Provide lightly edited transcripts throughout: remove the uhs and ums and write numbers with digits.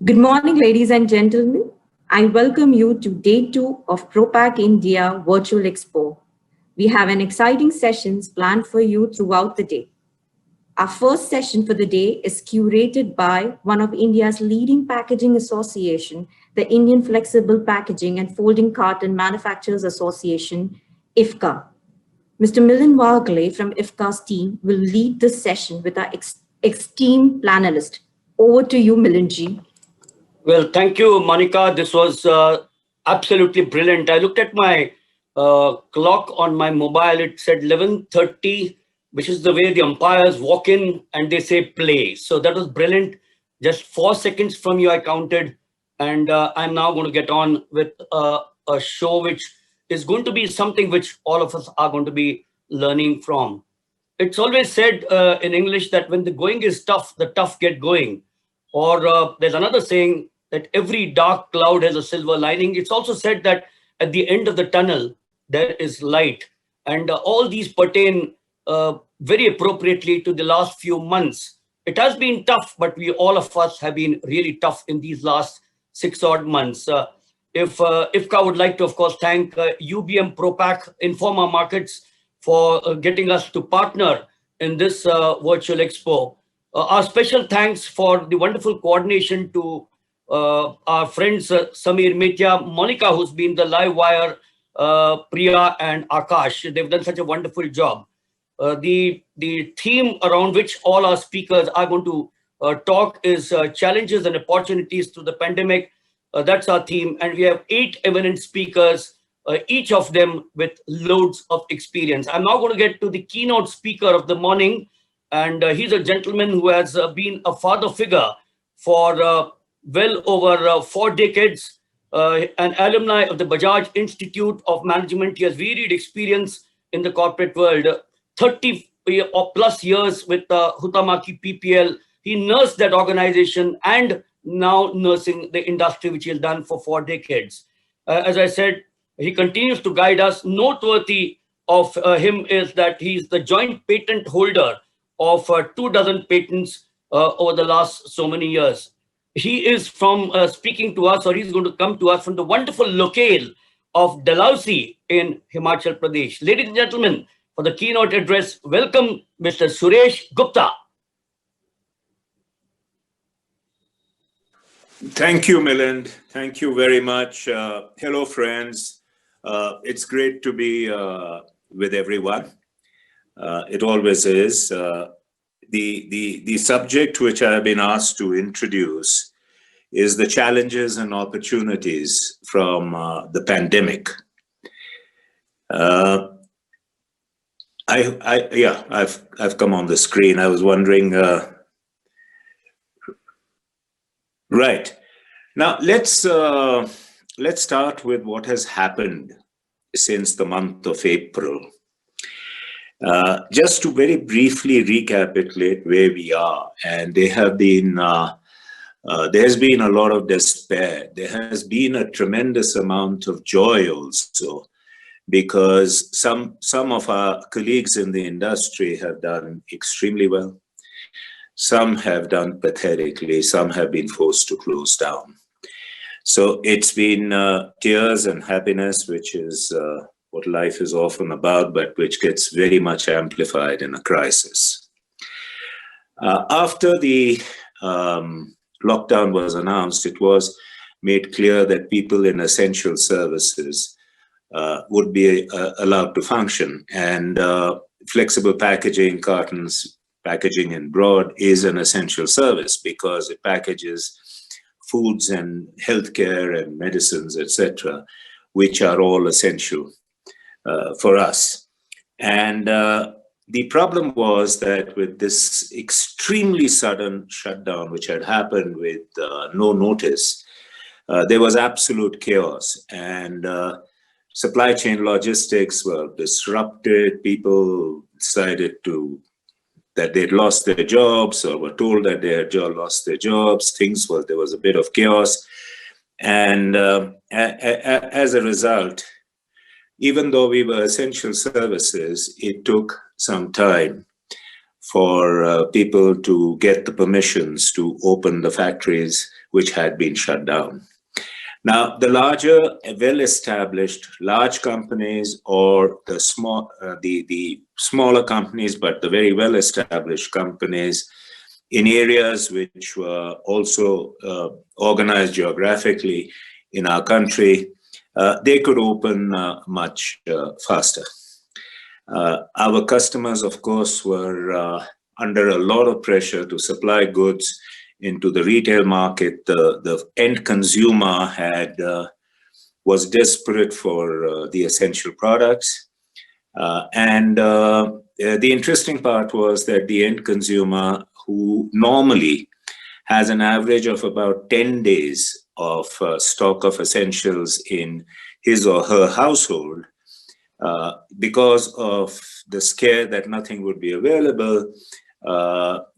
Good morning, ladies and gentlemen. I welcome you to day two of ProPak India Virtual Expo. We have an exciting sessions planned for you throughout the day. Our first session for the day is curated by one of India's leading packaging association, the Indian Flexible Packaging and Folding Carton Manufacturers Association, IFCA. Mr. Milind Wagle from IFCA's team will lead this session with our esteemed panelist. Over to you, Milindji. Well, thank you, Monica. This was absolutely brilliant. I looked at my clock on my mobile. It said 11:30, which is the way the umpires walk in and they say play. So that was brilliant. Just 4 seconds from you, I counted. And I'm now going to get on with a show which is going to be something which all of us are going to be learning from. It's always said in English that when the going is tough, the tough get going. Or there's another saying that every dark cloud has a silver lining. It's also said that at the end of the tunnel, there is light. And all these pertain very appropriately to the last few months. It has been tough, but all of us have been really tough in these last 6 odd months. If IFCA would like to, of course, thank UBM ProPak Informa Markets for getting us to partner in this virtual expo. Our special thanks for the wonderful coordination to our friends Samir Metya, Monica, who's been the live wire, Priya and Akash. They've done such a wonderful job. The theme around which all our speakers are going to talk is challenges and opportunities through the pandemic. That's our theme. And we have 8 eminent speakers, each of them with loads of experience. I'm now going to get to the keynote speaker of the morning. And he's a gentleman who has been a father figure for well over 4 decades, an alumni of the Bajaj Institute of Management. He has varied experience in the corporate world, 30 or plus years with Huhtamaki PPL. He nursed that organization and now nursing the industry, which he has done for 4 decades. As I said, he continues to guide us. Noteworthy of him is that he's the joint patent holder of 24 patents over the last so many years. He is from speaking to us, or he's going to come to us from the wonderful locale of Dalhousie in Himachal Pradesh. Ladies and gentlemen, for the keynote address, welcome Mr. Suresh Gupta. Thank you, Milind. Thank you very much. Hello, friends. It's great to be with everyone. It always is. The subject which I have been asked to introduce is the challenges and opportunities from the pandemic. I've come on the screen. I was wondering. Right now, let's start with what has happened since the month of April. Just to very briefly recapitulate where we are, and there has been a lot of despair. There has been a tremendous amount of joy also, because some of our colleagues in the industry have done extremely well. Some have done pathetically. Some have been forced to close down. So it's been tears and happiness, which is what life is often about, but which gets very much amplified in a crisis. After the lockdown was announced, it was made clear that people in essential services would be allowed to function. And flexible packaging, cartons, packaging in broad is an essential service because it packages foods and healthcare and medicines, etc., which are all essential for us. And the problem was that with this extremely sudden shutdown, which had happened with no notice, there was absolute chaos, and supply chain logistics were disrupted. People decided that they'd lost their jobs, or were told that they had lost their jobs. There was a bit of chaos. And as a result, even though we were essential services, it took some time for people to get the permissions to open the factories, which had been shut down. Now, the larger, well-established, large companies, or the smaller companies, but the very well-established companies in areas which were also organized geographically in our country, they could open much faster. Our customers, of course, were under a lot of pressure to supply goods into the retail market. The end consumer was desperate for the essential products. The interesting part was that the end consumer, who normally has an average of about 10 days of stock of essentials in his or her household, because of the scare that nothing would be available,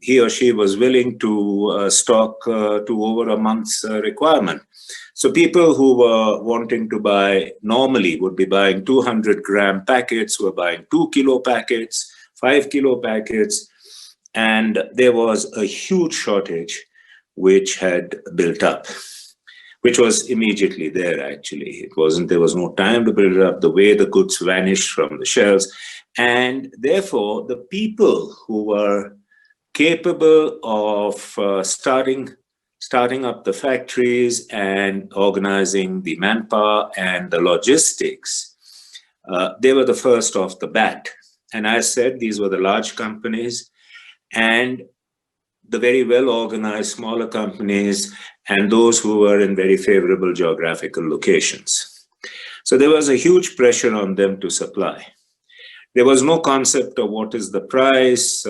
he or she was willing to stock to over a month's requirement. So people who were wanting to buy normally would be buying 200-gram packets, were buying 2-kilo packets, 5-kilo packets, and there was a huge shortage which had built up, which was immediately there, actually. There was no time to build it up. The way the goods vanished from the shelves. And therefore, the people who were capable of starting up the factories and organizing the manpower and the logistics, they were the first off the bat. And as I said, these were the large companies and the very well-organized smaller companies and those who were in very favorable geographical locations. So there was a huge pressure on them to supply. There was no concept of what is the price.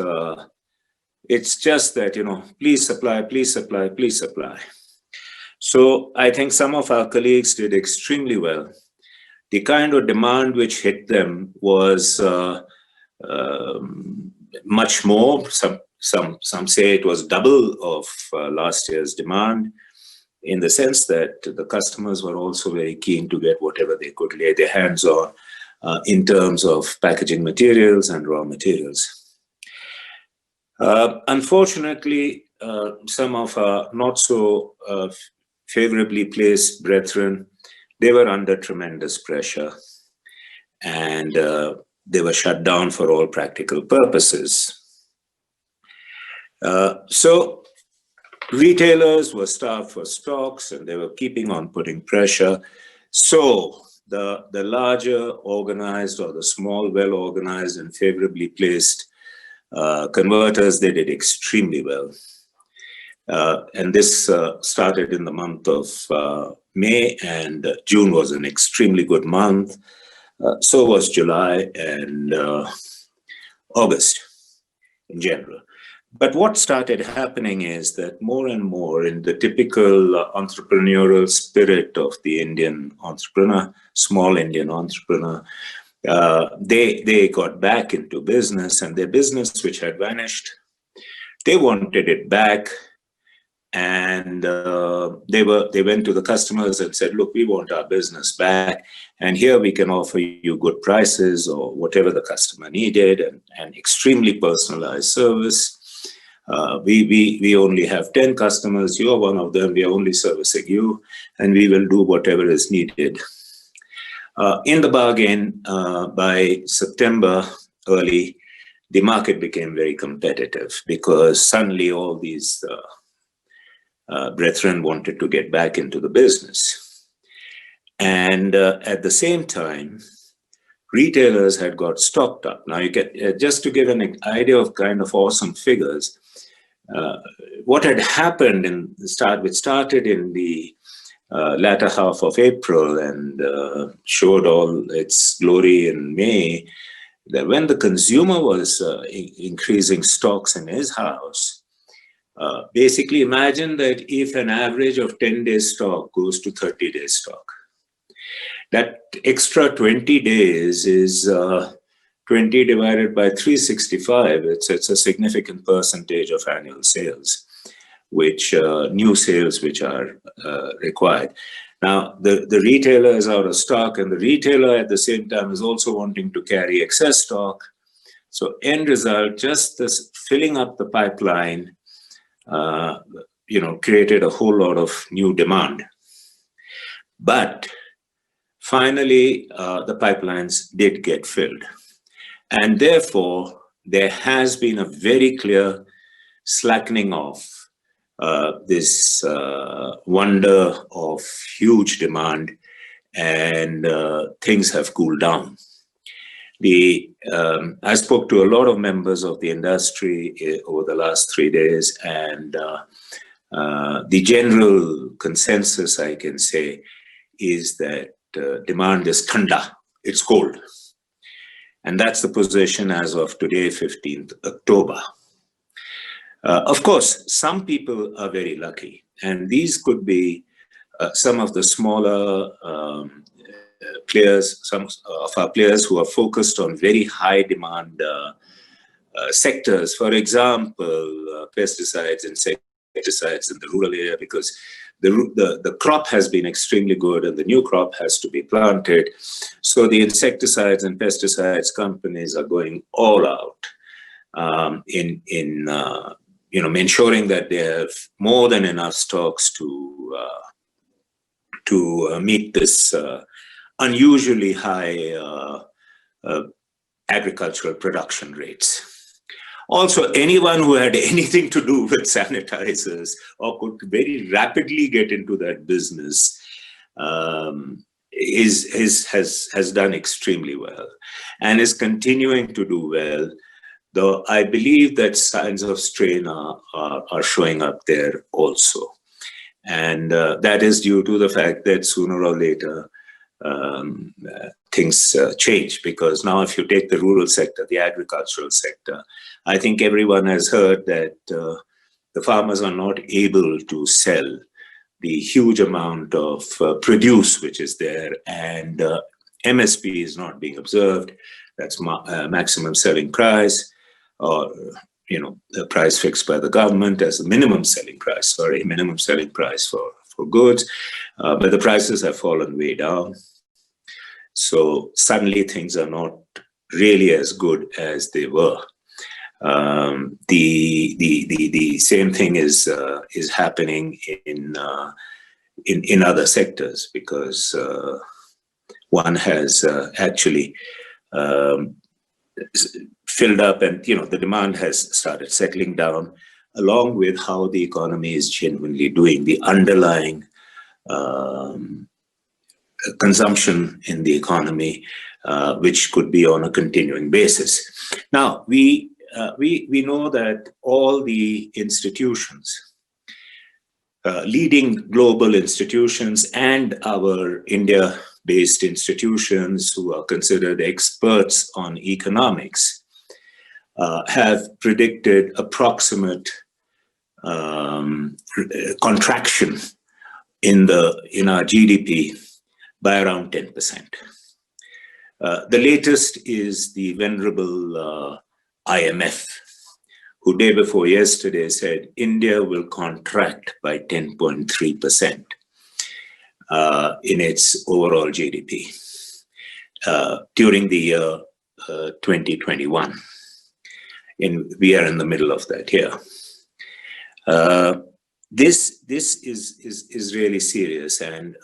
It's just that, please supply, please supply, please supply. So I think some of our colleagues did extremely well. The kind of demand which hit them was much more. Some say it was double of last year's demand, in the sense that the customers were also very keen to get whatever they could lay their hands on in terms of packaging materials and raw materials. Unfortunately, some of our not so favorably placed brethren, they were under tremendous pressure, and they were shut down for all practical purposes. So retailers were starved for stocks, and they were keeping on putting pressure. So the larger organized or the small, well-organized and favorably placed converters, they did extremely well. And this started in the month of May, and June was an extremely good month. So was July and August in general. But what started happening is that more and more, in the typical entrepreneurial spirit of the Indian entrepreneur, small Indian entrepreneur, they got back into business, and their business, which had vanished, they wanted it back. And they went to the customers and said, look, we want our business back, and here we can offer you good prices or whatever the customer needed, and extremely personalized service. We only have 10 customers, you're one of them, we are only servicing you, and we will do whatever is needed. In the bargain, by September early, the market became very competitive, because suddenly all these brethren wanted to get back into the business. And at the same time, retailers had got stocked up. Now, you get just to give an idea of kind of awesome figures, what had happened which started in the latter half of April and showed all its glory in May, that when the consumer was increasing stocks in his house, basically imagine that if an average of 10 days stock goes to 30 days stock, that extra 20 days is 20 divided by 365. It's a significant percentage of annual sales, which new sales which are required. Now, the retailer is out of stock, and the retailer at the same time is also wanting to carry excess stock. So end result, just this filling up the pipeline, created a whole lot of new demand. But finally, the pipelines did get filled. And therefore, there has been a very clear slackening off this wonder of huge demand, and things have cooled down. I spoke to a lot of members of the industry over the last 3 days, and the general consensus, I can say, is that demand is thanda, it's cold. And that's the position as of today, 15th October. Of course, some people are very lucky, and these could be some of the smaller players, some of our players who are focused on very high demand sectors. For example, pesticides, insecticides in the rural area, because the crop has been extremely good and the new crop has to be planted. So the insecticides and pesticides companies are going all out in ensuring that they have more than enough stocks to meet this unusually high agricultural production rates. Also, anyone who had anything to do with sanitizers or could very rapidly get into that business has done extremely well and is continuing to do well, though I believe that signs of strain are showing up there also. And that is due to the fact that sooner or later, things change, because now if you take the rural sector, the agricultural sector, I think everyone has heard that the farmers are not able to sell the huge amount of produce which is there, and MSP is not being observed. That's maximum selling price, or the price fixed by the government as a minimum selling price for goods, but the prices have fallen way down. So suddenly things are not really as good as they were. The same thing is happening in other sectors, because one has actually filled up, and the demand has started settling down, along with how the economy is genuinely doing, the underlying consumption in the economy, which could be on a continuing basis. Now, we know that all the institutions, leading global institutions and our India-based institutions who are considered experts on economics, have predicted approximate contraction in our GDP by around 10%. The latest is the venerable IMF, who day before yesterday said India will contract by 10.3% in its overall GDP during the year 2021. And we are in the middle of that year. This is really serious, and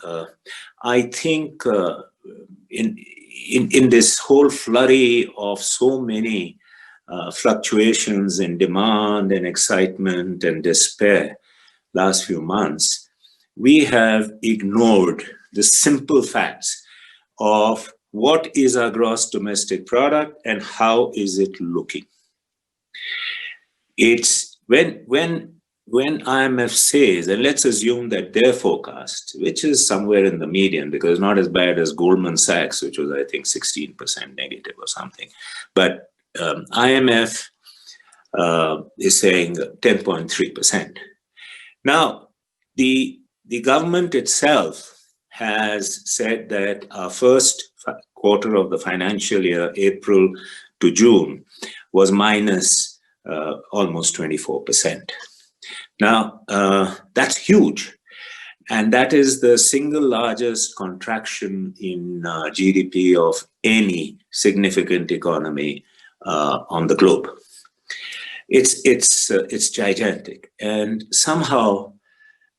I think in this whole flurry of so many fluctuations in demand and excitement and despair last few months, we have ignored the simple facts of what is our gross domestic product and how is it looking. It's when IMF says, and let's assume that their forecast, which is somewhere in the median, because not as bad as Goldman Sachs, which was, I think, 16% negative or something, but IMF is saying 10.3%. Now, the government itself has said that our first quarter of the financial year, April to June, was minus almost 24%. Now, that's huge. And that is the single largest contraction in GDP of any significant economy on the globe. It's gigantic. And somehow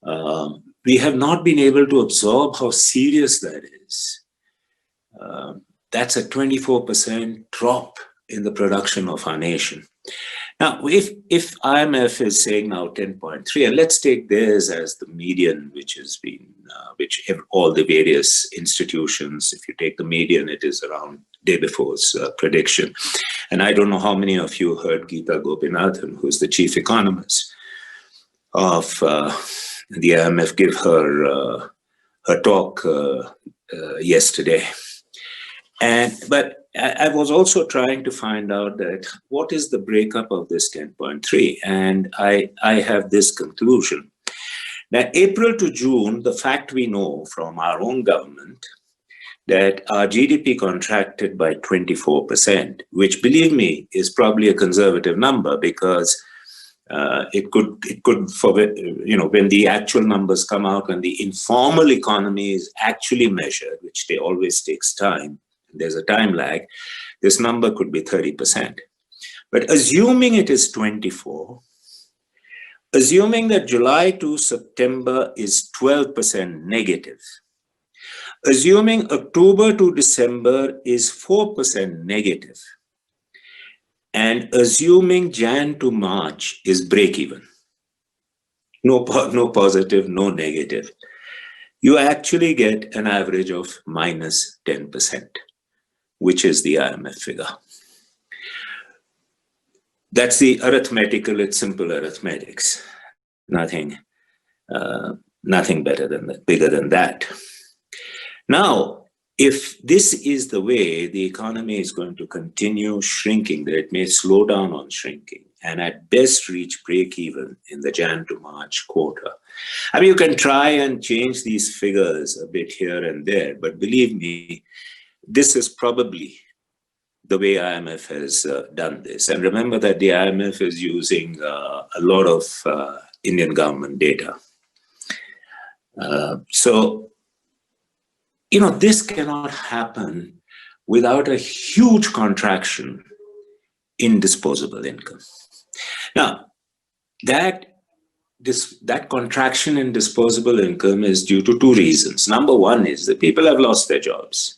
we have not been able to absorb how serious that is. That's a 24% drop in the production of our nation. Now, if IMF is saying now 10.3, and let's take theirs as the median, which has been, all the various institutions, if you take the median, it is around day before's prediction. And I don't know how many of you heard Geeta Gopinathan, who's the chief economist of the IMF, give her talk yesterday. But I was also trying to find out that what is the breakup of this 10.3, and I have this conclusion. Now, April to June, the fact we know from our own government that our GDP contracted by 24%, which, believe me, is probably a conservative number, because it could for, when the actual numbers come out, when the informal economy is actually measured, which always takes time, there's a time lag, this number could be 30%. But assuming it is 24, assuming that July to September is 12% negative, assuming October to December is 4% negative, and assuming Jan to March is break even, no positive, no negative, you actually get an average of minus 10%. Which is the IMF figure. That's the arithmetical, it's simple arithmetics. Nothing better than that, bigger than that. Now, if this is the way the economy is going to continue shrinking, that it may slow down on shrinking, and at best reach break even in the Jan to March quarter. I mean, you can try and change these figures a bit here and there, but believe me, this is probably the way IMF has done this. And remember that the IMF is using a lot of Indian government data. So, this cannot happen without a huge contraction in disposable income. Now, that contraction in disposable income is due to two reasons. Number one is that people have lost their jobs.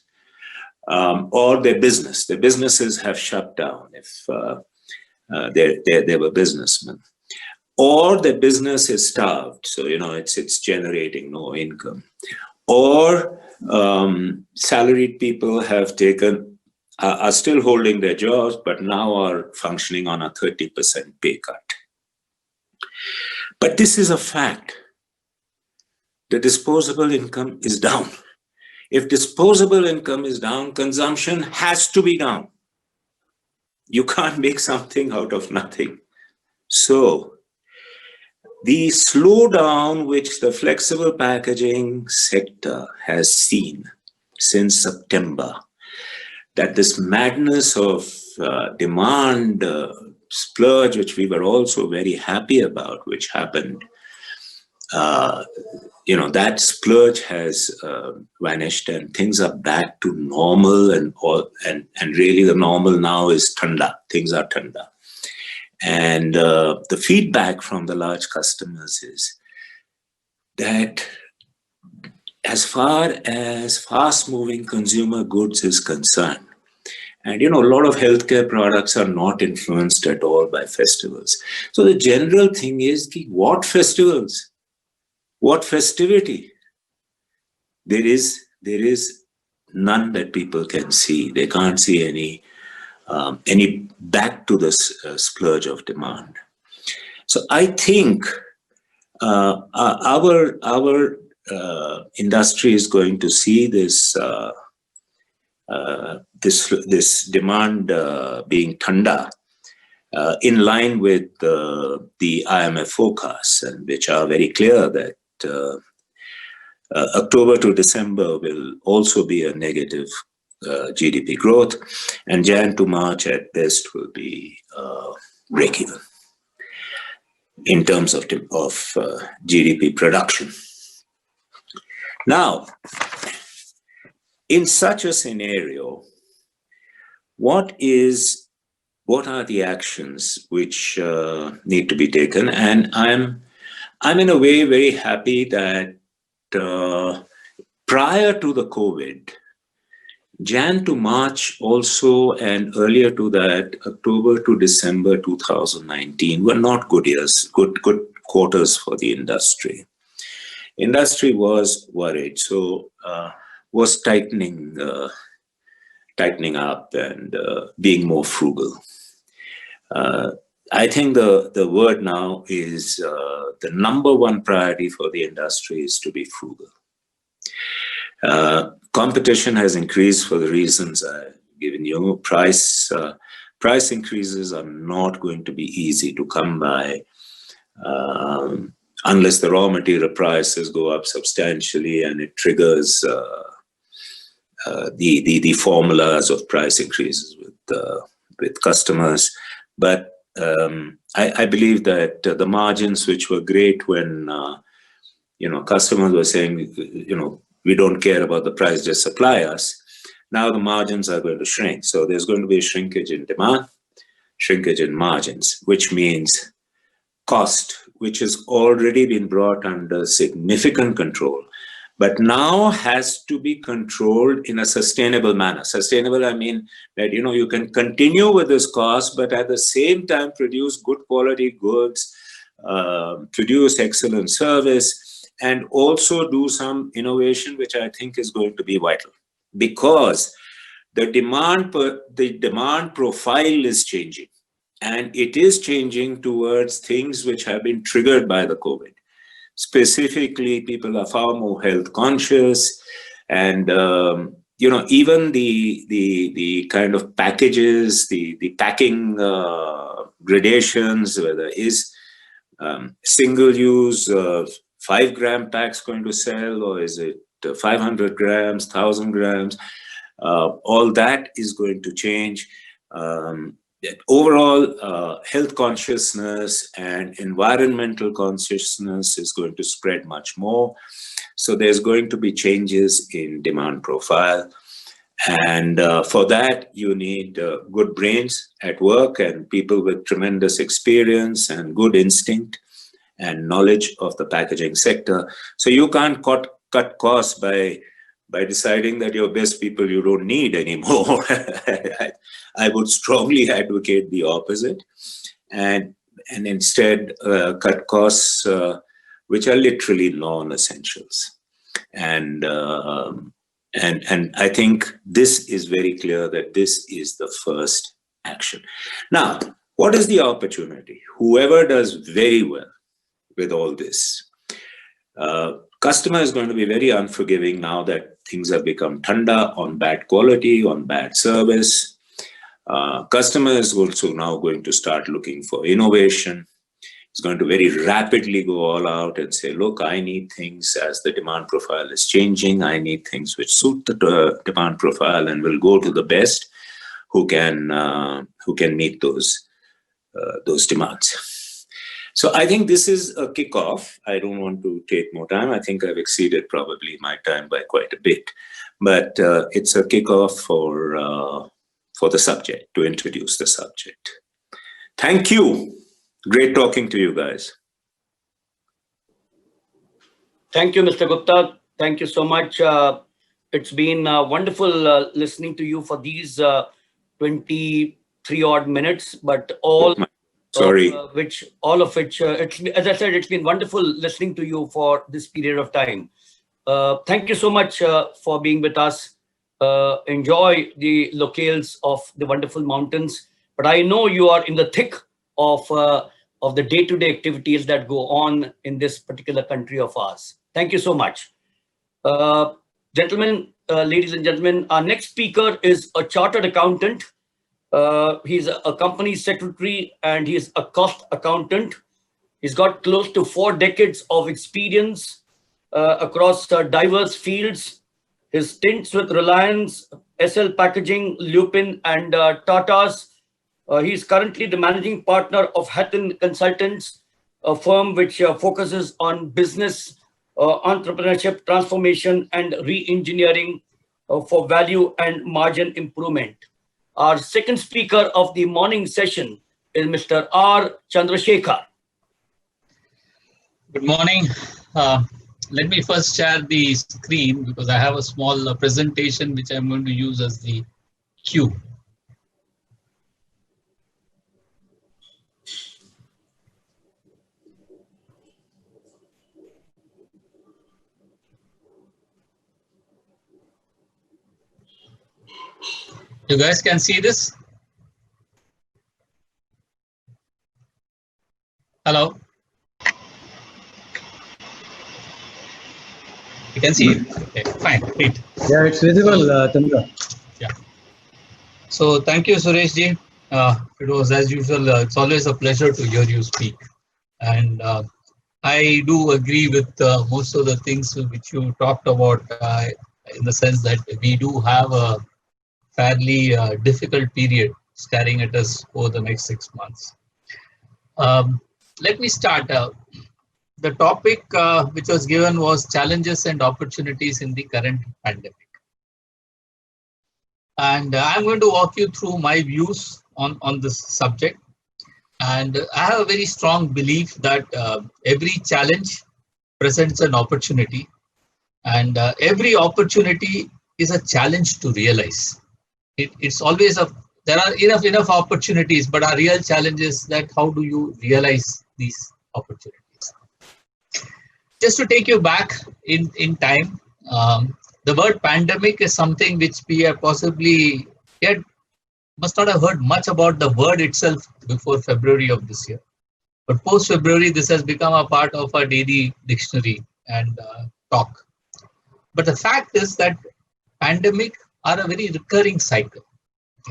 Or their businesses have shut down if they were businessmen, or the business is starved, so it's generating no income, or salaried people are still holding their jobs, but now are functioning on a 30% pay cut. But this is a fact. The disposable income is down. If disposable income is down, consumption has to be down. You can't make something out of nothing. So the slowdown which the flexible packaging sector has seen since September, that this madness of demand splurge, which we were also very happy about, which happened, that splurge has vanished and things are back to normal, and really the normal now is thanda. Things are thanda. And the feedback from the large customers is that as far as fast-moving consumer goods is concerned, and a lot of healthcare products are not influenced at all by festivals. So the general thing is, what festivals? What festivity? There is none that people can see. They can't see any back to the splurge of demand. So I think our industry is going to see this demand being thanda, in line with the IMF forecasts, and which are very clear that October to December will also be a negative GDP growth, and Jan to March at best will be break-even in terms of GDP production. Now, in such a scenario, what are the actions which need to be taken? And I'm in a way very happy that prior to the COVID, Jan to March also, and earlier to that, October to December 2019 were not good years, good quarters for the industry. Industry was worried, so was tightening up and being more frugal. I think the word now is the number one priority for the industry is to be frugal. Competition has increased for the reasons I've given you. Price increases are not going to be easy to come by unless the raw material prices go up substantially and it triggers the formulas of price increases with customers. But I believe that the margins, which were great when customers were saying, we don't care about the price, just supply us. Now the margins are going to shrink. So there's going to be a shrinkage in demand, shrinkage in margins, which means cost, which has already been brought under significant control, but now has to be controlled in a sustainable manner. Sustainable, I mean that, you can continue with this cost, but at the same time produce good quality goods, produce excellent service, and also do some innovation, which I think is going to be vital, because the demand profile is changing, and it is changing towards things which have been triggered by the COVID. Specifically, people are far more health conscious, and even the kind of packages, the packing gradations, whether is single use 5-gram packs going to sell, or is it 500 grams, 1,000 grams? All that is going to change. Overall, health consciousness and environmental consciousness is going to spread much more. So there's going to be changes in demand profile. And for that, you need good brains at work and people with tremendous experience and good instinct and knowledge of the packaging sector. So you can't cut costs by deciding that your best people you don't need anymore. I would strongly advocate the opposite, and instead cut costs which are literally non-essentials. And I think this is very clear that this is the first action. Now, what is the opportunity? Whoever does very well with all this, customer is going to be very unforgiving now that things have become thanda on bad quality, on bad service. Customer is also now going to start looking for innovation. It's going to very rapidly go all out and say, look, I need things as the demand profile is changing. I need things which suit the demand profile, and will go to the best who can meet those demands. So I think this is a kickoff. I don't want to take more time. I think I've exceeded probably my time by quite a bit, but it's a kickoff for the subject, to introduce the subject. Thank you. Great talking to you guys. Thank you, Mr. Gupta. Thank you so much. It's been wonderful listening to you for these 23 odd minutes, but all Sorry. of which, as I said, it's been wonderful listening to you for this period of time. Thank you so much for being with us. Enjoy the locales of the wonderful mountains, but I know you are in the thick of the day-to-day activities that go on in this particular country of ours. Thank you so much. Gentlemen, ladies and gentlemen, our next speaker is a chartered accountant. He's a company secretary and he's a cost accountant. He's got close to 4 decades of experience across diverse fields. His stints with Reliance, SL Packaging, Lupin, and Tata's. He's currently the managing partner of Hatton Consultants, a firm which focuses on business, entrepreneurship, transformation, and re-engineering for value and margin improvement. Our second speaker of the morning session is Mr. R. Chandrasekhar. Good morning. Let me first share the screen because I have a small presentation which I'm going to use as the cue. You guys can see this? Hello? You can see it. Okay, fine, great. Yeah, it's visible, Chandra. Yeah. So thank you, Suresh ji. It was as usual. It's always a pleasure to hear you speak. And I do agree with most of the things which you talked about in the sense that we do have a fairly difficult period staring at us over the next 6 months. Let me start. The topic which was given was challenges and opportunities in the current pandemic. And I'm going to walk you through my views on this subject. And I have a very strong belief that every challenge presents an opportunity, and every opportunity is a challenge to realize. It's always there are enough opportunities, but our real challenge is that how do you realize these opportunities? Just to take you back in time, the word pandemic is something which we have possibly yet must not have heard much about the word itself before February of this year. But post February, this has become a part of our daily dictionary and talk. But the fact is that pandemic are a very recurring cycle.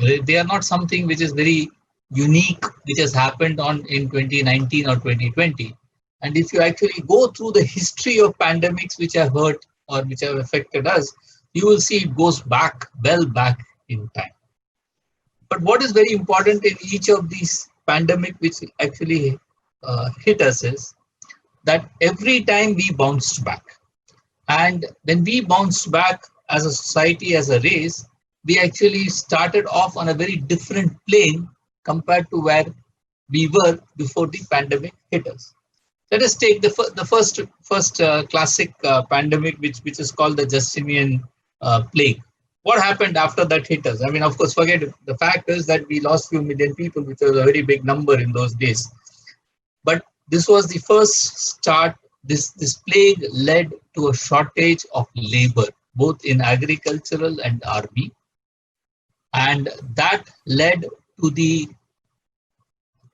They are not something which is very unique, which has happened in 2019 or 2020. And if you actually go through the history of pandemics which have hurt or which have affected us, you will see it goes back, well back in time. But what is very important in each of these pandemic which actually hit us is that every time we bounced back. And when we bounced back as a society, as a race, we actually started off on a very different plane compared to where we were before the pandemic hit us. Let us take the first classic pandemic, which is called the Justinian plague. What happened after that hit us? I mean, of course, forget it. The fact is that we lost few million people, which was a very big number in those days. But this was the first start. This plague led to a shortage of labor, both in agricultural and army. And that led to the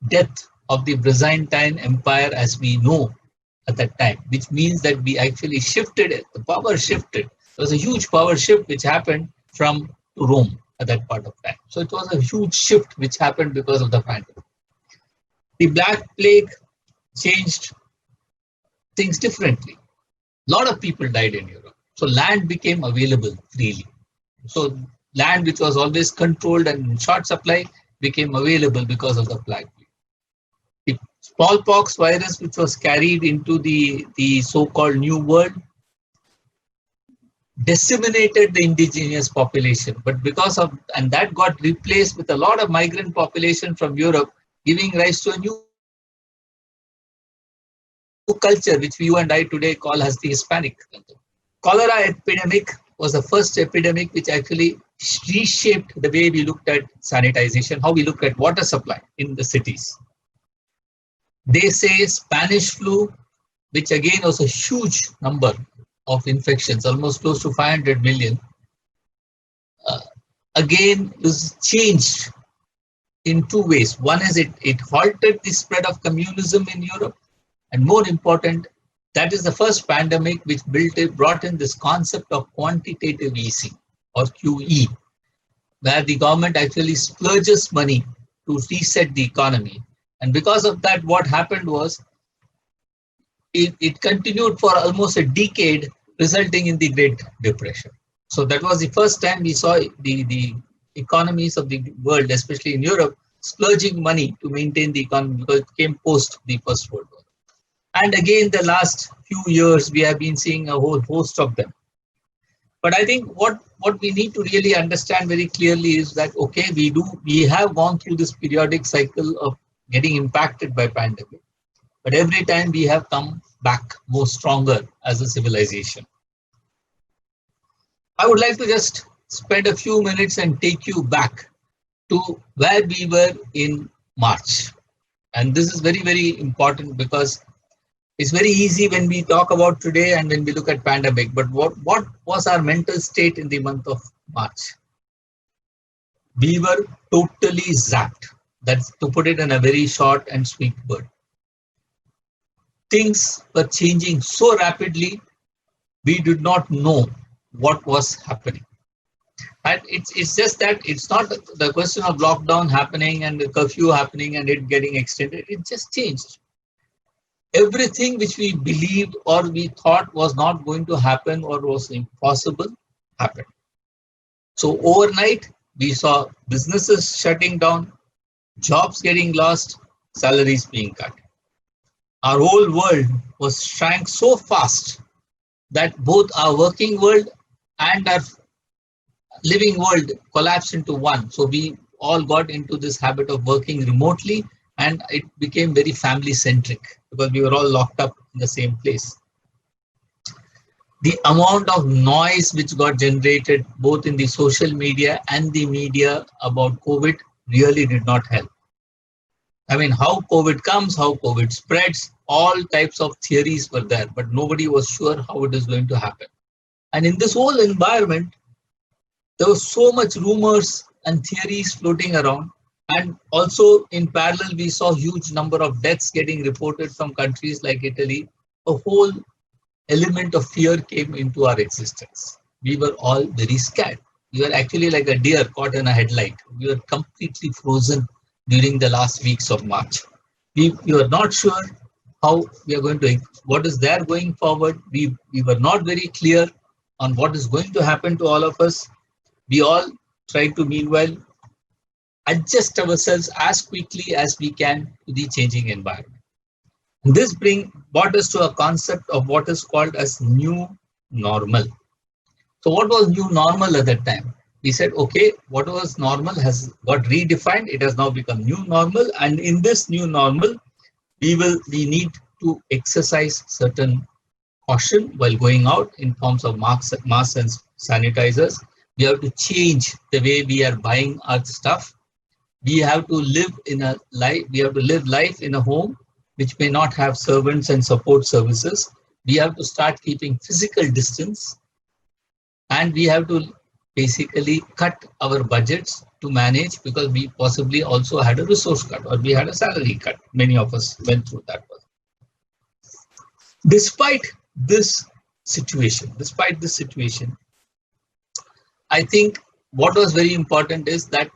death of the Byzantine Empire as we know at that time, which means that we actually shifted it, the power shifted. There was a huge power shift which happened from Rome at that part of time. So it was a huge shift which happened because of the pandemic. The Black Plague changed things differently. A lot of people died in Europe. So land became available freely. So land which was always controlled and in short supply became available because of the Black Plague. The smallpox virus which was carried into the so-called New World disseminated the indigenous population, but and that got replaced with a lot of migrant population from Europe, giving rise to a new culture, which you and I today call as the Hispanic culture. Cholera epidemic was the first epidemic which actually reshaped the way we looked at sanitization, how we look at water supply in the cities. They say Spanish flu, which again was a huge number of infections, almost close to 500 million, again was changed in two ways. One is it halted the spread of communism in Europe, and more important, that is the first pandemic which brought in this concept of quantitative easing or QE, where the government actually splurges money to reset the economy. And because of that, what happened was it continued for almost a decade, resulting in the Great Depression. So that was the first time we saw the economies of the world, especially in Europe, splurging money to maintain the economy because it came post the First World War. And again, the last few years, we have been seeing a whole host of them. But I think what we need to really understand very clearly is that, okay, we have gone through this periodic cycle of getting impacted by pandemic. But every time we have come back more stronger as a civilization. I would like to just spend a few minutes and take you back to where we were in March. And this is very, very important because it's very easy when we talk about today and when we look at pandemic, but what was our mental state in the month of March? We were totally zapped. That's to put it in a very short and sweet word. Things were changing so rapidly, we did not know what was happening. And it's just that it's not the question of lockdown happening and the curfew happening and it getting extended. It just changed. Everything which we believed or we thought was not going to happen or was impossible happened. So overnight, we saw businesses shutting down, jobs getting lost, salaries being cut. Our whole world was shrank so fast that both our working world and our living world collapsed into one. So we all got into this habit of working remotely, and it became very family centric because we were all locked up in the same place. The amount of noise which got generated both in the social media and the media about COVID really did not help. I mean, how COVID comes, how COVID spreads, all types of theories were there, but nobody was sure how it is going to happen. And in this whole environment, there was so much rumors and theories floating around. And also in parallel, we saw huge number of deaths getting reported from countries like Italy. A whole element of fear came into our existence. We were all very scared. We were actually like a deer caught in a headlight. We were completely frozen during the last weeks of March. We were not sure how we are going to, what is there going forward. We were not very clear on what is going to happen to all of us. We all tried to meanwhile adjust ourselves as quickly as we can to the changing environment. This brought us to a concept of what is called as new normal. So what was new normal at that time? We said, okay, what was normal has got redefined. It has now become new normal. And in this new normal, we need to exercise certain caution while going out in forms of masks and sanitizers. We have to change the way we are buying our stuff. We have to live life in a home which may not have servants and support services. We have to start keeping physical distance, and we have to basically cut our budgets to manage because we possibly also had a resource cut or we had a salary cut. Many of us went through that. Despite this situation, I think what was very important is that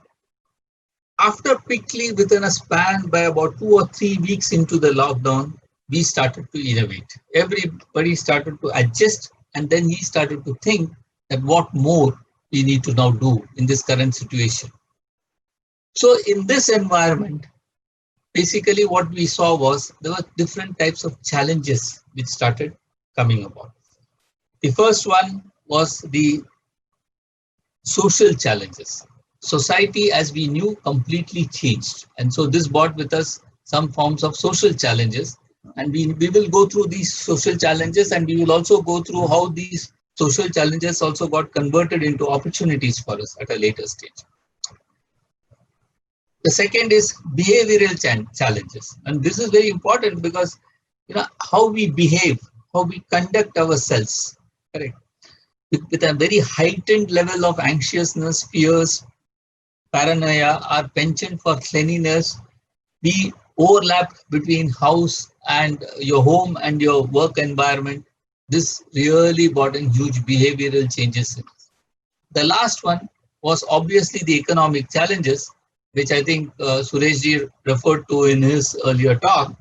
after quickly within a span by about 2 or 3 weeks into the lockdown, we started to innovate. Everybody started to adjust, and then we started to think that what more we need to now do in this current situation. So in this environment, basically what we saw was there were different types of challenges which started coming about. The first one was the social challenges. Society as we knew completely changed. And so this brought with us some forms of social challenges. And we will go through these social challenges, and we will also go through how these social challenges also got converted into opportunities for us at a later stage. The second is behavioral challenges. And this is very important because how we behave, how we conduct ourselves, correct? With a very heightened level of anxiousness, fears, paranoia, our penchant for cleanliness, the overlap between house and your home and your work environment, this really brought in huge behavioral changes. The last one was obviously the economic challenges, which I think Sureshji referred to in his earlier talk,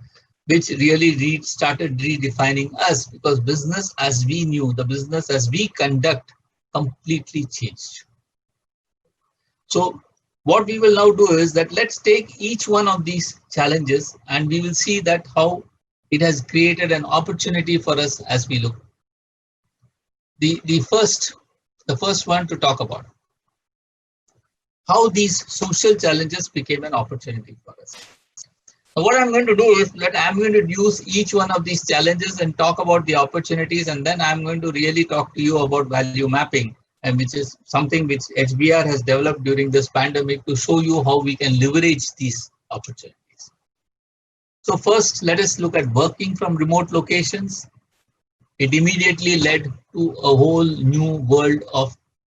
which really started redefining us because business as we knew, the business as we conduct completely changed. So what we will now do is that let's take each one of these challenges and we will see that how it has created an opportunity for us as we look. The first one to talk about how these social challenges became an opportunity for us. So what I'm going to do is that I'm going to use each one of these challenges and talk about the opportunities, and then I'm going to really talk to you about value mapping, and which is something which HBR has developed during this pandemic to show you how we can leverage these opportunities. So first, let us look at working from remote locations. It immediately led to a whole new world of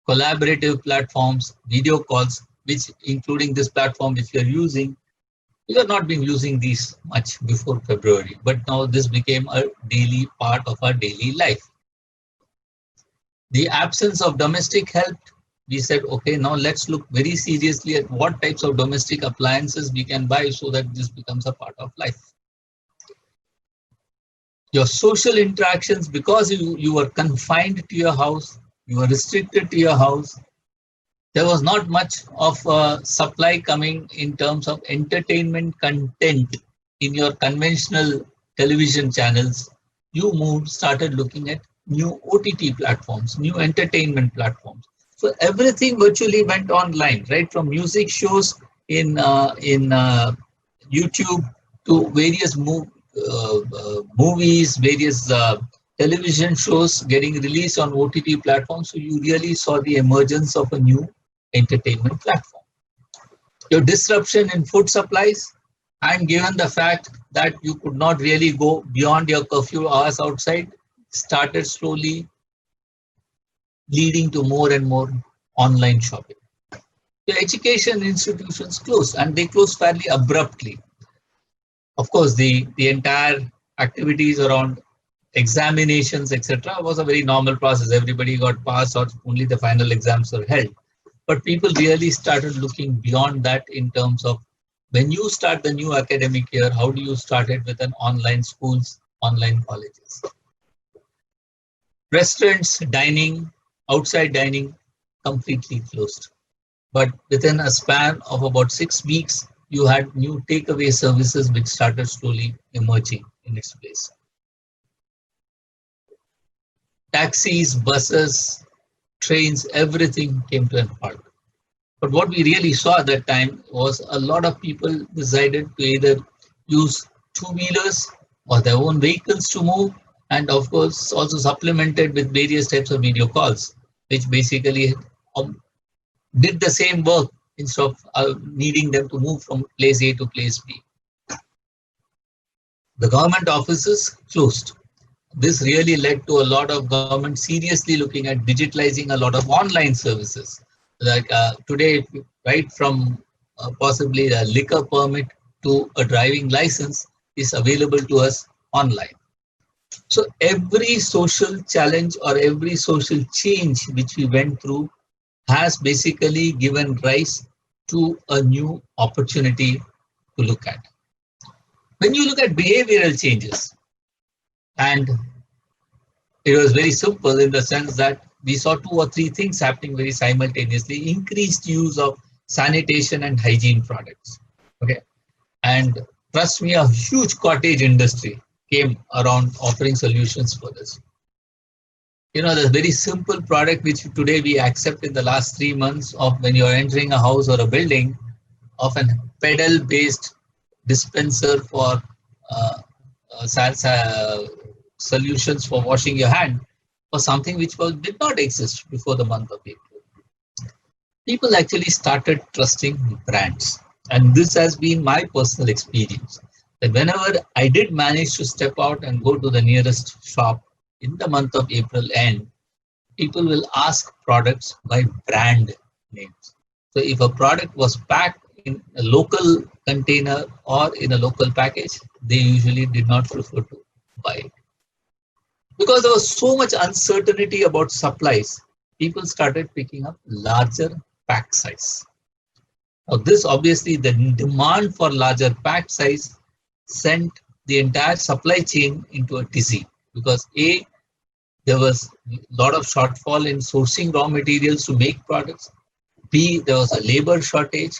collaborative platforms, video calls, which including this platform which we are using. We have not been using these much before February, but now this became a daily part of our daily life. The absence of domestic helped. We said, okay, now let's look very seriously at what types of domestic appliances we can buy so that this becomes a part of life. Your social interactions, because you were confined to your house, you were restricted to your house, there was not much of supply coming in terms of entertainment content in your conventional television channels. You started looking at new OTT platforms, new entertainment platforms. So everything virtually went online, right? From music shows in YouTube to various movies, various television shows getting released on OTT platforms. So you really saw the emergence of a new entertainment platform. Your disruption in food supplies, and given the fact that you could not really go beyond your curfew hours outside, started slowly leading to more and more online shopping. Your education institutions closed, and they closed fairly abruptly. Of course, the entire activities around examinations, etc., was a very normal process. Everybody got passed, or only the final exams were held. But people really started looking beyond that in terms of when you start the new academic year, how do you start it with an online schools, online colleges? Restaurants, dining, outside dining, completely closed. But within a span of about 6 weeks, you had new takeaway services which started slowly emerging in its place. Taxis, buses, trains, everything came to an halt. But what we really saw at that time was a lot of people decided to either use two-wheelers or their own vehicles to move, and of course also supplemented with various types of video calls, which basically did the same work instead of needing them to move from place A to place B. The government offices closed. This really led to a lot of government seriously looking at digitalizing a lot of online services. Like today, right from possibly a liquor permit to a driving license is available to us online. So every social challenge or every social change which we went through has basically given rise to a new opportunity to look at. When you look at behavioral changes, and it was very simple in the sense that we saw 2 or 3 things happening very simultaneously: increased use of sanitation and hygiene products. Okay, and trust me, a huge cottage industry came around offering solutions for this. You know, the very simple product which today we accept in the last 3 months of when you're entering a house or a building, of an pedal-based dispenser for solutions for washing your hand, was something which did not exist before the month of April. People actually started trusting brands, and this has been my personal experience. That whenever I did manage to step out and go to the nearest shop in the month of April end, people will ask products by brand names. So if a product was packed in a local container or in a local package, they usually did not prefer to buy it. Because there was so much uncertainty about supplies, people started picking up larger pack size. Now this obviously, the demand for larger pack size sent the entire supply chain into a tizzy, because A, there was a lot of shortfall in sourcing raw materials to make products. B, there was a labor shortage.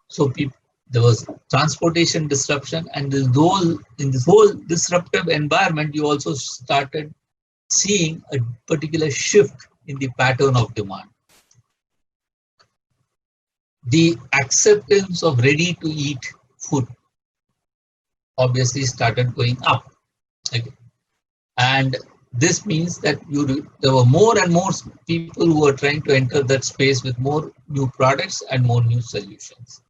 So there was transportation disruption, and in this whole disruptive environment, you also started seeing a particular shift in the pattern of demand. The acceptance of ready-to-eat food obviously started going up. Okay. And this means that there were more and more people who were trying to enter that space with more new products and more new solutions.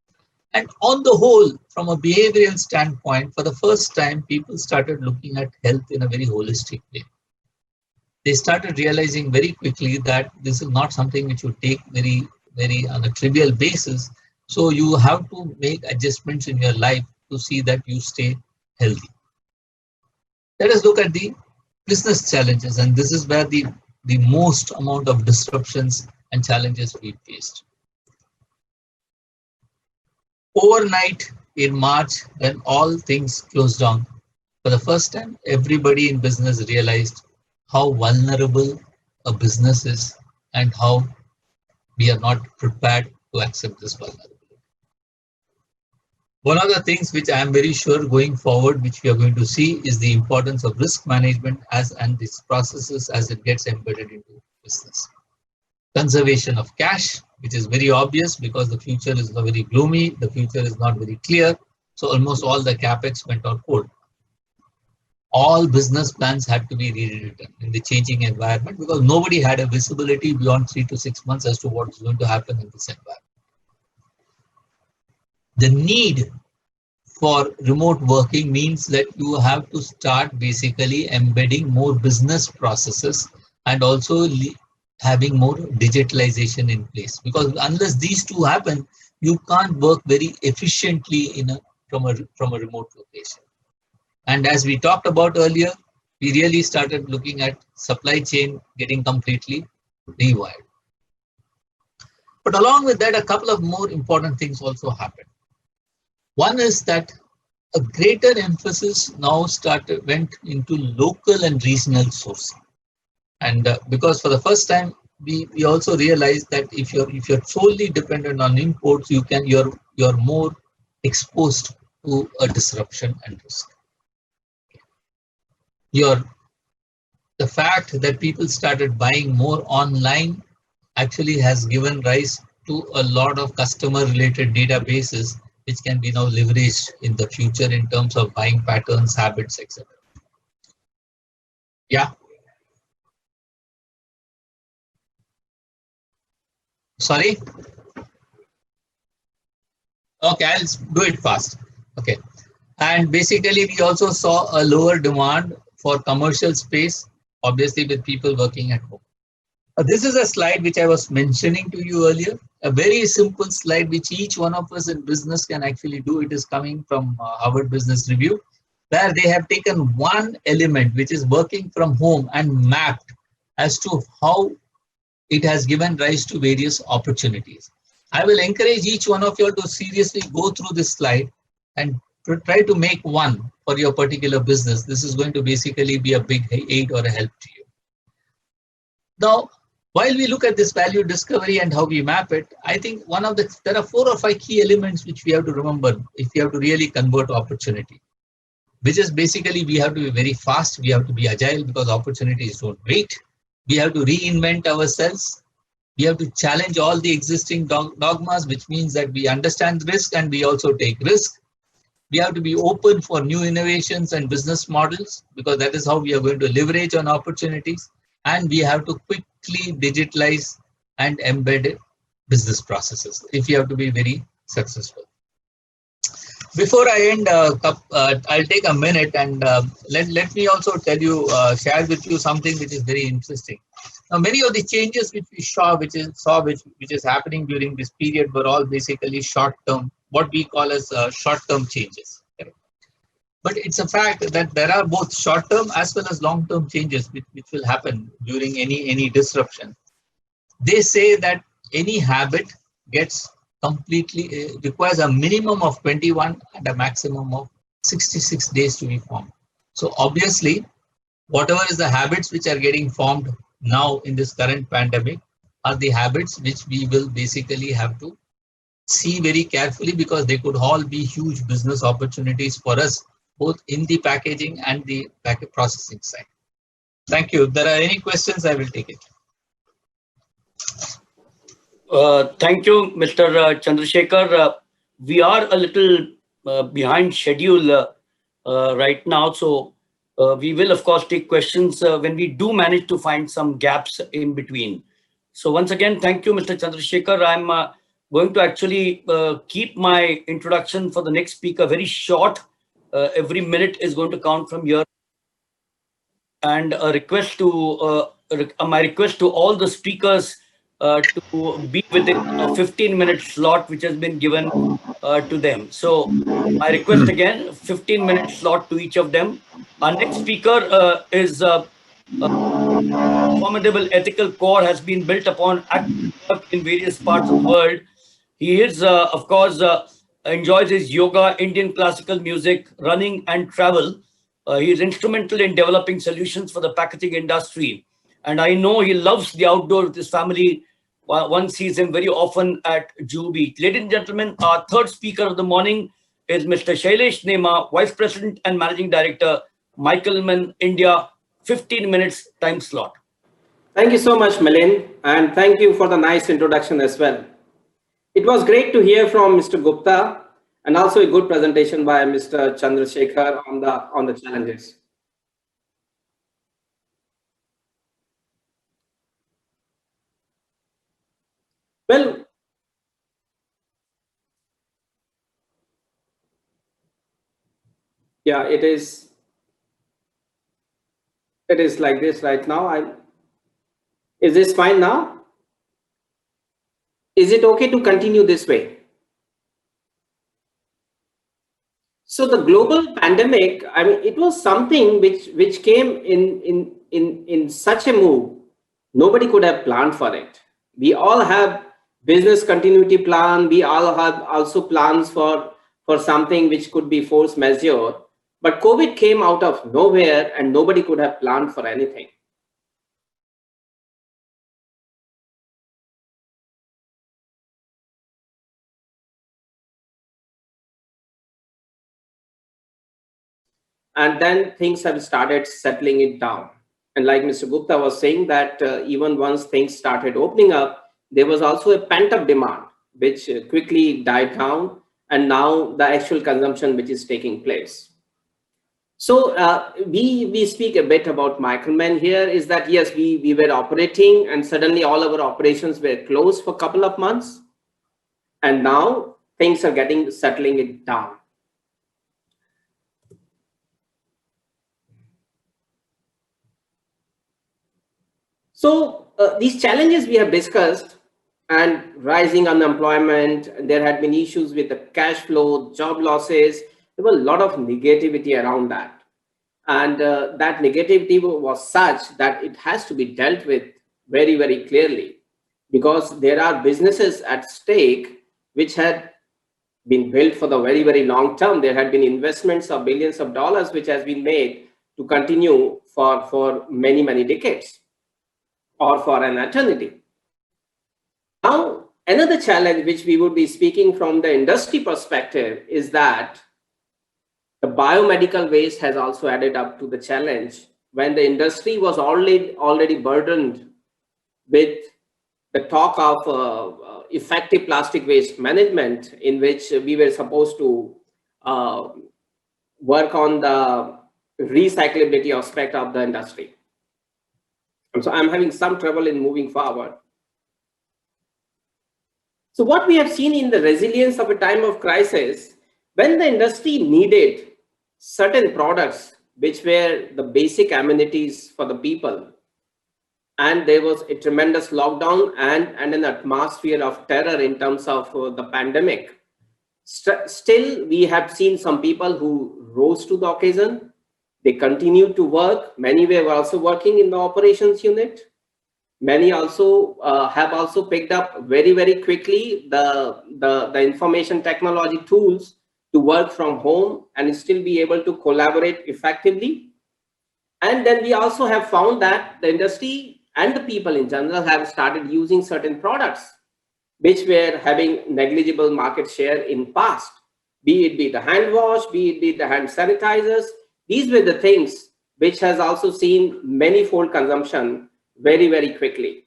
And on the whole, from a behavioral standpoint, for the first time, people started looking at health in a very holistic way. They started realizing very quickly that this is not something which you take very on a trivial basis. So you have to make adjustments in your life to see that you stay healthy. Let us look at the business challenges, and this is where the most amount of disruptions and challenges we faced. Overnight in March, when all things closed down, for the first time, everybody in business realized how vulnerable a business is and how we are not prepared to accept this vulnerability. One of the things which I am very sure going forward, which we are going to see, is the importance of risk management and these processes as it gets embedded into business. Conservation of cash, which is very obvious because the future is very gloomy, the future is not very clear. So almost all the capex went on hold. All business plans had to be rewritten in the changing environment because nobody had a visibility beyond 3 to 6 months as to what is going to happen in this environment. The need for remote working means that you have to start basically embedding more business processes and also having more digitalization in place, because unless these two happen, you can't work very efficiently from a remote location. And as we talked about earlier, we really started looking at supply chain getting completely rewired. But along with that, a couple of more important things also happened. One is that a greater emphasis now went into local and regional sourcing. And because for the first time, we also realized that if you're solely dependent on imports, you're more exposed to a disruption and risk. The fact that people started buying more online actually has given rise to a lot of customer related databases which can be now leveraged in the future in terms of buying patterns, habits, etc. Yeah. Sorry. Okay, I'll do it fast. Okay. And basically, we also saw a lower demand for commercial space, obviously with people working at home. This is a slide which I was mentioning to you earlier, a very simple slide which each one of us in business can actually do. It is coming from Harvard Business Review, where they have taken one element which is working from home and mapped as to how it has given rise to various opportunities. I will encourage each one of you to seriously go through this slide and try to make one for your particular business. This is going to basically be a big aid or a help to you. Now, while we look at this value discovery and how we map it, I think there are 4 or 5 key elements which we have to remember if we have to really convert opportunity, which is basically we have to be very fast, we have to be agile because opportunities don't wait. We have to reinvent ourselves. We have to challenge all the existing dogmas, which means that we understand risk and we also take risk. We have to be open for new innovations and business models because that is how we are going to leverage on opportunities. And we have to quickly digitalize and embed business processes if you have to be very successful. Before I end, I'll take a minute and let me also tell you, share with you something which is very interesting. Now, many of the changes which we saw, which is happening during this period, were all basically short-term, what we call as short-term changes. But it's a fact that there are both short-term as well as long-term changes which will happen during any disruption. They say that any habit gets completely requires a minimum of 21 and a maximum of 66 days to be formed. So obviously, whatever is the habits which are getting formed now in this current pandemic are the habits which we will basically have to see very carefully because they could all be huge business opportunities for us, both in the packaging and the packet processing side. Thank you. If there are any questions, I will take it. Thank you, Mr. Chandrasekhar. We are a little behind schedule. right now. So we will, of course, take questions when we do manage to find some gaps in between. So once again, thank you, Mr. Chandrasekhar. I'm going to actually keep my introduction for the next speaker very short. Every minute is going to count from here. And a request to my request to all the speakers to be within a 15-minute slot which has been given to them. So my request again, 15-minute slot to each of them. Our next speaker is formidable ethical core has been built upon active work in various parts of the world. He is, of course, enjoys his yoga, Indian classical music, running, and travel. He is instrumental in developing solutions for the packaging industry. And I know he loves the outdoors with his family. One sees him very often at Juhu Beach. Ladies and gentlemen, our third speaker of the morning is Mr. Shailesh Nema, Vice President and Managing Director, Michaelman India, 15 minutes time slot. Thank you so much, Milind, and thank you for the nice introduction as well. It was great to hear from Mr. Gupta and also a good presentation by Mr. Chandrasekhar on the challenges. Well, yeah, it is like this right now. Is this fine now? Is it okay to continue this way? So the global pandemic, I mean, it was something which came in such a move. Nobody could have planned for it. We all have business continuity plan. We all have also plans for something which could be force majeure. But COVID came out of nowhere and nobody could have planned for anything. And then things have started settling it down. And like Mr. Gupta was saying that even once things started opening up, there was also a pent-up demand, which quickly died down. And now the actual consumption which is taking place. So we speak a bit about Michaelman here is that, yes, we were operating and suddenly all our operations were closed for a couple of months. And now things are settling it down. So these challenges we have discussed and rising unemployment, there had been issues with the cash flow, job losses. There was a lot of negativity around that. And that negativity was such that it has to be dealt with very, very clearly because there are businesses at stake which had been built for the very, very long term. There had been investments of billions of dollars which has been made to continue for many, many decades or for an eternity. Now, another challenge which we would be speaking from the industry perspective is that the biomedical waste has also added up to the challenge when the industry was already burdened with the talk of effective plastic waste management, in which we were supposed to work on the recyclability aspect of the industry. So I'm having some trouble in moving forward. So what we have seen in the resilience of a time of crisis, when the industry needed certain products which were the basic amenities for the people, and there was a tremendous lockdown and an atmosphere of terror in terms of the pandemic, still we have seen some people who rose to the occasion. They continued to work. Many were also working in the operations unit. Many also have also picked up very, very quickly the information technology tools to work from home and still be able to collaborate effectively. And then we also have found that the industry and the people in general have started using certain products which were having negligible market share in past, be it the hand wash, be it the hand sanitizers. These were the things which has also seen many-fold consumption very, very quickly.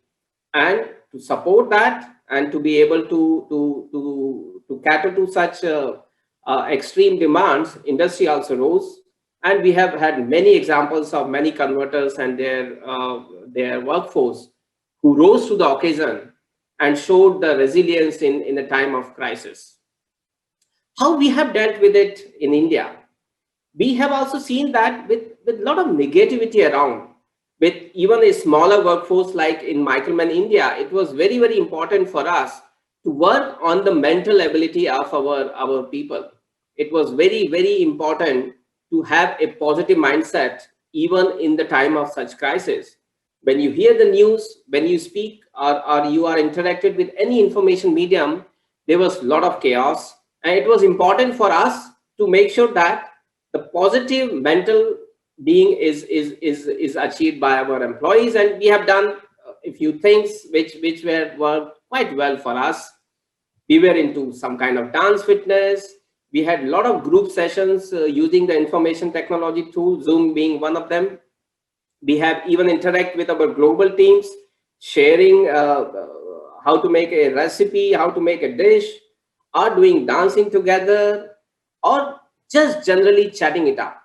And to support that and to be able to cater to such extreme demands, industry also rose And we have had many examples of many converters and their workforce who rose to the occasion and showed the resilience in a time of crisis. How we have dealt with it in India, we have also seen that with a lot of negativity around, with even a smaller workforce like in Microman India, it was very, very important for us to work on the mental ability of our people. It was very, very important to have a positive mindset even in the time of such crisis. When you hear the news, when you speak or you are interacted with any information medium, there was a lot of chaos. And it was important for us to make sure that the positive mental being is achieved by our employees. And we have done a few things which were worked quite well for us. We were into some kind of dance fitness. We had a lot of group sessions using the information technology tool, Zoom being one of them. We have even interact with our global teams, sharing how to make a recipe, how to make a dish, or doing dancing together, or just generally chatting it up.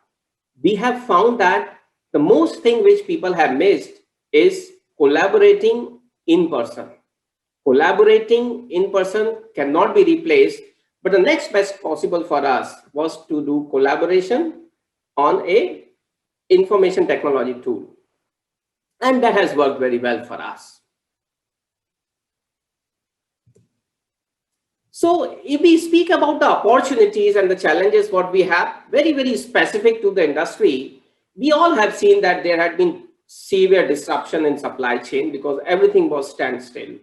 We have found that the most thing which people have missed is collaborating in person. Collaborating in person cannot be replaced, but the next best possible for us was to do collaboration on a information technology tool. And that has worked very well for us. So if we speak about the opportunities and the challenges what we have, very, very specific to the industry, we all have seen that there had been severe disruption in supply chain because everything was standstill.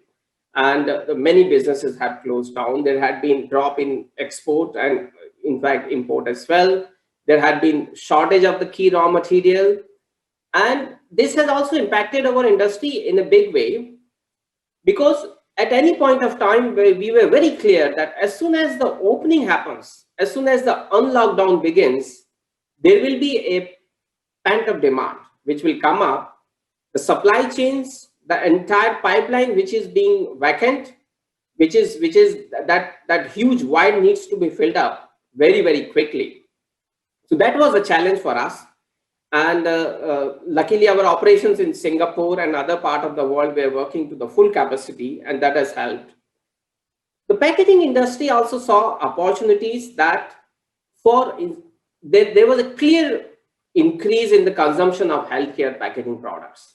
And many businesses have closed down. There had been drop in export and in fact import as well. There had been shortage of the key raw material. And this has also impacted our industry in a big way, because at any point of time we were very clear that as soon as the opening happens, as soon as the unlockdown begins, there will be a pent-up demand which will come up. The supply chains, the entire pipeline which is being vacant, which is that huge void needs to be filled up very, very quickly. So that was a challenge for us. And luckily our operations in Singapore and other part of the world were working to the full capacity, and that has helped. The packaging industry also saw opportunities that there was a clear increase in the consumption of healthcare packaging products.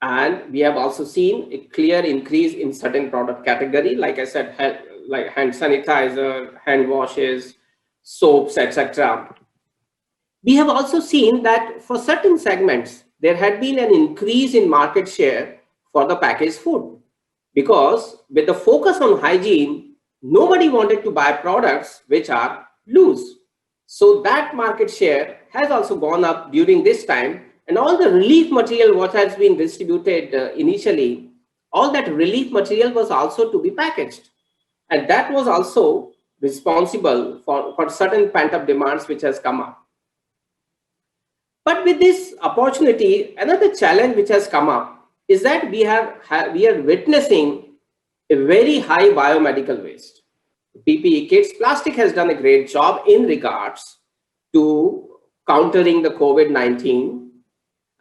And we have also seen a clear increase in certain product category, like I said, like hand sanitizer, hand washes, soaps, etc. We have also seen that for certain segments, there had been an increase in market share for the packaged food, because with the focus on hygiene, nobody wanted to buy products which are loose. So that market share has also gone up during this time, and all the relief material what has been distributed initially, all that relief material was also to be packaged. And that was also responsible for certain pent-up demands which has come up. But with this opportunity, another challenge which has come up is that we are witnessing a very high biomedical waste. PPE kits, plastic has done a great job in regards to countering the COVID-19,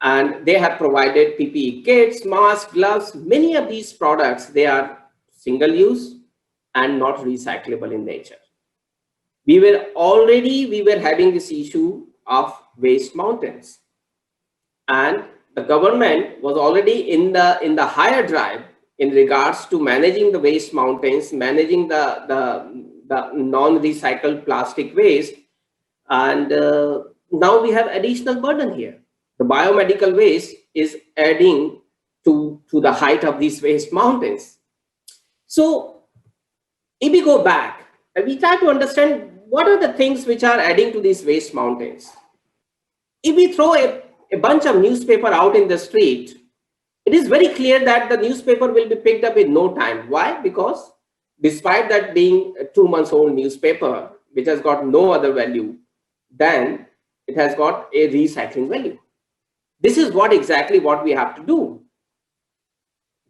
and they have provided PPE kits, masks, gloves. Many of these products, they are single use and not recyclable in nature. We were having this issue of waste mountains, and the government was already in the higher drive in regards to managing the waste mountains, managing the non-recycled plastic waste. And now we have additional burden here. The biomedical waste is adding to the height of these waste mountains. So if we go back and we try to understand what are the things which are adding to these waste mountains. If we throw a bunch of newspaper out in the street, it is very clear that the newspaper will be picked up in no time. Why? Because despite that being a 2 months old newspaper, which has got no other value, then it has got a recycling value. This is exactly what we have to do.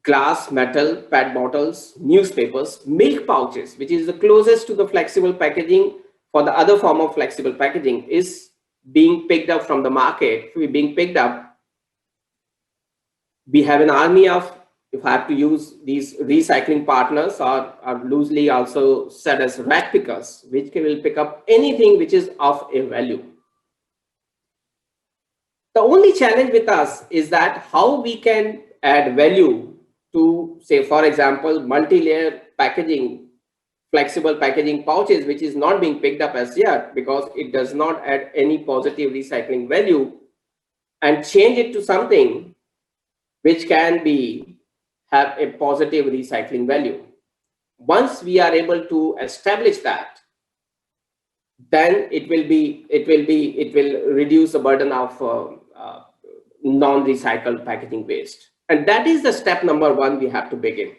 Glass, metal, PET bottles, newspapers, milk pouches, which is the closest to the flexible packaging for the other form of flexible packaging, is being picked up from the market, being picked up, we have an army of, if I have to use these recycling partners, or loosely also said as rat pickers, which will pick up anything which is of a value. The only challenge with us is that how we can add value to, say, for example, multi-layer packaging, flexible packaging pouches, which is not being picked up as yet because it does not add any positive recycling value, and change it to something which can be have a positive recycling value. Once we are able to establish that, then it will reduce the burden of non-recycled packaging waste. And that is the step number one we have to begin.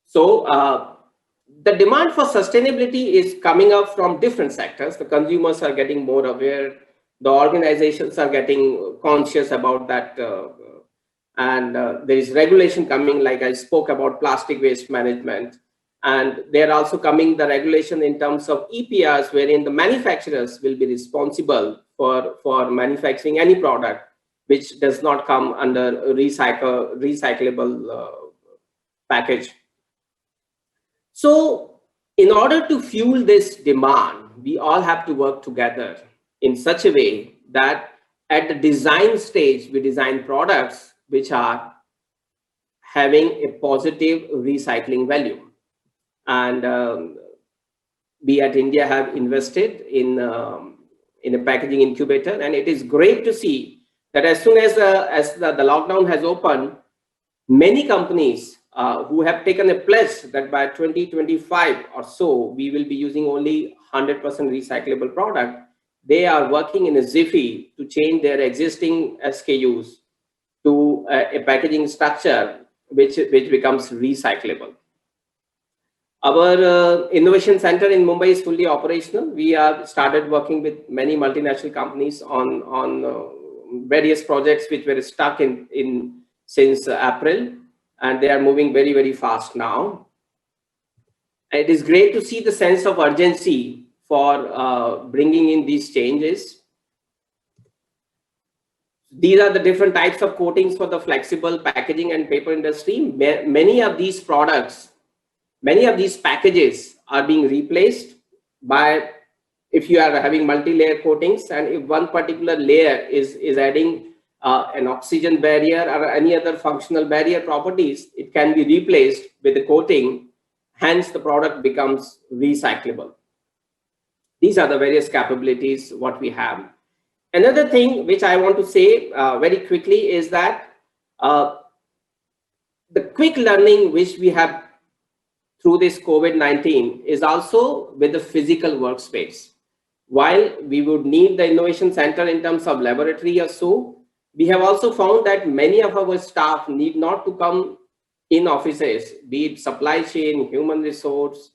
So the demand for sustainability is coming up from different sectors. The consumers are getting more aware. The organizations are getting conscious about that. And there is regulation coming, like I spoke about plastic waste management. And they're also coming the regulation in terms of EPRs, wherein the manufacturers will be responsible for manufacturing any product which does not come under a recyclable package. So in order to fuel this demand, we all have to work together in such a way that at the design stage, we design products which are having a positive recycling value. And we at India have invested in a packaging incubator, and it is great to see that as soon as the lockdown has opened, many companies who have taken a pledge that by 2025 or so, we will be using only 100% recyclable product. They are working in a jiffy to change their existing SKUs to a packaging structure which becomes recyclable. Our innovation center in Mumbai is fully operational. We have started working with many multinational companies on various projects which were stuck in since April, and they are moving very, very fast now. It is great to see the sense of urgency for bringing in these changes. These are the different types of coatings for the flexible packaging and paper industry. Many of these products, many of these packages are being replaced by, if you are having multi-layer coatings, and if one particular layer is adding an oxygen barrier or any other functional barrier properties, it can be replaced with a coating. Hence, the product becomes recyclable. These are the various capabilities what we have. Another thing which I want to say very quickly is that the quick learning which we have through this COVID-19 is also with the physical workspace. While we would need the innovation center in terms of laboratory or so, we have also found that many of our staff need not to come in offices, be it supply chain, human resource,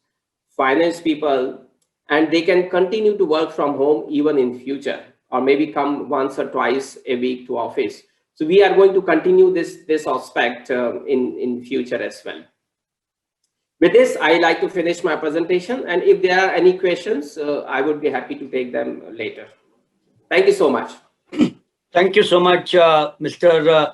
finance people, and they can continue to work from home even in future, or maybe come once or twice a week to office. So we are going to continue this aspect in future as well. With this, I like to finish my presentation, and if there are any questions, I would be happy to take them later. Thank you so much. Thank you so much, Mr.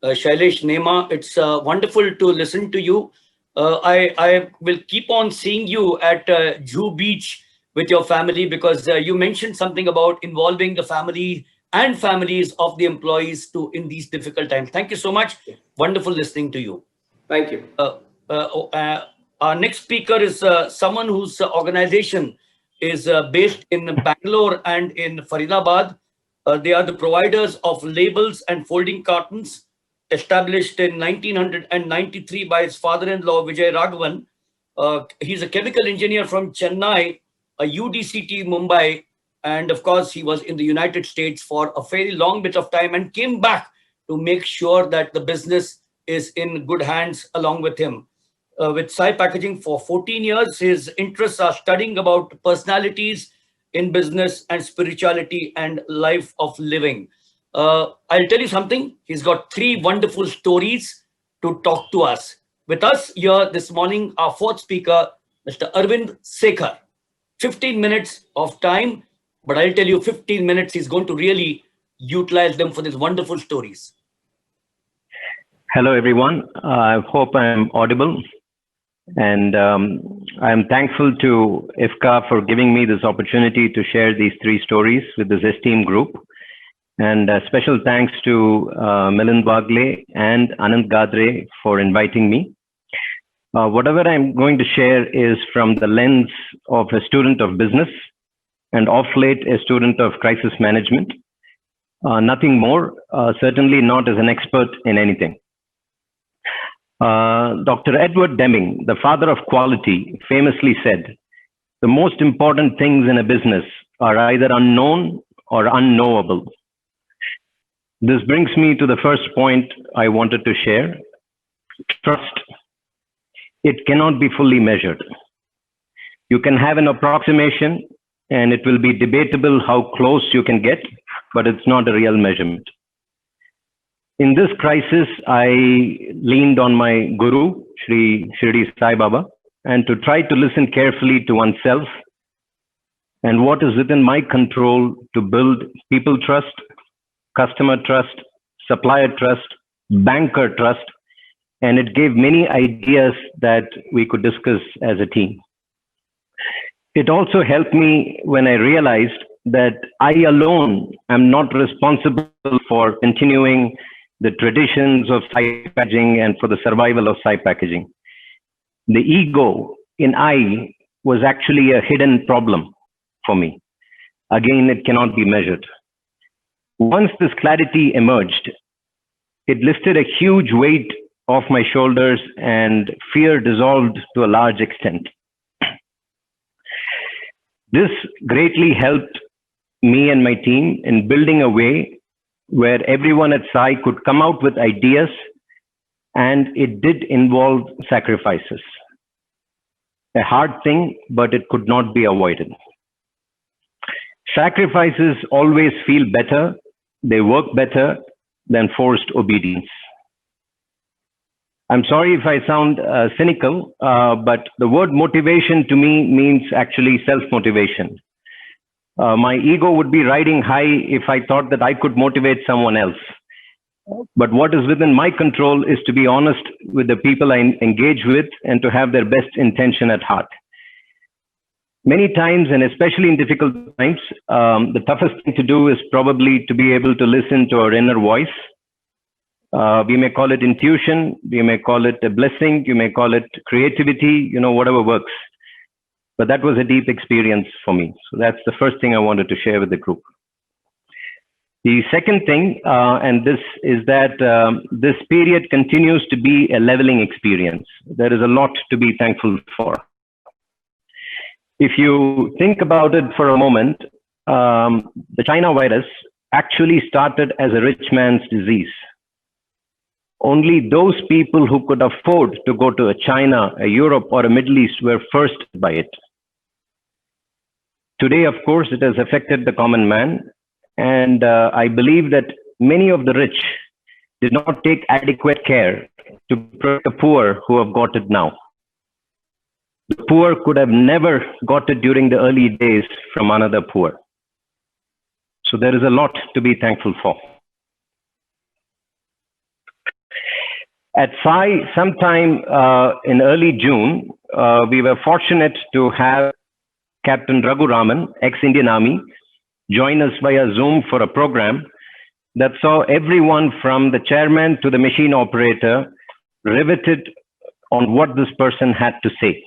Shailesh Nema. It's wonderful to listen to you. I will keep on seeing you at Juhu Beach with your family, because you mentioned something about involving the family and families of the employees in these difficult times. Thank you so much. Wonderful listening to you. Thank you. Our next speaker is someone whose organization is based in Bangalore and in Faridabad. They are the providers of labels and folding cartons, established in 1993 by his father-in-law, Vijay Raghavan. He's a chemical engineer from Chennai, a UDCT Mumbai, and of course, he was in the United States for a fairly long bit of time and came back to make sure that the business is in good hands along with him. With Sai Packaging for 14 years, his interests are studying about personalities in business and spirituality and life of living. I'll tell you something. He's got 3 wonderful stories to talk to us. With us here this morning, our 4th speaker, Mr. Arvind Sekhar. 15 minutes of time, but I'll tell you 15 minutes he's going to really utilize them for these wonderful stories. Hello, everyone. I hope I'm audible. And I'm thankful to IFCA for giving me this opportunity to share these 3 stories with this esteemed group. And special thanks to Milind Wagle and Anand Gadre for inviting me. Whatever I'm going to share is from the lens of a student of business and of late a student of crisis management. Nothing more, certainly not as an expert in anything. Dr. Edward Deming, the father of quality, famously said, the most important things in a business are either unknown or unknowable. This brings me to the first point I wanted to share. Trust. It cannot be fully measured. You can have an approximation and it will be debatable how close you can get, but it's not a real measurement. In this crisis, I leaned on my guru, Shri Shirdi Sai Baba, and to try to listen carefully to oneself and what is within my control to build people trust, customer trust, supplier trust, banker trust, and it gave many ideas that we could discuss as a team. It also helped me when I realized that I alone am not responsible for continuing the traditions of Sai packaging and for the survival of Sai packaging. The ego in I was actually a hidden problem for me. Again, it cannot be measured. Once this clarity emerged, it lifted a huge weight off my shoulders and fear dissolved to a large extent. This greatly helped me and my team in building a way where everyone at Sai could come out with ideas, and it did involve sacrifices. A hard thing, but it could not be avoided. Sacrifices always feel better, they work better than forced obedience. I'm sorry if I sound cynical, but the word motivation to me means actually self-motivation. My ego would be riding high if I thought that I could motivate someone else. But what is within my control is to be honest with the people I engage with and to have their best intention at heart. Many times, and especially in difficult times, the toughest thing to do is probably to be able to listen to our inner voice. We may call it intuition, we may call it a blessing, you may call it creativity, whatever works. But that was a deep experience for me. So that's the first thing I wanted to share with the group. The second thing, and this is that this period continues to be a leveling experience. There is a lot to be thankful for. If you think about it for a moment, the China virus actually started as a rich man's disease. Only those people who could afford to go to a China, a Europe, or a Middle East were first by it. Today, of course, it has affected the common man. And I believe that many of the rich did not take adequate care to protect the poor who have got it now. The poor could have never got it during the early days from another poor. So there is a lot to be thankful for. At Sai, sometime in early June, we were fortunate to have Captain Raghu Raman, ex-Indian Army, join us via Zoom for a program that saw everyone from the chairman to the machine operator riveted on what this person had to say.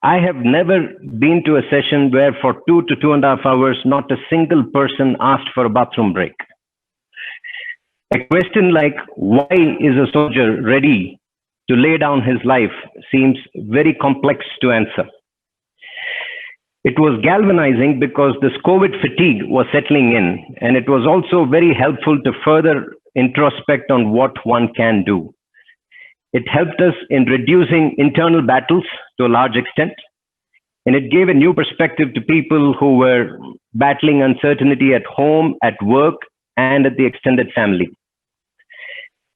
I have never been to a session where for 2 to 2.5 hours, not a single person asked for a bathroom break. A question like, why is a soldier ready to lay down his life, seems very complex to answer. It was galvanizing because this COVID fatigue was settling in, and it was also very helpful to further introspect on what one can do. It helped us in reducing internal battles to a large extent, and it gave a new perspective to people who were battling uncertainty at home, at work, and at the extended family.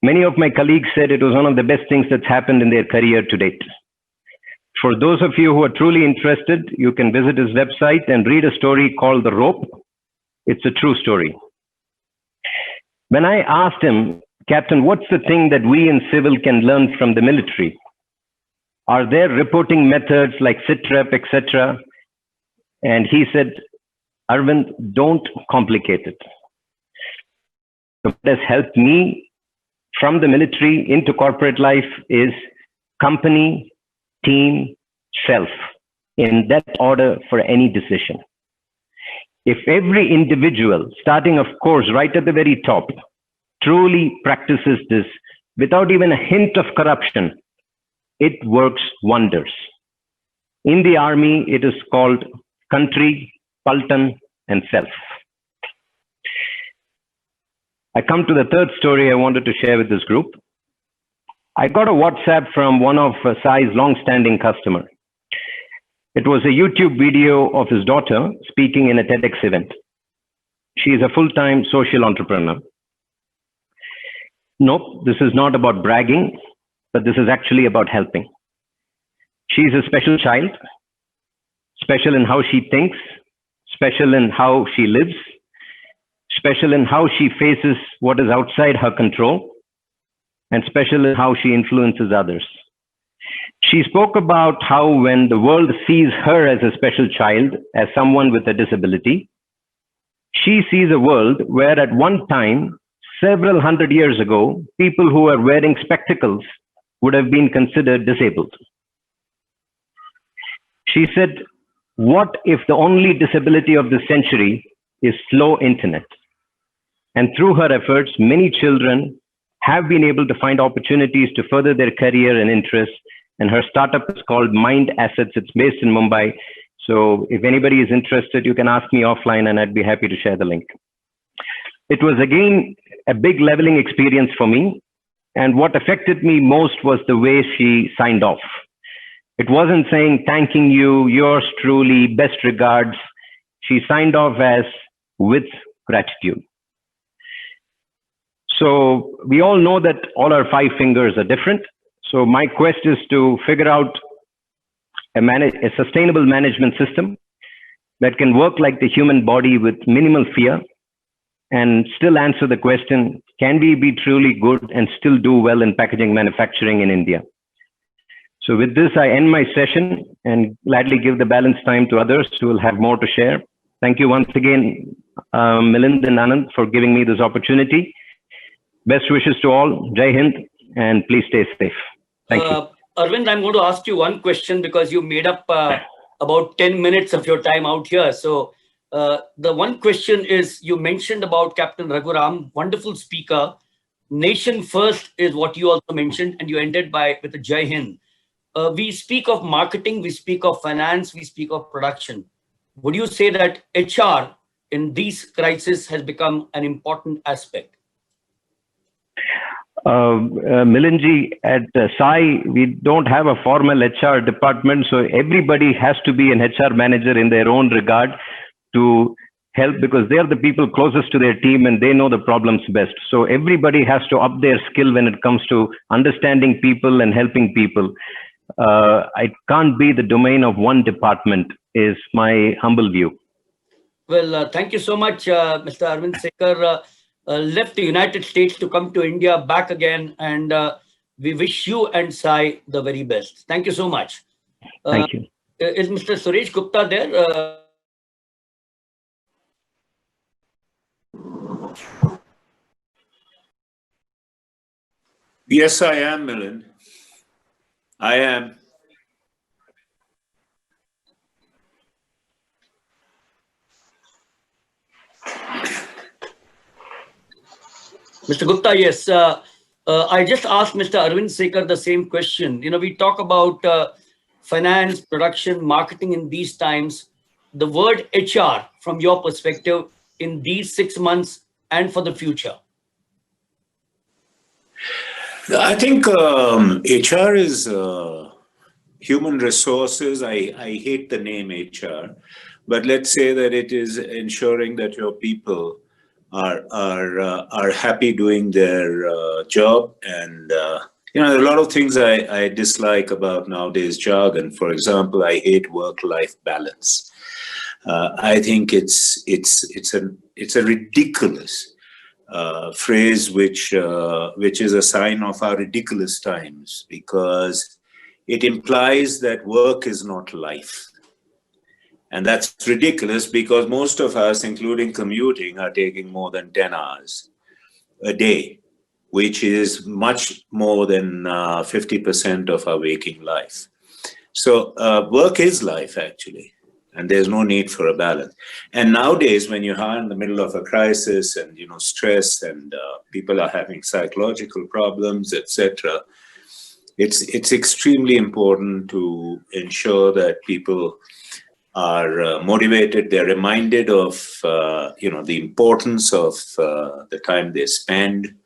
Many of my colleagues said it was one of the best things that's happened in their career to date. For those of you who are truly interested, you can visit his website and read a story called The Rope. It's a true story. When I asked him, Captain, what's the thing that we in civil can learn from the military? Are there reporting methods like SITREP, etc.? And he said, Arvind, don't complicate it. What has helped me from the military into corporate life is company, team, self, in that order for any decision. If every individual, starting of course right at the very top, truly practices this without even a hint of corruption, it works wonders. In the army, it is called country, Paltan, and self. I come to the third story I wanted to share with this group. I got a WhatsApp from one of Sai's long-standing customer. It was a YouTube video of his daughter speaking in a TEDx event. She is a full-time social entrepreneur. Nope, this is not about bragging, but this is actually about helping. She's a special child, special in how she thinks, special in how she lives, special in how she faces what is outside her control, and special in how she influences others. She spoke about how when the world sees her as a special child, as someone with a disability, she sees a world where at one time, several hundred years ago, people who were wearing spectacles would have been considered disabled. She said, what if the only disability of this century is slow internet? And through her efforts, many children have been able to find opportunities to further their career and interests. And her startup is called Mind Assets. It's based in Mumbai. So if anybody is interested, you can ask me offline and I'd be happy to share the link. It was again a big leveling experience for me. And what affected me most was the way she signed off. It wasn't saying, thanking you, yours truly, best regards. She signed off as with gratitude. So we all know that all our 5 fingers are different. So my quest is to figure out a sustainable management system that can work like the human body with minimal fear and still answer the question, can we be truly good and still do well in packaging manufacturing in India? So with this, I end my session and gladly give the balance time to others who will have more to share. Thank you once again, Milind and Anand, for giving me this opportunity. Best wishes to all. Jai Hind, and please stay safe. Thank you. Arvind, I'm going to ask you one question because you made up about 10 minutes of your time out here. So the one question is, you mentioned about Captain Raghuram, wonderful speaker. Nation first is what you also mentioned, and you ended with a Jai Hind. We speak of marketing, we speak of finance, we speak of production. Would you say that HR in these crises has become an important aspect? Milinji, at Sai, we don't have a formal HR department, so everybody has to be an HR manager in their own regard to help, because they are the people closest to their team and they know the problems best. So everybody has to up their skill when it comes to understanding people and helping people. It can't be the domain of one department, is my humble view. Well, thank you so much, Mr. Arvind Sekhar. Left the United States to come to India, back again, and we wish you and Sai the very best. Thank you so much. Thank you. Is Mr. Suresh Gupta there? Yes, I am, Milind. I am. Mr. Gupta, yes. I just asked Mr. Arvind Sekhar the same question. You know, we talk about finance, production, marketing in these times. The word HR, from your perspective, in these 6 months and for the future. I think HR is human resources. I hate the name HR, but let's say that it is ensuring that your people are happy doing their job and There are a lot of things I dislike about nowadays jargon. For example, I hate work-life balance. I think it's a ridiculous phrase which is a sign of our ridiculous times, because it implies that work is not life. And that's ridiculous, because most of us, including commuting, are taking more than 10 hours a day, which is much more than 50% of our waking life. So work is life, actually, and there's no need for a balance. And nowadays, when you are in the middle of a crisis and stress, and people are having psychological problems, etc., it's extremely important to ensure that people are motivated. They're reminded of the importance of the time they spend,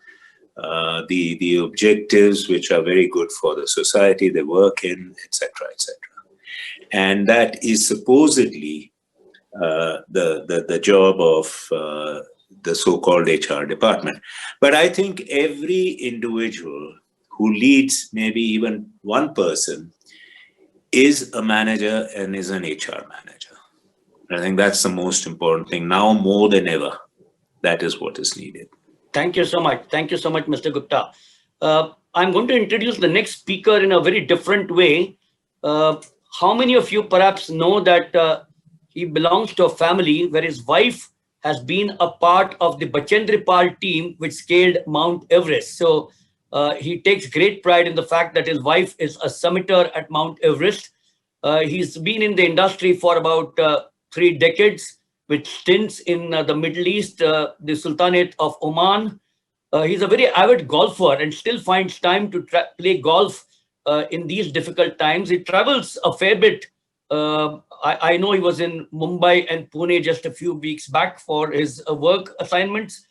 the objectives which are very good for the society they work in, etc., etc. And that is supposedly the job of the so-called HR department. But I think every individual who leads maybe even one person is a manager and is an HR manager. I think that's the most important thing now more than ever. That is what is needed. Thank you so much. Thank you so much, Mr. Gupta. I'm going to introduce the next speaker in a very different way. How many of you perhaps know that he belongs to a family where his wife has been a part of the Bachendripal team which scaled Mount Everest? So he takes great pride in the fact that his wife is a summiter at Mount Everest. He's been in the industry for about 3 decades, with stints in the Middle East, the Sultanate of Oman. He's a very avid golfer and still finds time to play golf in these difficult times. He travels a fair bit. I know he was in Mumbai and Pune just a few weeks back for his work assignments.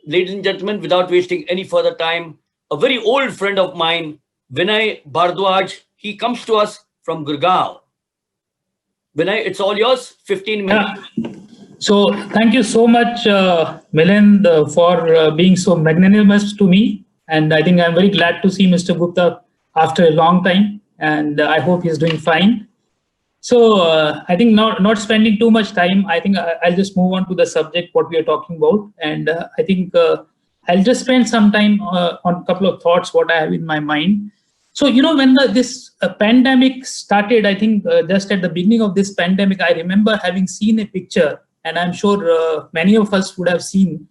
Ladies and gentlemen, without wasting any further time, a very old friend of mine, Vinay Bhardwaj, he comes to us from Gurgaon. Vinay, it's all yours, 15 minutes. Yeah. So thank you so much, Milind, for being so magnanimous to me. And I think I'm very glad to see Mr. Gupta after a long time. And I hope he's doing fine. So I think not spending too much time, I think I'll just move on to the subject, what we are talking about. And I think I'll just spend some time on a couple of thoughts, what I have in my mind. So, when this pandemic started, I think just at the beginning of this pandemic, I remember having seen a picture, and I'm sure many of us would have seen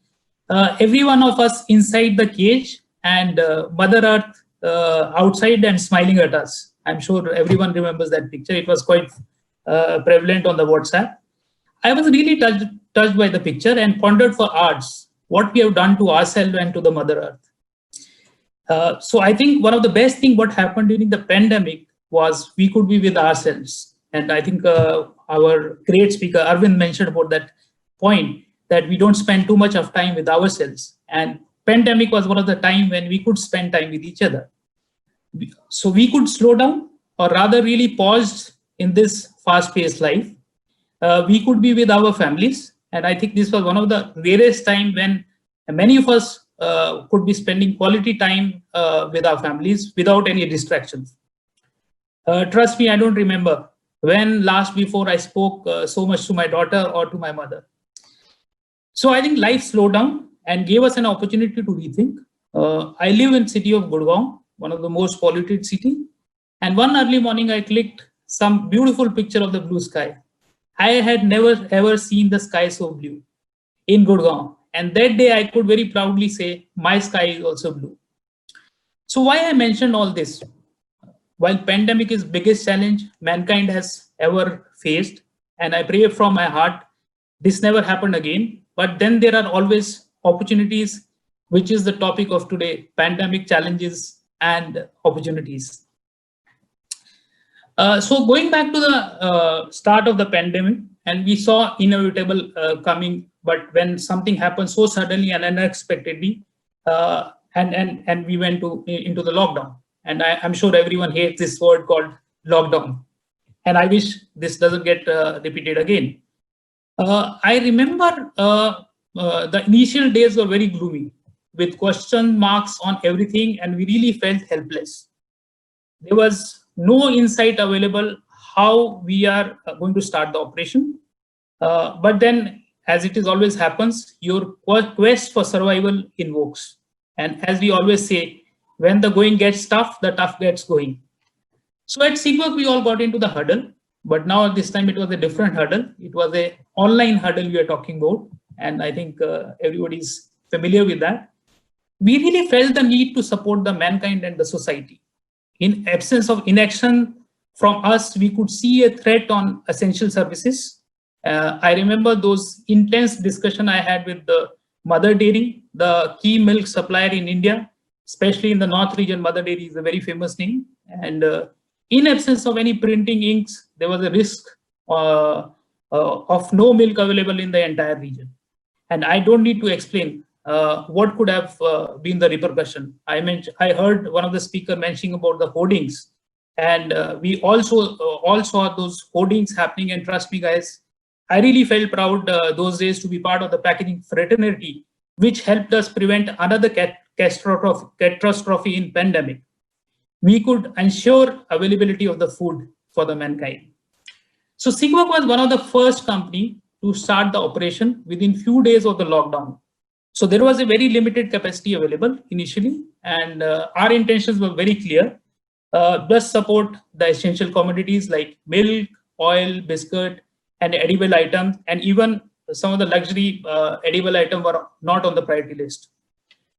every one of us inside the cage and Mother Earth outside and smiling at us. I'm sure everyone remembers that picture. It was quite prevalent on the WhatsApp. I was really touched by the picture and pondered for hours what we have done to ourselves and to the Mother Earth. So I think one of the best things what happened during the pandemic was we could be with ourselves. And I think our great speaker, Arvind, mentioned about that point, that we don't spend too much of time with ourselves. And pandemic was one of the time when we could spend time with each other. So we could slow down, or rather really pause in this fast-paced life. We could be with our families. And I think this was one of the rarest time when many of us could be spending quality time with our families without any distractions. Trust me, I don't remember when last before I spoke so much to my daughter or to my mother. So I think life slowed down and gave us an opportunity to rethink. I live in city of Gurgaon, one of the most polluted city. And one early morning, I clicked some beautiful picture of the blue sky. I had never ever seen the sky so blue in Gurgaon. And that day I could very proudly say, my sky is also blue. So why I mentioned all this? While pandemic is biggest challenge mankind has ever faced, and I pray from my heart, this never happened again. But then there are always opportunities, which is the topic of today, pandemic challenges and opportunities. So going back to the start of the pandemic, and we saw inevitable coming, but when something happened so suddenly and unexpectedly, and we went into the lockdown. And I'm sure everyone hates this word called lockdown. And I wish this doesn't get repeated again. I remember the initial days were very gloomy. with question marks on everything, and we really felt helpless. There was no insight available how we are going to start the operation. But then, as it is always happens, your quest for survival invokes. And as we always say, when the going gets tough, the tough gets going. So at SIGWORK, we all got into the huddle, but now this time it was a different huddle. It was a online huddle we are talking about, and I think everybody is familiar with that. We really felt the need to support the mankind and the society. In absence of inaction from us, we could see a threat on essential services. I remember those intense discussion I had with the Mother Dairy, the key milk supplier in India, especially in the North region. Mother Dairy is a very famous name. And in absence of any printing inks, there was a risk of no milk available in the entire region. And I don't need to explain what could have been the repercussion. I heard one of the speakers mentioning about the hoardings, and we also all saw those hoardings happening. And trust me, guys, I really felt proud those days to be part of the packaging fraternity, which helped us prevent another catastrophe in pandemic. We could ensure availability of the food for the mankind. So SIGWORK was one of the first company to start the operation within few days of the lockdown. So there was a very limited capacity available initially, and our intentions were very clear. Just support the essential commodities like milk, oil, biscuit, and edible items, and even some of the luxury edible items were not on the priority list.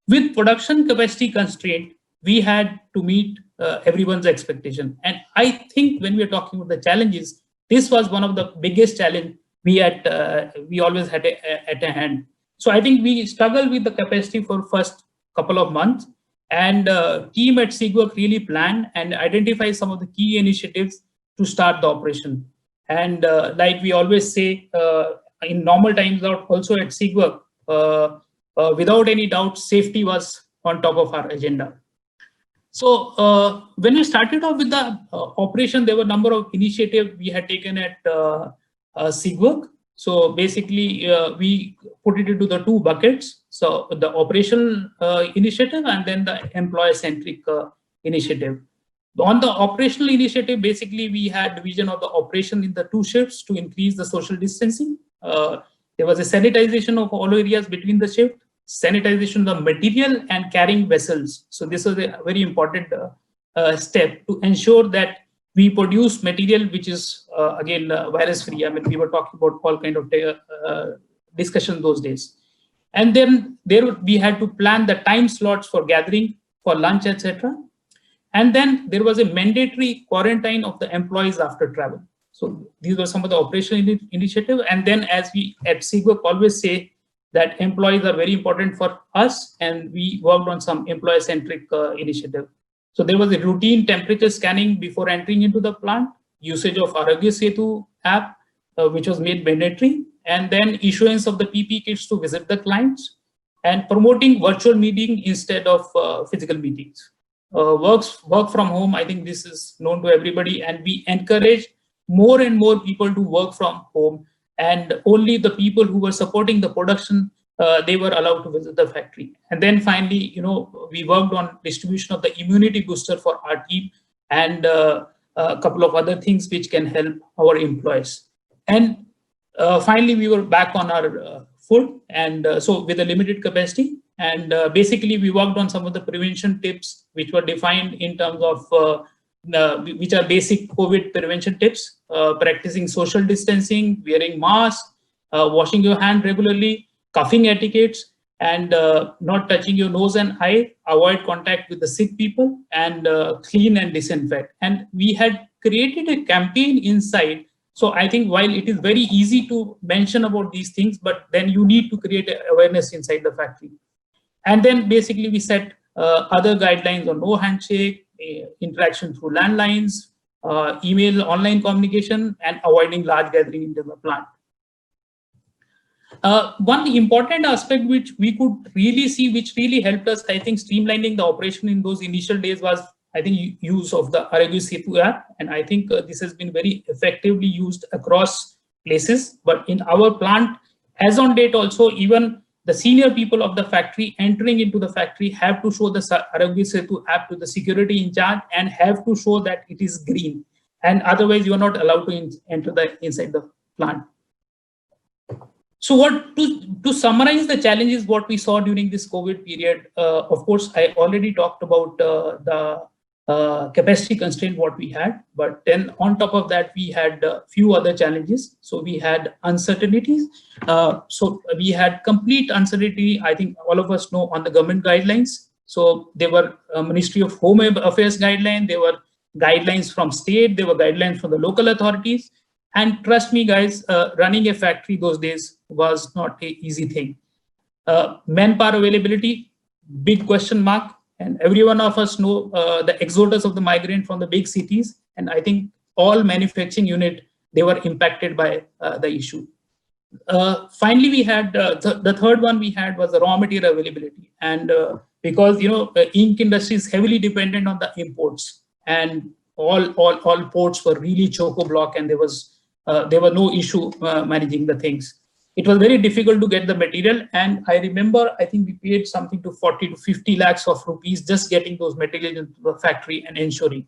With production capacity constraint, we had to meet everyone's expectation. And I think when we are talking about the challenges, this was one of the biggest challenge we always had at a hand. So I think we struggled with the capacity for first couple of months, and team at SIGWORK really planned and identified some of the key initiatives to start the operation. And like we always say, in normal times also at SIGWORK, without any doubt, safety was on top of our agenda. So when we started off with the operation, there were a number of initiatives we had taken at SIGWORK. So basically, we put it into the two buckets. So the operational initiative and then the employee-centric initiative. On the operational initiative, basically, we had division of the operation in the two shifts to increase the social distancing. There was a sanitization of all areas between the shift, sanitization of the material and carrying vessels. So this was a very important step to ensure that we produce material which is again virus-free. I mean, we were talking about all kind of discussion those days. And then we had to plan the time slots for gathering, for lunch, etc. And then there was a mandatory quarantine of the employees after travel. So these were some of the operational initiatives. And then, as we at SIGWORK always say, that employees are very important for us, and we worked on some employee-centric initiative. So there was a routine temperature scanning before entering into the plant, usage of Arogya Setu app, which was made mandatory, and then issuance of the PPE kits to visit the clients, and promoting virtual meeting instead of physical meetings. Work from home, I think this is known to everybody, and we encourage more and more people to work from home, and only the people who were supporting the production, they were allowed to visit the factory. And then finally, we worked on distribution of the immunity booster for our team, and a couple of other things which can help our employees. And finally, we were back on our foot, and so with a limited capacity. And basically, we worked on some of the prevention tips which were defined in terms of which are basic COVID prevention tips, practicing social distancing, wearing masks, washing your hand regularly, coughing etiquettes, and not touching your nose and eye, avoid contact with the sick people, and clean and disinfect. And we had created a campaign inside. So I think while it is very easy to mention about these things, but then you need to create awareness inside the factory. And then basically we set other guidelines on no handshake, interaction through landlines, email, online communication, and avoiding large gathering into the plant. One important aspect which we could really see, which really helped us, I think, streamlining the operation in those initial days was, I think, use of the Arogya Setu app. And I think this has been very effectively used across places. But in our plant, as on date also, even the senior people of the factory entering into the factory have to show the Arogya Setu app to the security in charge and have to show that it is green. And otherwise, you are not allowed to enter inside the plant. So what to summarize the challenges what we saw during this COVID period, of course, I already talked about the capacity constraint what we had, but then on top of that, we had a few other challenges. So we had uncertainties. So we had complete uncertainty, I think all of us know, on the government guidelines. So there were Ministry of Home Affairs guidelines, there were guidelines from state, there were guidelines from the local authorities. And trust me, guys, running a factory those days was not an easy thing. Manpower availability, big question mark. And every one of us know the exodus of the migrant from the big cities. And I think all manufacturing unit, they were impacted by the issue. Finally, we had the third one we had was the raw material availability. And because, ink industry is heavily dependent on the imports, and all ports were really choco-block, and there were no issue managing the things. It was very difficult to get the material, and I remember I think we paid something to 40 to 50 lakhs of rupees just getting those materials into the factory and ensuring.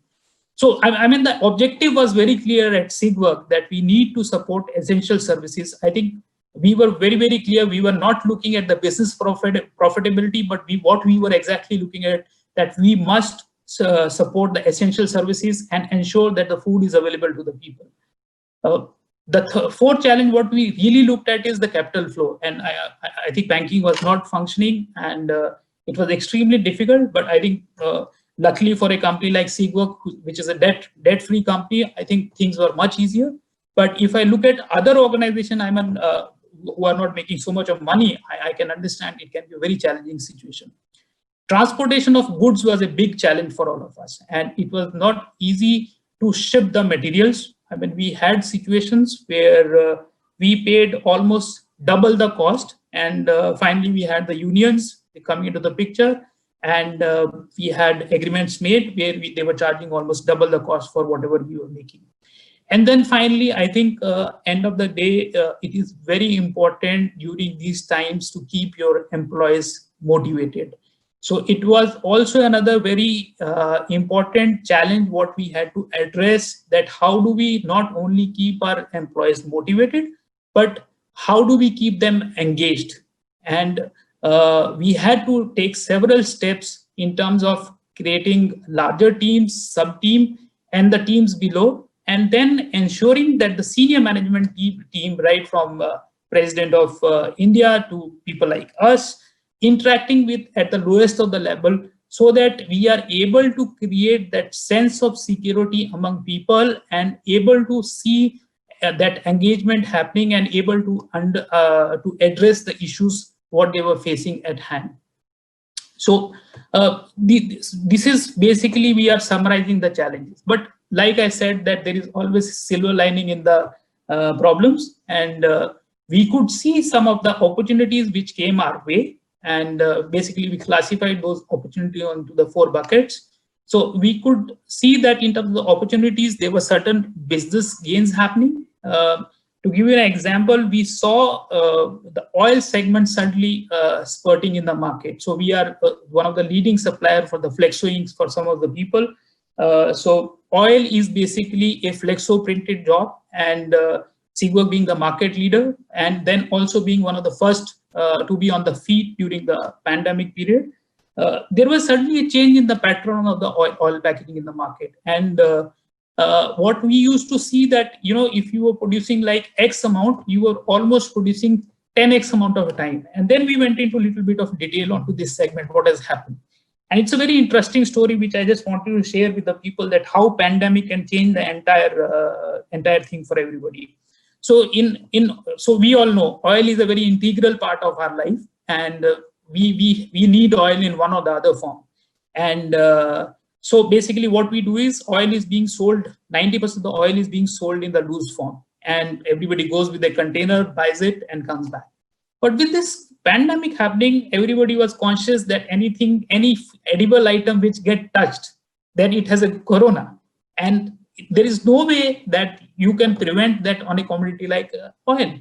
So I mean the objective was very clear at SIGWork that we need to support essential services. I think we were very, very clear. We were not looking at the business profitability, but what we were exactly looking at that we must support the essential services and ensure that the food is available to the people. The fourth challenge, what we really looked at is the capital flow. And I think banking was not functioning, and it was extremely difficult. But I think luckily for a company like SIGWork, which is a debt-free company, I think things were much easier. But if I look at other organizations, who are not making so much of money, I can understand it can be a very challenging situation. Transportation of goods was a big challenge for all of us, and it was not easy to ship the materials. I mean, we had situations where we paid almost double the cost, and finally we had the unions coming into the picture, and we had agreements made where they were charging almost double the cost for whatever we were making. And then finally, I think end of the day, it is very important during these times to keep your employees motivated. So it was also another very important challenge what we had to address, that how do we not only keep our employees motivated, but how do we keep them engaged? And we had to take several steps in terms of creating larger teams, sub-team, and the teams below, and then ensuring that the senior management team, right from President of India to people like us, interacting with at the lowest of the level, so that we are able to create that sense of security among people and able to see that engagement happening and able to address the issues what they were facing at hand. So this is basically, we are summarizing the challenges. But like I said, that there is always silver lining in the problems, and we could see some of the opportunities which came our way. And basically, we classified those opportunities into the 4 buckets. So we could see that in terms of the opportunities, there were certain business gains happening. To give you an example, we saw the oil segment suddenly spurting in the market. So we are one of the leading supplier for the flexo inks for some of the people. So oil is basically a flexo printed job, and SIGWork being the market leader, and then also being one of the first to be on the feet during the pandemic period, there was suddenly a change in the pattern of the oil packaging in the market. And what we used to see that, if you were producing like X amount, you were almost producing 10X amount of a time. And then we went into a little bit of detail onto this segment, what has happened. And it's a very interesting story, which I just wanted to share with the people, that how pandemic can change the entire thing for everybody. So so we all know oil is a very integral part of our life, and we need oil in one or the other form. And so basically what we do is, oil is being sold, 90% of the oil is being sold in the loose form, and everybody goes with a container, buys it, and comes back. But with this pandemic happening, everybody was conscious that any edible item which get touched, then it has a corona. And there is no way that you can prevent that on a commodity like oil.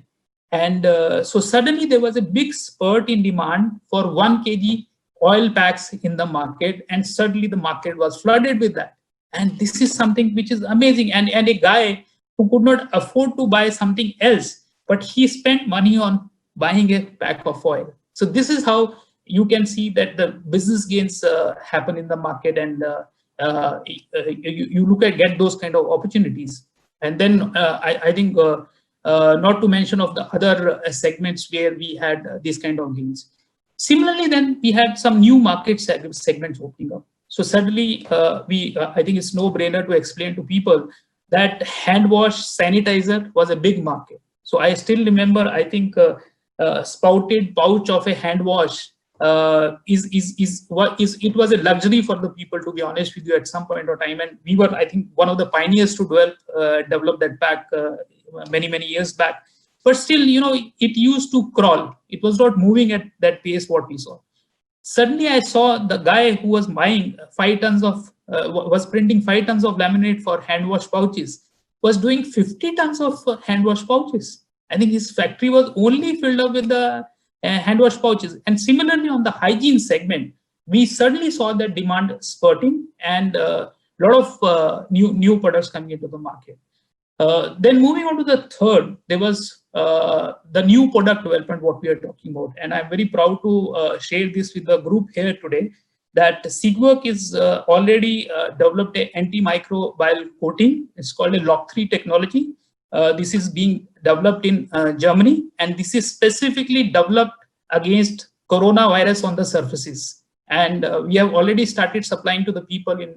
And so suddenly there was a big spurt in demand for 1 kg oil packs in the market, and suddenly the market was flooded with that. And this is something which is amazing. And a guy who could not afford to buy something else, but he spent money on buying a pack of oil. So this is how you can see that the business gains happen in the market, and you get those kind of opportunities. And then I think not to mention of the other segments where we had these kind of gains. Similarly, then we had some new market segments opening up. So suddenly, I think it's no brainer to explain to people that hand wash sanitizer was a big market. So I still remember, I think spouted pouch of a hand wash it was a luxury for the people, to be honest with you, at some point of time. And we were, I think, one of the pioneers to develop that pack many years back. But still, it used to crawl. It was not moving at that pace what we saw. Suddenly, I saw the guy who was buying 5 tons of, was printing 5 tons of laminate for hand wash pouches, was doing 50 tons of hand wash pouches. I think his factory was only filled up with the hand wash pouches. And similarly, on the hygiene segment, we suddenly saw that demand spurting and a lot of new products coming into the market. Then moving on to the third, there was the new product development, what we are talking about. And I'm very proud to share this with the group here today, that Sigwork is already developed an antimicrobial coating. It's called a Lock3 technology. This is being developed in Germany, and this is specifically developed against coronavirus on the surfaces. And we have already started supplying to the people in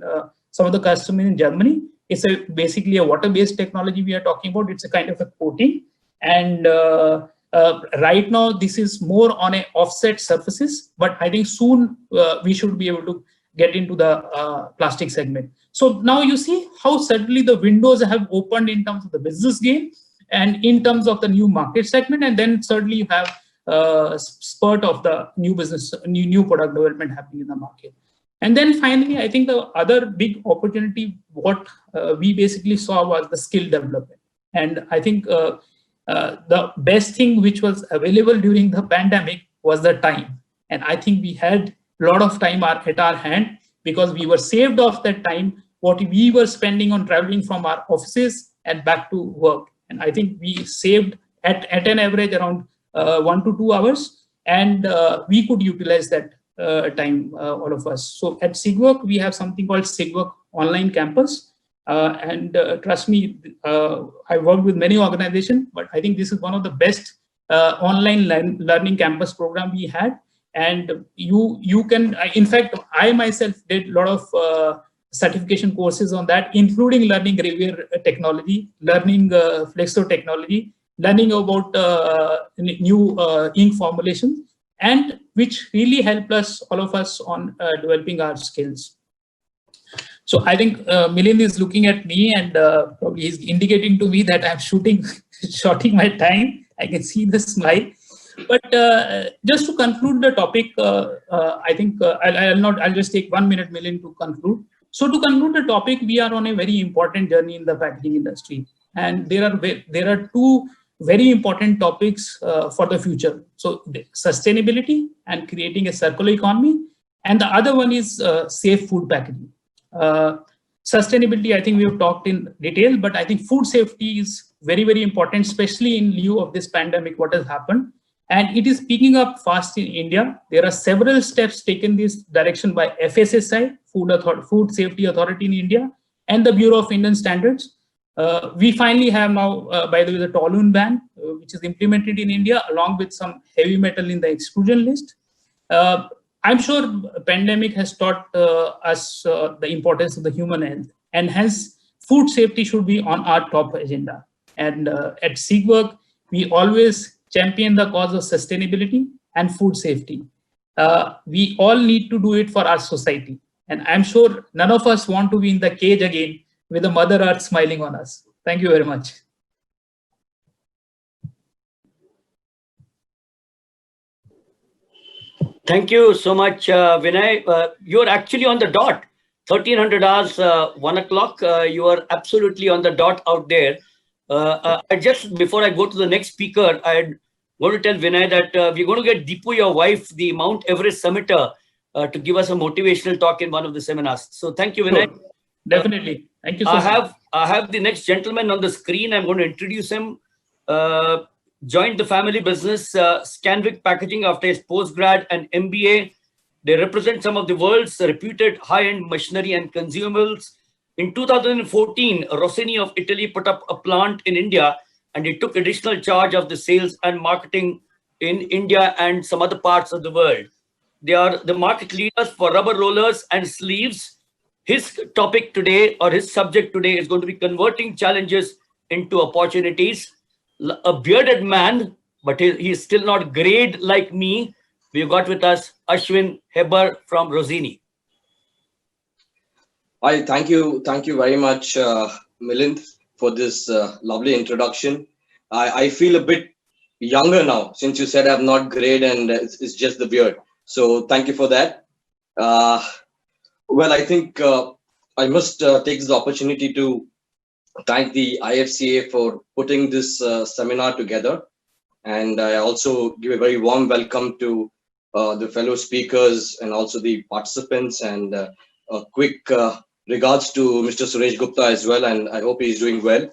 some of the customers in Germany. It's basically a water-based technology we are talking about. It's a kind of a coating. And right now, this is more on a offset surfaces, but I think soon we should be able to get into the plastic segment. So now you see how suddenly the windows have opened in terms of the business gain and in terms of the new market segment. And then certainly you have spurt of the new business, new product development happening in the market. And then finally, I think the other big opportunity, what we basically saw was the skill development. And I think the best thing which was available during the pandemic was the time. And I think we had a lot of time at our hand, because we were saved off that time, what we were spending on traveling from our offices and back to work. And I think we saved at an average around 1 to 2 hours, and we could utilize that time, all of us. So at Sigwork, we have something called Sigwork Online Campus. And trust me, I worked with many organizations, but I think this is one of the best online learning campus program we had. And you can, in fact, I myself did a lot of certification courses on that, including learning gravure technology, learning flexo technology, learning about new ink formulations, and which really helped us, all of us, on developing our skills. So I think Milind is looking at me, and probably he's indicating to me that I'm shooting my time. I can see the smile. But just to conclude the topic, I think I'll just take 1 minute, Milind, to conclude. So to conclude the topic, we are on a very important journey in the packaging industry, and there are 2 very important topics for the future. So sustainability and creating a circular economy, and the other one is safe food packaging. Sustainability, I think we have talked in detail, but I think food safety is very important, especially in lieu of this pandemic, what has happened. And it is picking up fast in India. There are several steps taken this direction by FSSAI, Food Safety Authority in India, and the Bureau of Indian Standards. We finally have now, by the way, the toluene ban, which is implemented in India, along with some heavy metal in the exclusion list. I'm sure the pandemic has taught us the importance of the human health, and hence food safety should be on our top agenda. And at Sigwork, we always champion the cause of sustainability and food safety. We all need to do it for our society. And I'm sure none of us want to be in the cage again with the Mother Earth smiling on us. Thank you very much. Thank you so much, Vinay. You're actually on the dot. 1300 hours, 1 o'clock. You are absolutely on the dot out there. I just, before I go to the next speaker, I'm going to tell Vinay that we're going to get Deepu, your wife, the Mount Everest summiter, to give us a motivational talk in one of the seminars. So thank you, Vinay. Sure. Definitely. Thank you so much. I have the next gentleman on the screen. I'm going to introduce him. Uh, Joined the family business, Scanvic Packaging, after his postgrad and MBA. They represent some of the world's reputed high-end machinery and consumables. In 2014, Rossini of Italy put up a plant in India, and he took additional charge of the sales and marketing in India and some other parts of the world. They are the market leaders for rubber rollers and sleeves. His topic today, or his subject today, is going to be converting challenges into opportunities. A bearded man, but he's still not grayed like me. We've got with us Ashwin Heber from Rossini. Hi, thank you very much, Milind, for this lovely introduction. I feel a bit younger now since you said I've not grayed and it's just the beard. So thank you for that. Well, I think I must take this opportunity to thank the IFCA for putting this seminar together. And I also give a very warm welcome to the fellow speakers and also the participants, and a quick regards to Mr. Suresh Gupta as well, and I hope he's doing well.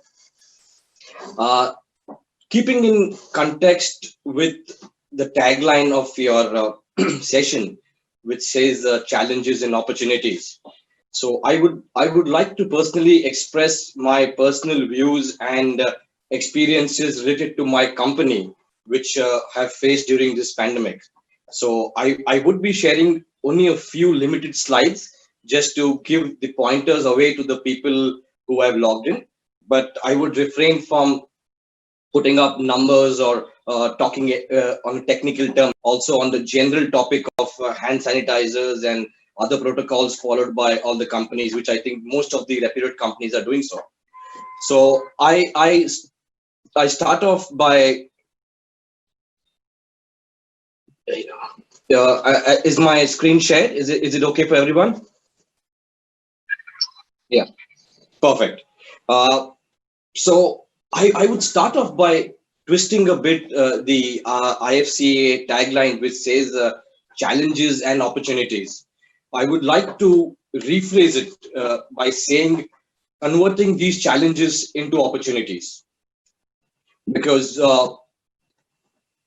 Keeping in context with the tagline of your session, which says challenges and opportunities. So I would like to personally express my personal views and experiences related to my company, which have faced during this pandemic. So I would be sharing only a few limited slides just to give the pointers away to the people who have logged in. But I would refrain from putting up numbers or talking on a technical term, also on the general topic of hand sanitizers and other protocols followed by all the companies, which I think most of the reputed companies are doing so. So I start off by, is my screen shared? Is it okay for everyone? Yeah, perfect. So I would start off by twisting a bit the IFCA tagline, which says challenges and opportunities. I would like to rephrase it by saying converting these challenges into opportunities, because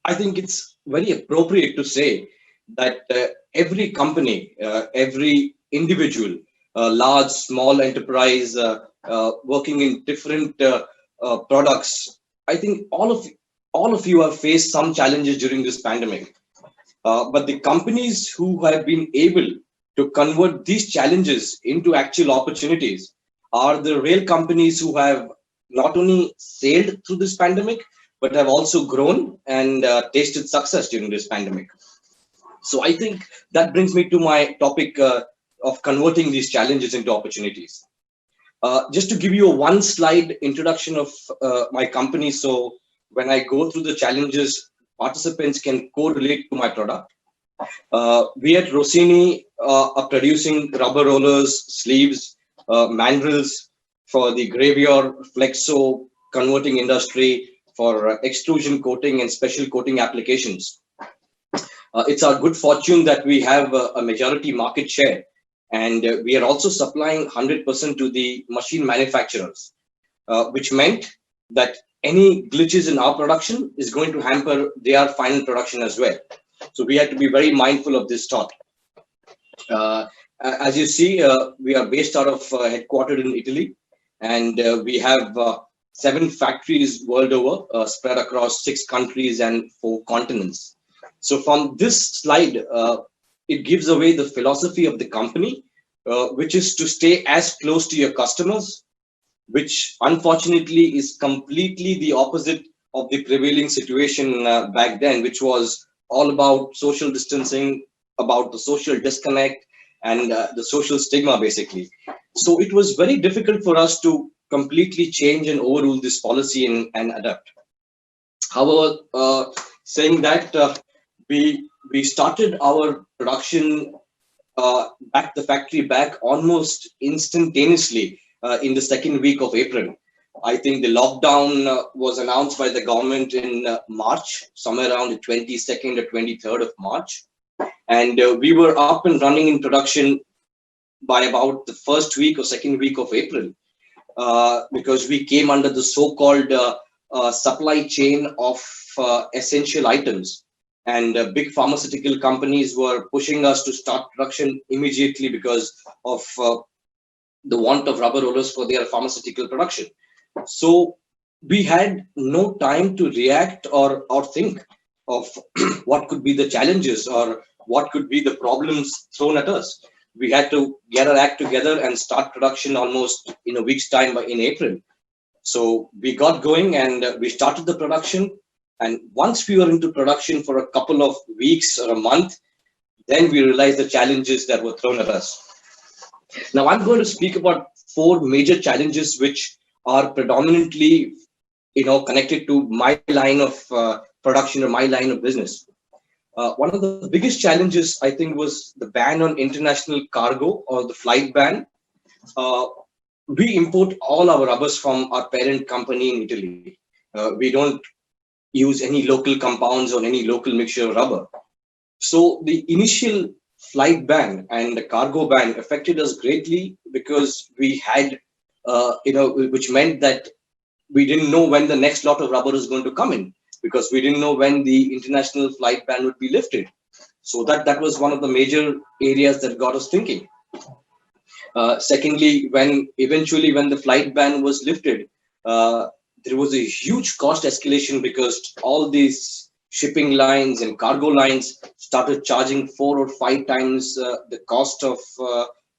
I think it's very appropriate to say that every company, every individual, large, small enterprise, working in different products, I think all of you have faced some challenges during this pandemic. But the companies who have been able to convert these challenges into actual opportunities are the real companies who have not only sailed through this pandemic, but have also grown and tasted success during this pandemic. So I think that brings me to my topic of converting these challenges into opportunities. Just to give you a one slide introduction of my company, so when I go through the challenges, participants can correlate to my product. We at Rossini are producing rubber rollers, sleeves, mandrels for the gravure, flexo, converting industry, for extrusion coating and special coating applications. It's our good fortune that we have a majority market share, and we are also supplying 100% to the machine manufacturers, which meant that any glitches in our production is going to hamper their final production as well. So we had to be very mindful of this thought. As you see, we are based out of headquartered in Italy, and we have 7 factories world over, spread across 6 countries and 4 continents. So from this slide, it gives away the philosophy of the company, which is to stay as close to your customers, which unfortunately is completely the opposite of the prevailing situation back then, which was all about social distancing, about the social disconnect, and the social stigma, basically. So it was very difficult for us to completely change and overrule this policy and adapt. However, saying that, we started our production the factory back almost instantaneously in the second week of April. I think the lockdown was announced by the government in March, somewhere around the 22nd or 23rd of March. And we were up and running in production by about the first week or second week of April, because we came under the so-called supply chain of essential items. And big pharmaceutical companies were pushing us to start production immediately because of the want of rubber rollers for their pharmaceutical production. So we had no time to react or think of what could be the challenges or what could be the problems thrown at us. We had to get our act together and start production almost in a week's time in April. So we got going and we started the production. And once we were into production for a couple of weeks or a month, then we realized the challenges that were thrown at us. Now I'm going to speak about 4 major challenges which are predominantly, connected to my line of production or my line of business. One of the biggest challenges, I think, was the ban on international cargo or the flight ban. We import all our rubbers from our parent company in Italy. We don't use any local compounds or any local mixture of rubber. So the initial flight ban and the cargo ban affected us greatly because we had, which meant that we didn't know when the next lot of rubber is going to come in, because we didn't know when the international flight ban would be lifted. So that was one of the major areas that got us thinking. Secondly, when the flight ban was lifted, there was a huge cost escalation because all these shipping lines and cargo lines started charging 4 or 5 times the cost of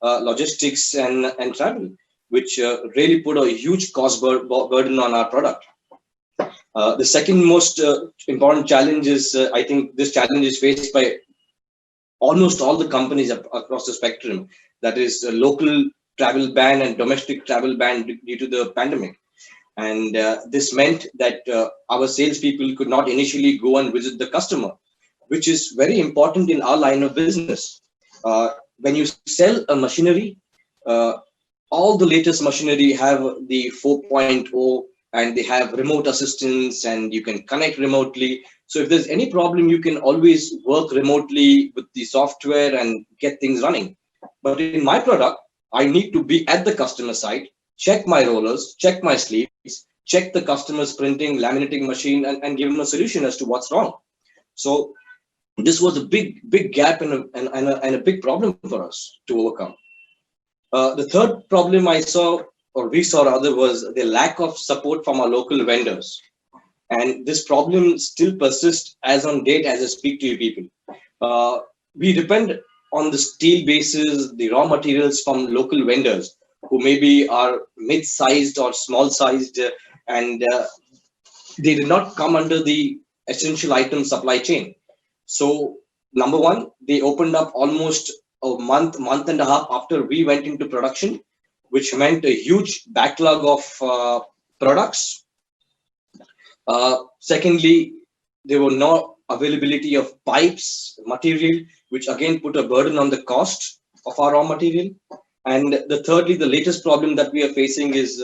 logistics and travel, which really put a huge cost burden on our product. The second most important challenge is, I think this challenge is faced by almost all the companies across the spectrum. That is a local travel ban and domestic travel ban due to the pandemic. And this meant that our salespeople could not initially go and visit the customer, which is very important in our line of business. When you sell a machinery, all the latest machinery have the 4.0 and they have remote assistance and you can connect remotely. So if there's any problem, you can always work remotely with the software and get things running. But in my product, I need to be at the customer site, check my rollers, check my sleeves, check the customer's printing, laminating machine, and give them a solution as to what's wrong. So this was a big gap and a big problem for us to overcome. The third problem I saw, or we saw rather, was the lack of support from our local vendors. And this problem still persists as on date as I speak to you people. We depend on the steel bases, the raw materials from local vendors who maybe are mid-sized or small-sized, and they did not come under the essential item supply chain. So number one, they opened up almost a month and a half after we went into production, which meant a huge backlog of products. Secondly, there were no availability of pipes, material, which again put a burden on the cost of our raw material. And thirdly, the latest problem that we are facing is,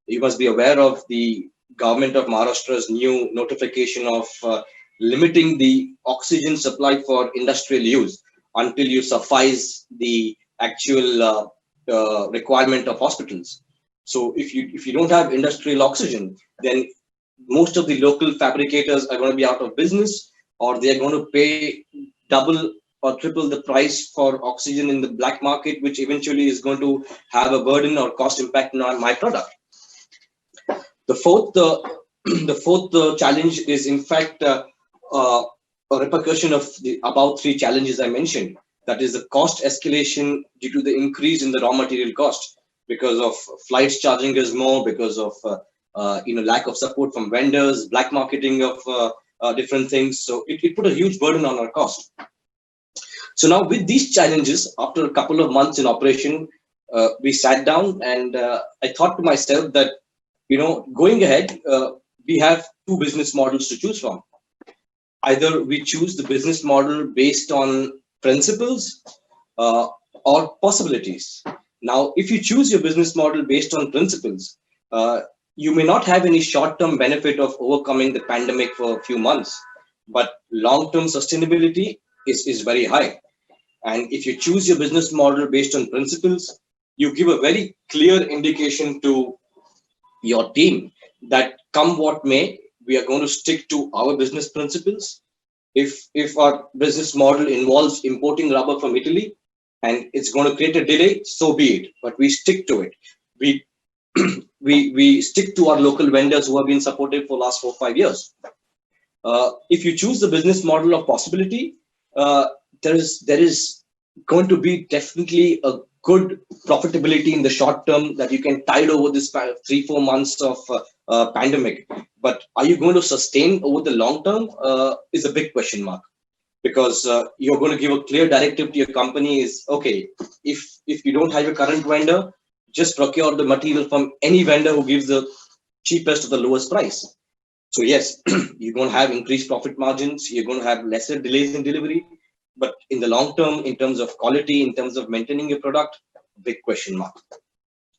you must be aware of the government of Maharashtra's new notification of limiting the oxygen supply for industrial use until you suffice the actual requirement of hospitals. So if you don't have industrial oxygen, then most of the local fabricators are going to be out of business, or they're going to pay double or triple the price for oxygen in the black market, which eventually is going to have a burden or cost impact on my product. The fourth challenge is in fact a repercussion of the above 3 challenges I mentioned. That is the cost escalation due to the increase in the raw material cost because of flights charging us more, because of lack of support from vendors, black marketing of different things. So it put a huge burden on our cost. So now with these challenges, after a couple of months in operation, we sat down and I thought to myself that, going ahead, we have 2 business models to choose from. Either we choose the business model based on principles or possibilities. Now, if you choose your business model based on principles, you may not have any short-term benefit of overcoming the pandemic for a few months, but long-term sustainability is very high. And if you choose your business model based on principles, you give a very clear indication to your team that come what may, we are going to stick to our business principles. If our business model involves importing rubber from Italy and it's going to create a delay, so be it. But we stick to it. We we stick to our local vendors who have been supported for the last 4 or 5 years. If you choose the business model of possibility, there is going to be definitely a good profitability in the short term that you can tide over this 3-4 months of pandemic. But are you going to sustain over the long term is a big question mark, because you're going to give a clear directive to your company is, okay, if you don't have a current vendor, just procure the material from any vendor who gives the cheapest or the lowest price. So yes, you're going to have increased profit margins, you're going to have lesser delays in delivery, but in the long term, in terms of quality, in terms of maintaining your product, big question mark.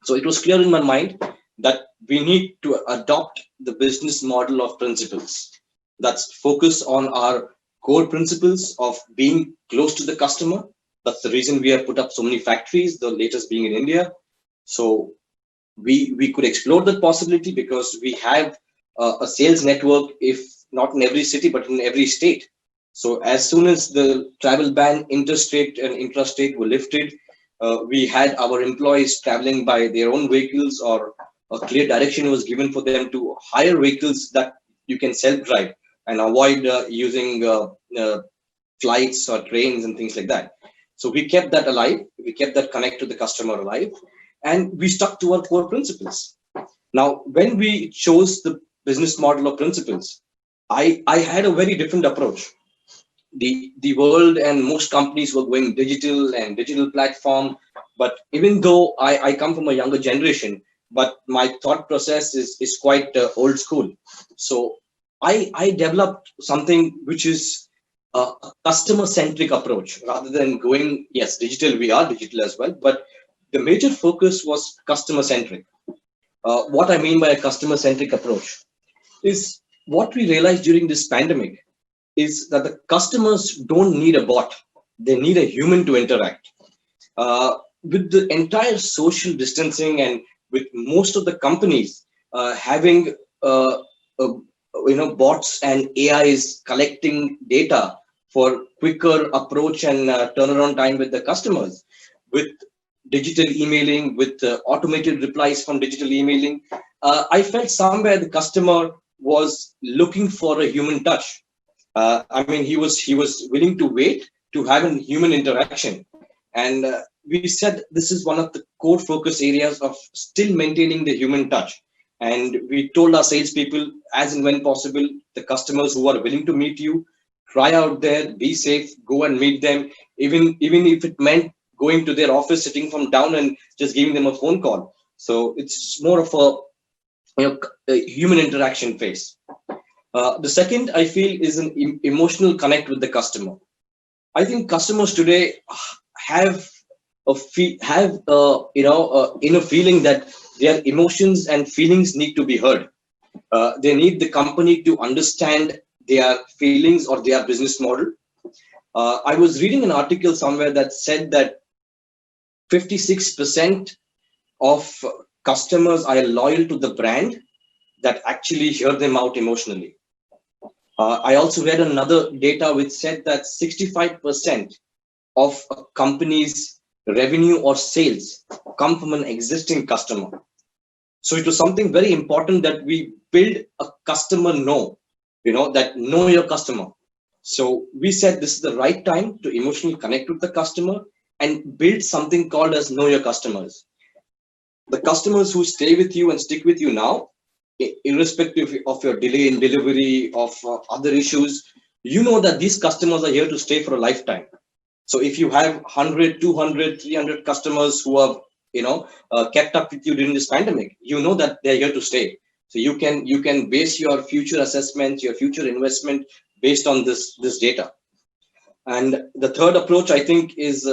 So it was clear in my mind that we need to adopt the business model of principles. That's focus on our core principles of being close to the customer. That's the reason we have put up so many factories, the latest being in India. So we could explore that possibility because we have a sales network, if not in every city, but in every state. So as soon as the travel ban interstate and intrastate were lifted, we had our employees traveling by their own vehicles, or a clear direction was given for them to hire vehicles that you can self-drive and avoid using flights or trains and things like that. So we kept that alive. We kept that connect to the customer alive, and we stuck to our core principles. Now, when we chose the business model of principles, I had a very different approach. The world and most companies were going digital and digital platform, but even though I come from a younger generation, but my thought process is quite old school. So I developed something which is a customer centric approach rather than going, yes, digital, we are digital as well, but the major focus was customer centric. What I mean by a customer centric approach is what we realized during this pandemic is that the customers don't need a bot. They need a human to interact. With the entire social distancing and with most of the companies having bots and AIs collecting data for quicker approach and turnaround time with the customers, with digital emailing, with automated replies from digital emailing, I felt somewhere the customer was looking for a human touch. I mean, he was willing to wait to have a human interaction, and we said this is one of the core focus areas of still maintaining the human touch. And we told our salespeople, as and when possible, the customers who are willing to meet you, try out there, be safe, go and meet them, even if it meant going to their office, sitting from down and just giving them a phone call. So it's more of a human interaction phase. The second, I feel, is an emotional connect with the customer. I think customers today have inner feeling that their emotions and feelings need to be heard. They need the company to understand their feelings or their business model. I was reading an article somewhere that said that 56% of customers are loyal to the brand that actually hear them out emotionally. I also read another data which said that 65% of a company's revenue or sales come from an existing customer. So it was something very important that we build a customer that know your customer. So we said this is the right time to emotionally connect with the customer and build something called as know your customers. The customers who stay with you and stick with you now, irrespective of your delay in delivery, of other issues, you know that these customers are here to stay for a lifetime. So if you have 100, 200, 300 customers who have kept up with you during this pandemic, you know that they're here to stay. So you can base your future assessment, your future investment based on this data. And the third approach, I think, is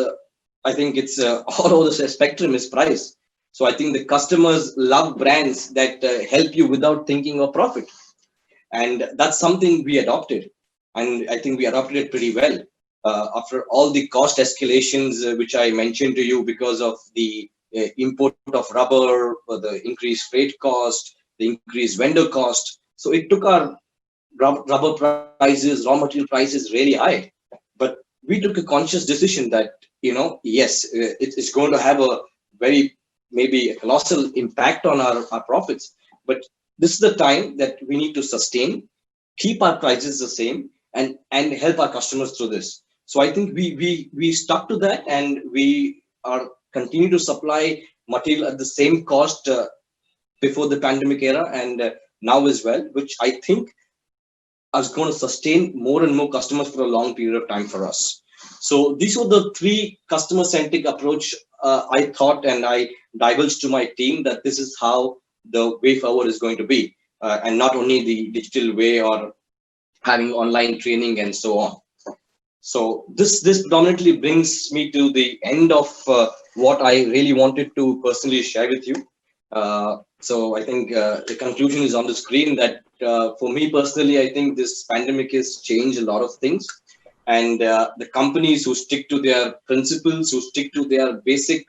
it's all over the spectrum is price. So I think the customers love brands that help you without thinking of profit. And that's something we adopted. And I think we adopted it pretty well. After all the cost escalations, which I mentioned to you because of the import of rubber, the increased freight cost, the increased vendor cost. So it took our rubber prices, raw material prices really high. But we took a conscious decision that, yes, it's going to have a very, maybe a colossal impact on our profits. But this is the time that we need to sustain, keep our prices the same, and help our customers through this. So I think we stuck to that, and we are continue to supply material at the same cost before the pandemic era, and now as well, which I think is going to sustain more and more customers for a long period of time for us. So these were the three customer-centric approach I thought, and I divulged to my team that this is how the way forward is going to be, and not only the digital way or having online training and so on. So this predominantly brings me to the end of what I really wanted to personally share with you. So I think the conclusion is on the screen that for me personally, I think this pandemic has changed a lot of things. And the companies who stick to their principles, who stick to their basic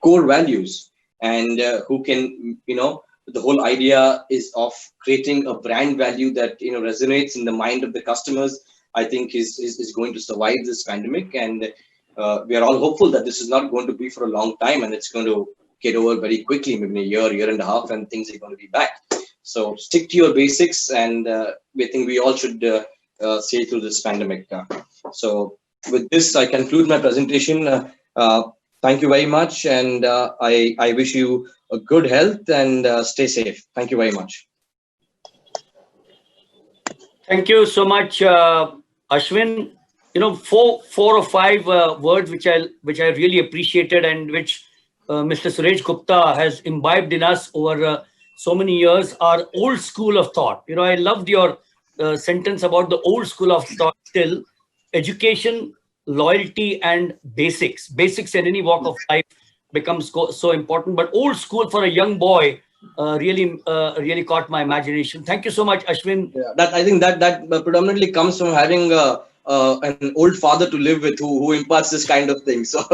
core values, and who can, the whole idea is of creating a brand value that resonates in the mind of the customers, I think is going to survive this pandemic. And we are all hopeful that this is not going to be for a long time, and it's going to get over very quickly, maybe in a year and a half, and things are going to be back. So stick to your basics, and we think we all should sail through this pandemic. So with this, I conclude my presentation. Thank you very much, and I wish you a good health and stay safe. Thank you very much. Thank you so much, Ashwin. Four or five words which I really appreciated, and which Mr. Suresh Gupta has imbibed in us over so many years, are old school of thought. I loved your sentence about the old school of thought. Still, education, loyalty, and basics. Basics in any walk of life becomes so important. But old school for a young boy really caught my imagination. Thank you so much, Ashwin. Yeah, I think that predominantly comes from having an old father to live with who imparts this kind of thing. So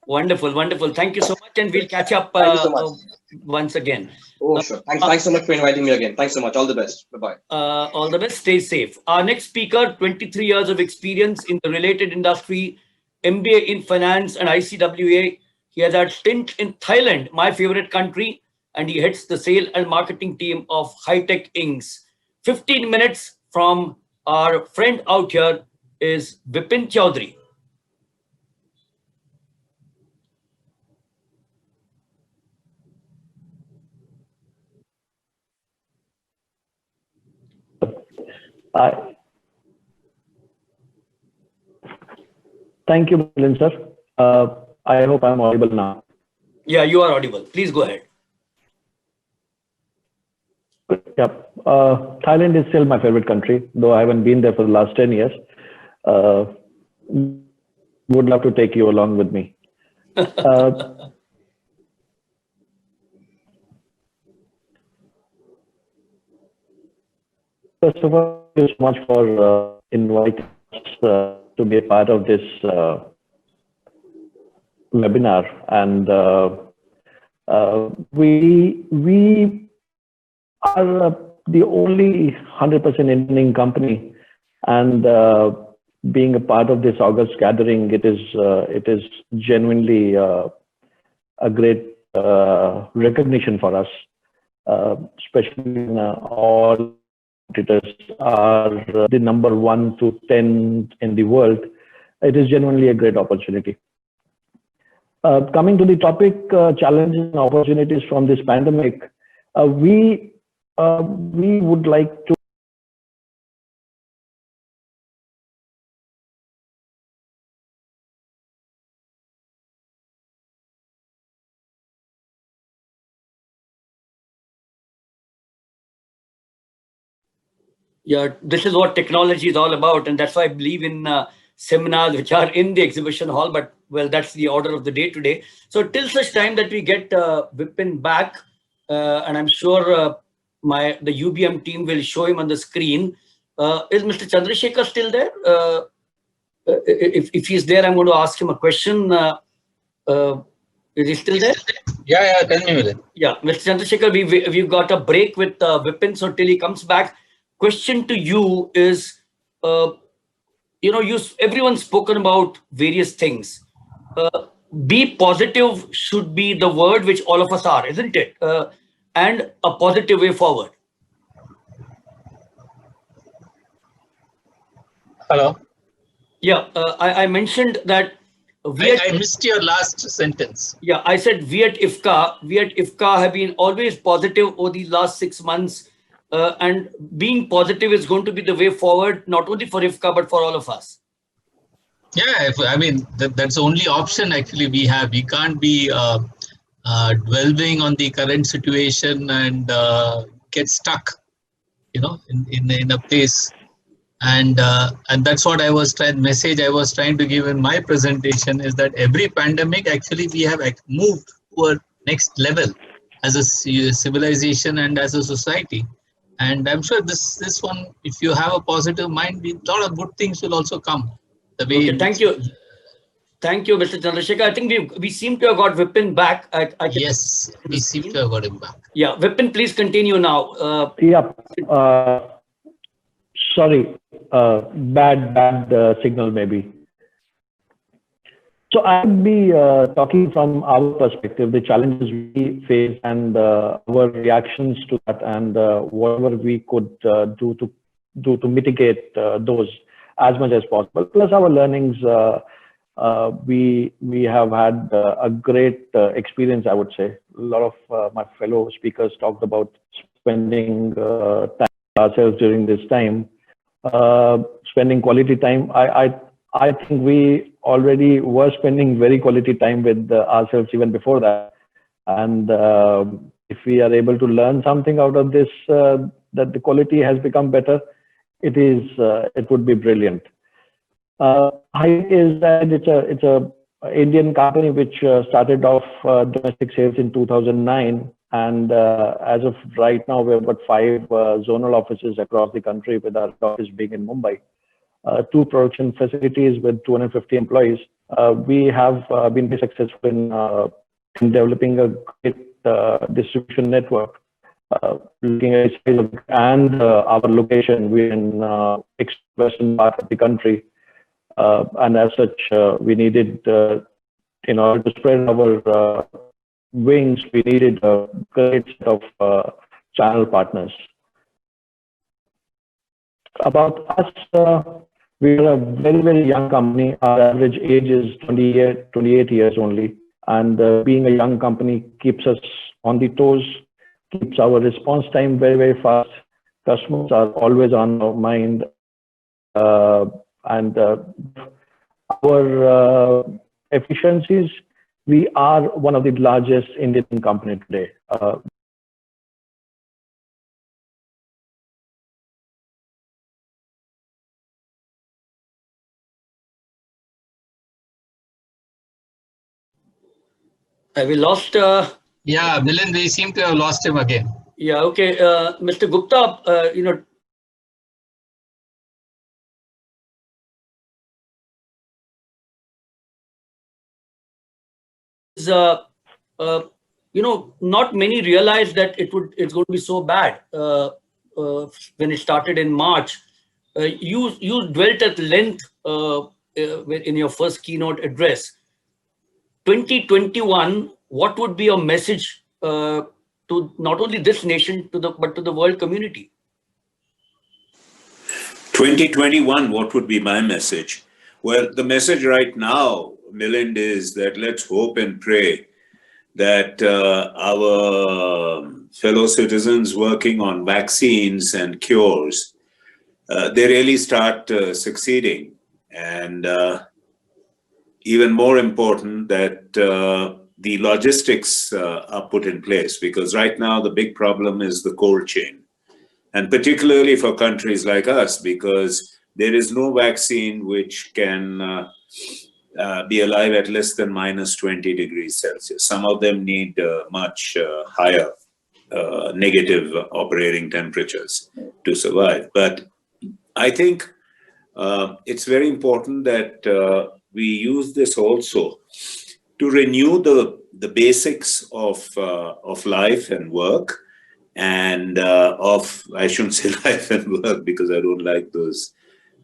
wonderful. Thank you so much, and we'll catch up once again. Oh, sure. Thanks so much for inviting me again. Thanks so much. All the best. Bye-bye. All the best. Stay safe. Our next speaker, 23 years of experience in the related industry, MBA in finance and ICWA. He has had stint in Thailand, my favorite country, and he heads the sale and marketing team of High-Tech Inc. 15 minutes from our friend out here is Vipin Chaudhary. Thank you, Milind sir. I hope I'm audible now. Yeah, you are audible. Please go ahead. Yeah, Thailand is still my favorite country, though I haven't been there for the last 10 years. Would love to take you along with me. First of all, thank you so much for inviting us to be a part of this webinar. And we are the only 100% Indian company, and being a part of this August gathering, it is genuinely a great recognition for us, especially when all competitors are the number 1 to 10 in the world. It is genuinely a great opportunity. Coming to the topic, challenges and opportunities from this pandemic, we would like to Yeah, this is what technology is all about, and that's why I believe in seminars which are in the exhibition hall, but well, that's the order of the day today. So till such time that we get Vipin back, and I'm sure the UBM team will show him on the screen. Is Mr. Chandrasekhar still there? If he's there, I'm going to ask him a question. Is he still there? Yeah, tell me, Milind. Yeah, Mr. Chandrasekhar, we've got a break with Vipin, so till he comes back, question to you is, everyone's spoken about various things. Be positive should be the word which all of us are, isn't it? And a positive way forward. Hello. Yeah, I mentioned that I missed your last sentence. Yeah, I said we at IFCA have been always positive over the last 6 months, and being positive is going to be the way forward, not only for IFCA but for all of us. Yeah, that's the only option actually we have. We can't be dwelling on the current situation and get stuck, in a place. And that's what I was trying to give in my presentation, is that every pandemic actually we have moved to a next level as a civilization and as a society. And I'm sure this one, if you have a positive mind, a lot of good things will also come. Okay, thank you. Thank you, Mr. Chandrasekhar. I think we seem to have got Vipin back. Yes, we seem to have got him back. Yeah, Vipin, please continue now. Sorry, bad signal maybe. So I'll be talking from our perspective, the challenges we face and our reactions to that, and whatever we could do to mitigate those as much as possible. Plus our learnings. We have had a great experience, I would say. A lot of my fellow speakers talked about spending time ourselves during this time, spending quality time. I think we already were spending very quality time with ourselves even before that. And if we are able to learn something out of this, that the quality has become better, it would be brilliant. Is that it's a Indian company which started off domestic sales in 2009, and as of right now we have got 5 zonal offices across the country, with our office being in Mumbai, 2 production facilities with 250 employees. We have been very successful in developing a great distribution network. Looking at the size of and our location, we're in western part of the country. And as such, we needed, in order to spread our wings, we needed a great set of channel partners. About us, we are a very, very young company. Our average age is 28 years only. And being a young company keeps us on the toes, keeps our response time very, very fast. Customers are always on our mind. And our efficiencies, we are one of the largest Indian company today. Have we lost? Yeah, Milind, we seem to have lost him again. Yeah, okay. Mr. Gupta, not many realize that it's going to be so bad when it started in March. You dwelt at length in your first keynote address. 2021, what would be your message to not only this nation but to the world community? 2021, what would be my message? Well, the message right now, Milind, is that let's hope and pray that our fellow citizens working on vaccines and cures, they really start succeeding. And even more important, that the logistics are put in place, because right now the big problem is the cold chain. And particularly for countries like us, because there is no vaccine which can be alive at less than minus 20 degrees Celsius. Some of them need much higher negative operating temperatures to survive. But I think it's very important that we use this also to renew the basics of life and work, and I shouldn't say life and work because I don't like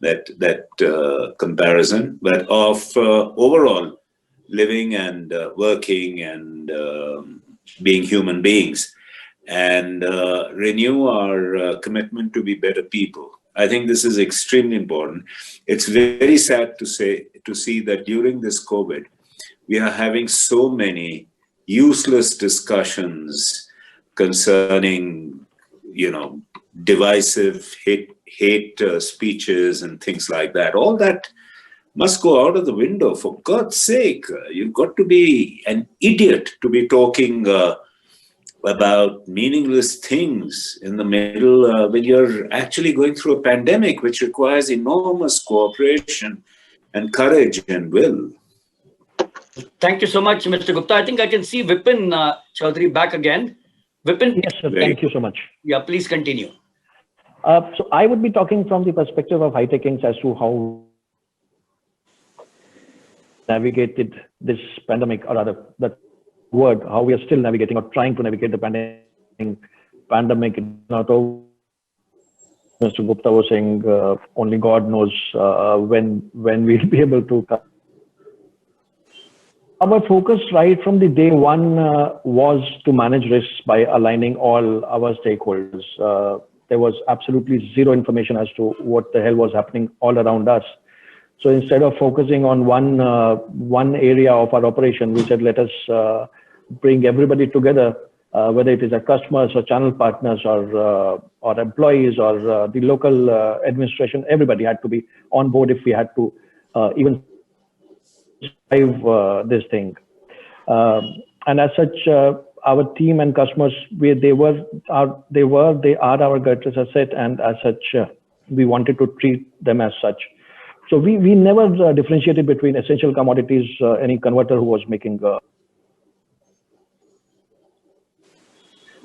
that comparison, but of overall living and working and being human beings, and renew our commitment to be better people. I think this is extremely important. It's very sad to see that during this COVID, we are having so many useless discussions concerning, divisive hate speeches and things like that. All that must go out of the window. For God's sake, you've got to be an idiot to be talking about meaningless things in the middle when you're actually going through a pandemic, which requires enormous cooperation and courage and will. Thank you so much, Mr. Gupta. I think I can see Vipin Chaudhary back again. Vipin? Yes, sir. Thank you so much. Yeah, please continue. So I would be talking from the perspective of High-Tech Inc. as to how navigated this pandemic, or rather that word, how we are still navigating or trying to navigate the pandemic. It's not over. Mr. Gupta was saying only God knows when we'll be able to come. Our focus right from the day one was to manage risks by aligning all our stakeholders. There was absolutely zero information as to what the hell was happening all around us. So instead of focusing on one area of our operation, we said, let us bring everybody together, whether it is our customers or channel partners or employees or the local administration. Everybody had to be on board if we had to even survive this thing. And as such, our team and customers, they are our greatest asset, and as such, we wanted to treat them as such. So we never differentiated between essential commodities, any converter who was making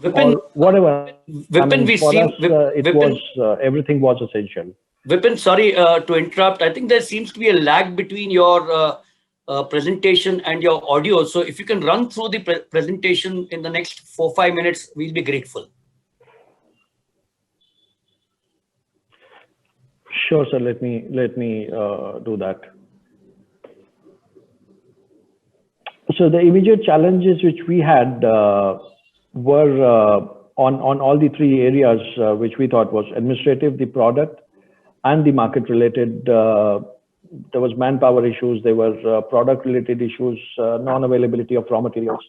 Vipin, or whatever. Vipin, Everything was essential. Vipin, sorry to interrupt. I think there seems to be a lag between your presentation and your audio. So if you can run through the presentation in the next 4-5 minutes, we'll be grateful. Sure, sir. Let me do that. So the immediate challenges which we had were on all the three areas which we thought was administrative, the product, and the market related. There was manpower issues, there were product related issues, non-availability of raw materials.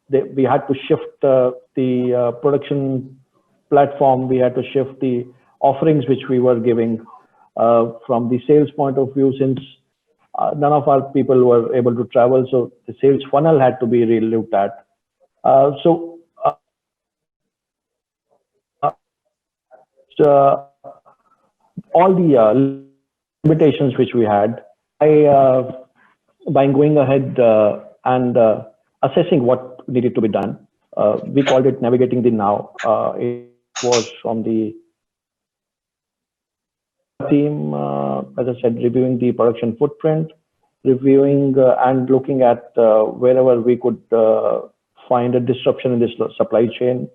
We had to shift the production platform, we had to shift the offerings which we were giving from the sales point of view, since none of our people were able to travel, so the sales funnel had to be re-looked at. So all the limitations which we had, by going ahead and assessing what needed to be done, we called it navigating the now. It was from the team, as I said, reviewing the production footprint, reviewing and looking at wherever we could find a disruption in this supply chain.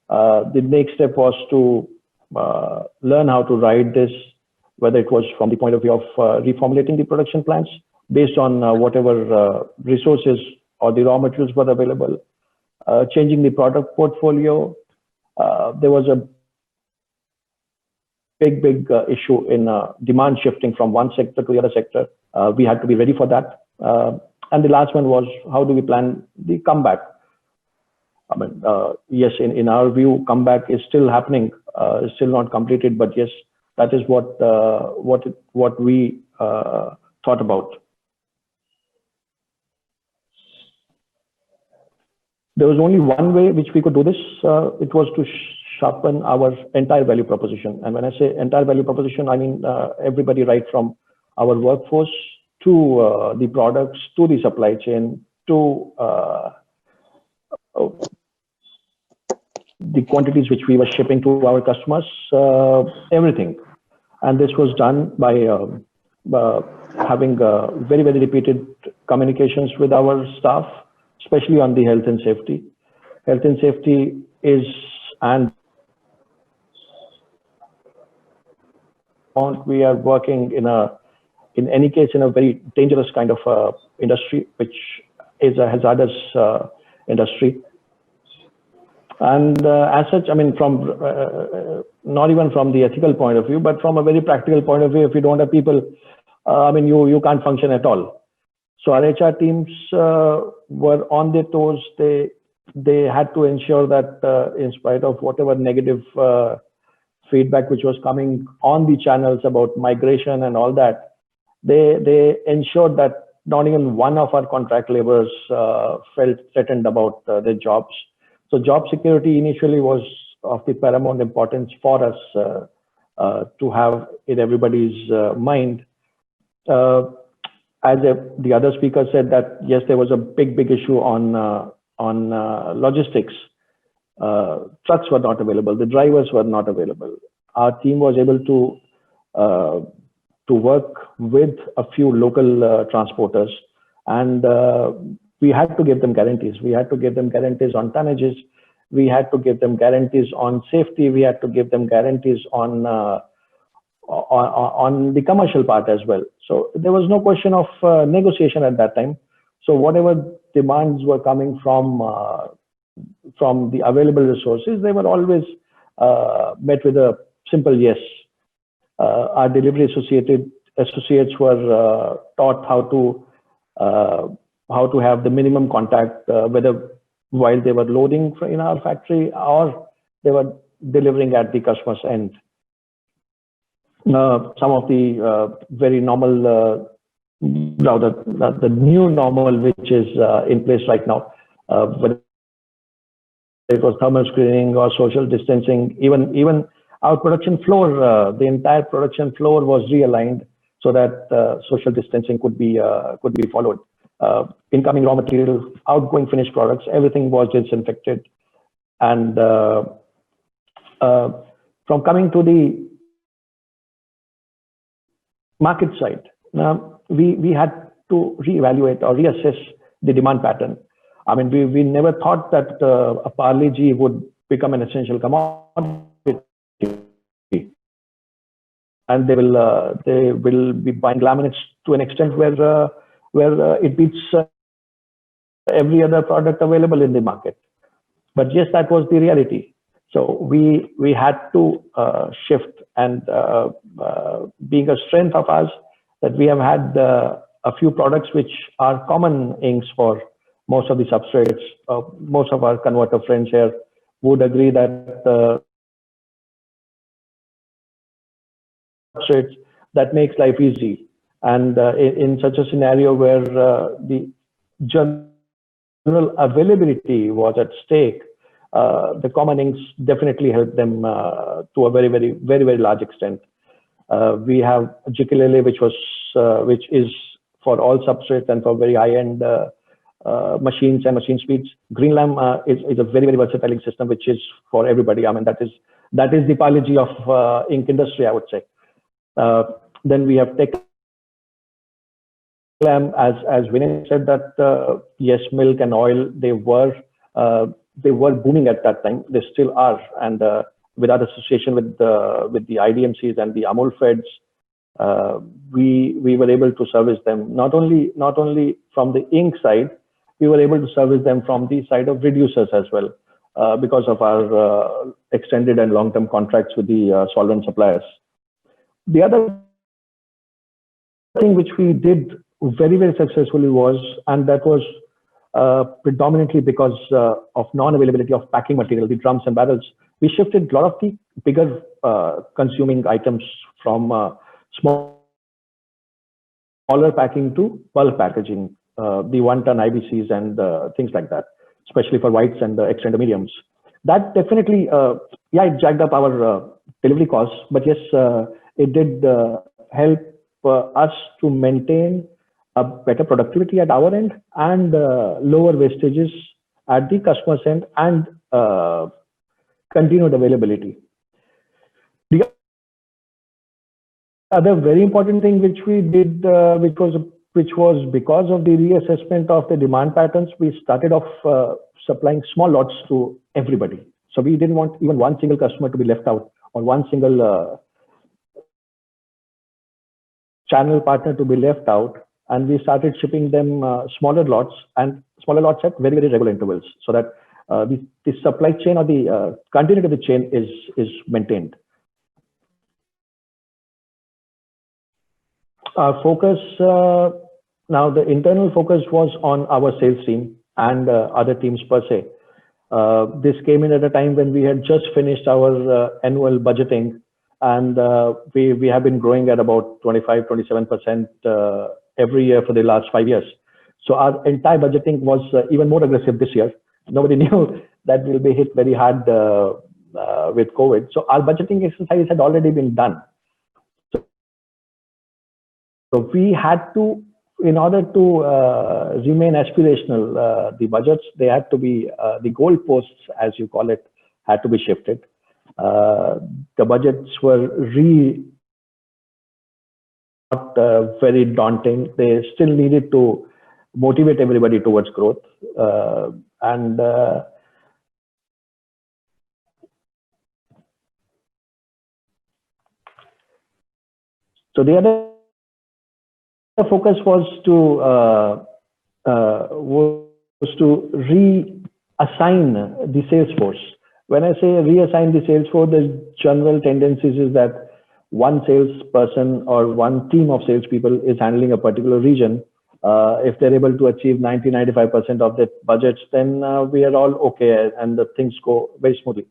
The next step was to learn how to ride this, whether it was from the point of view of reformulating the production plants based on whatever resources or the raw materials were available, changing the product portfolio. There was a big issue in demand shifting from one sector to the other sector. We had to be ready for that. And the last one was, how do we plan the comeback? I mean, yes, in our view, comeback is still happening, is still not completed, but yes, that is what we thought about. There was only one way which we could do this. It was to sharpen our entire value proposition. And when I say entire value proposition, I mean everybody right from our workforce to the products, to the supply chain, to the quantities which we were shipping to our customers, everything. And this was done by having very, very repeated communications with our staff, especially on the health and safety. Health and safety is, and we are working in any case, in a very dangerous kind of industry, which is a hazardous industry. And as such, I mean, from not even from the ethical point of view, but from a very practical point of view, if you don't have people, I mean, you can't function at all. So our HR teams were on their toes. They had to ensure that in spite of whatever negative feedback which was coming on the channels about migration and all that, they ensured that not even one of our contract laborers felt threatened about their jobs. So job security initially was of the paramount importance for us to have in everybody's mind. As the other speaker said, that yes, there was a big issue on logistics. Trucks were not available. The drivers were not available. Our team was able to work with a few local transporters, and we had to give them guarantees. We had to give them guarantees on tonnages. We had to give them guarantees on safety. We had to give them guarantees on the commercial part as well. So there was no question of negotiation at that time. So whatever demands were coming from the available resources, they were always met with a simple yes. Our delivery associates were taught how to have the minimum contact, whether while they were loading in our factory or they were delivering at the customer's end. Some of the very normal, the new normal which is in place right now, whether it was thermal screening or social distancing, even our production floor, the entire production floor was realigned so that social distancing could be followed. Incoming raw material, outgoing finished products, everything was disinfected. And from coming to the market side, we had to reevaluate or reassess the demand pattern. I mean, we never thought that a Parle G would become an essential commodity, and they will be buying laminates to an extent where it beats every other product available in the market. But yes, that was the reality. So we had to shift, and being a strength of ours, that we have had a few products which are common inks for most of the substrates. Most of our converter friends here would agree that substrates that makes life easy. And in such a scenario where the general availability was at stake, the common inks definitely helped them to a very, very, very, very large extent. We have Jikelele, which is for all substrates and for very high-end machines and machine speeds. Greenlam is a very, very versatile ink system, which is for everybody. I mean, that is the Parle G of ink industry, I would say. Then we have Techlam, as Vinay said, that yes, milk and oil, they were booming at that time. They still are, and with our association with the IDMCs and the Amul Feds, we were able to service them not only from the ink side, we were able to service them from the side of reducers as well, because of our extended and long-term contracts with the solvent suppliers. The other thing which we did very, very successfully was, and that was predominantly because of non-availability of packing material, the drums and barrels. We shifted a lot of the bigger consuming items from smaller packing to bulk packaging, the 1-ton IBCs and things like that, especially for whites and extended mediums. That definitely, it jacked up our delivery costs, but yes, it did help us to maintain better productivity at our end and lower wastages at the customer's end and continued availability. The other very important thing which we did, which was because of the reassessment of the demand patterns, we started off supplying small lots to everybody. So we didn't want even one single customer to be left out or one single channel partner to be left out. And we started shipping them smaller lots at very, very regular intervals, so that the supply chain or the continuity of the chain is maintained. Our focus now, the internal focus was on our sales team and other teams per se. This came in at a time when we had just finished our annual budgeting, and we have been growing at about 25-27% every year for the last 5 years. So our entire budgeting was even more aggressive this year. Nobody knew that we'll be hit very hard with COVID. So our budgeting exercise had already been done. So we had to, in order to remain aspirational, the budgets, they had to be, the goalposts, as you call it, had to be shifted. The budgets were not very daunting. They still needed to motivate everybody towards growth. And so the other focus was to reassign the sales force. When I say reassign the sales force, the general tendencies is that one salesperson or one team of salespeople is handling a particular region. If they're able to achieve 90-95% of the budgets, then we are all okay and the things go very smoothly.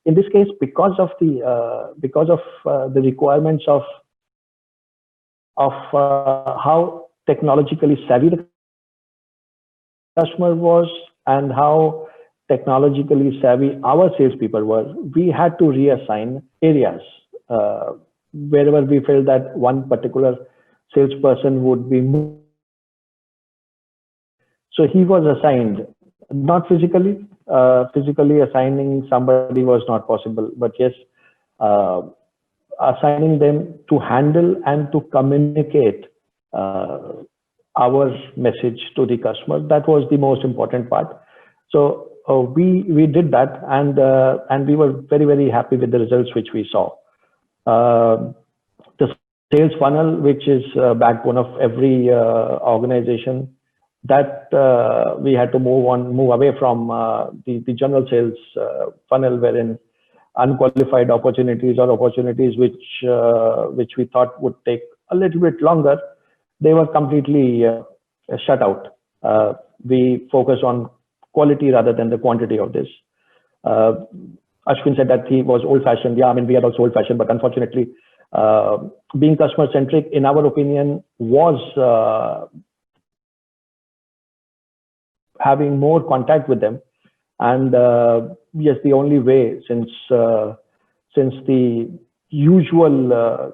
In this case, because of the requirements of how technologically savvy the customer was and how technologically savvy our salespeople were, we had to reassign areas wherever we felt that one particular salesperson would be more. So he was assigned, not physically. Physically assigning somebody was not possible, but yes, assigning them to handle and to communicate our message to the customer. That was the most important part. So we did that, and we were very, very happy with the results which we saw. The sales funnel, which is backbone of every organization, that we had to move away from the general sales funnel, wherein unqualified opportunities or opportunities which we thought would take a little bit longer, they were completely shut out. We focus on quality rather than the quantity of this. Ashwin said that he was old-fashioned. Yeah, I mean, we are also old-fashioned, but unfortunately, being customer-centric, in our opinion, was having more contact with them. And yes, the only way, since the usual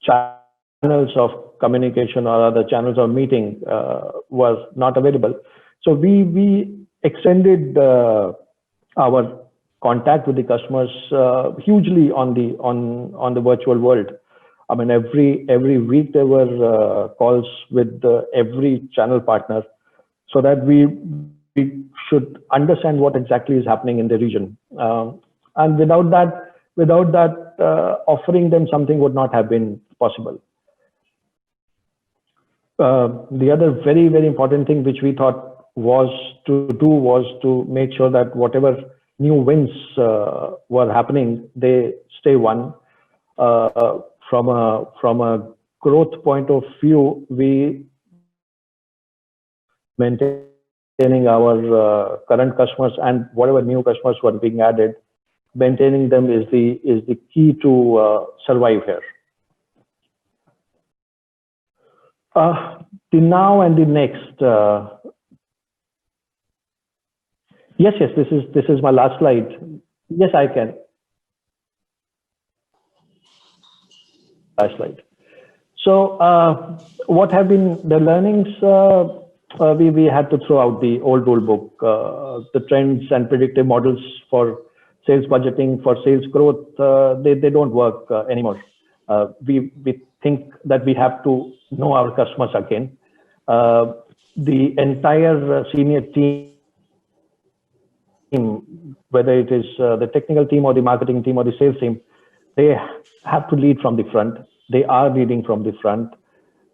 channels of communication or other channels of meeting was not available, so we extended our contact with the customers hugely on the virtual world. I mean, every week there were calls with every channel partner, so that we should understand what exactly is happening in the region. And without that, offering them something would not have been possible. The other very, very important thing which we thought was to make sure that whatever new wins were happening, they stay won. From a growth point of view, we maintaining our current customers and whatever new customers were being added, maintaining them is the key to survive here. The now and the next. Yes, this is my last slide. Yes, I can. Last slide. So what have been the learnings? We had to throw out the old rule book, the trends and predictive models for sales budgeting, for sales growth. They don't work anymore. We think that we have to know our customers again. The entire senior team, whether it is the technical team or the marketing team or the sales team, they have to lead from the front. They are leading from the front.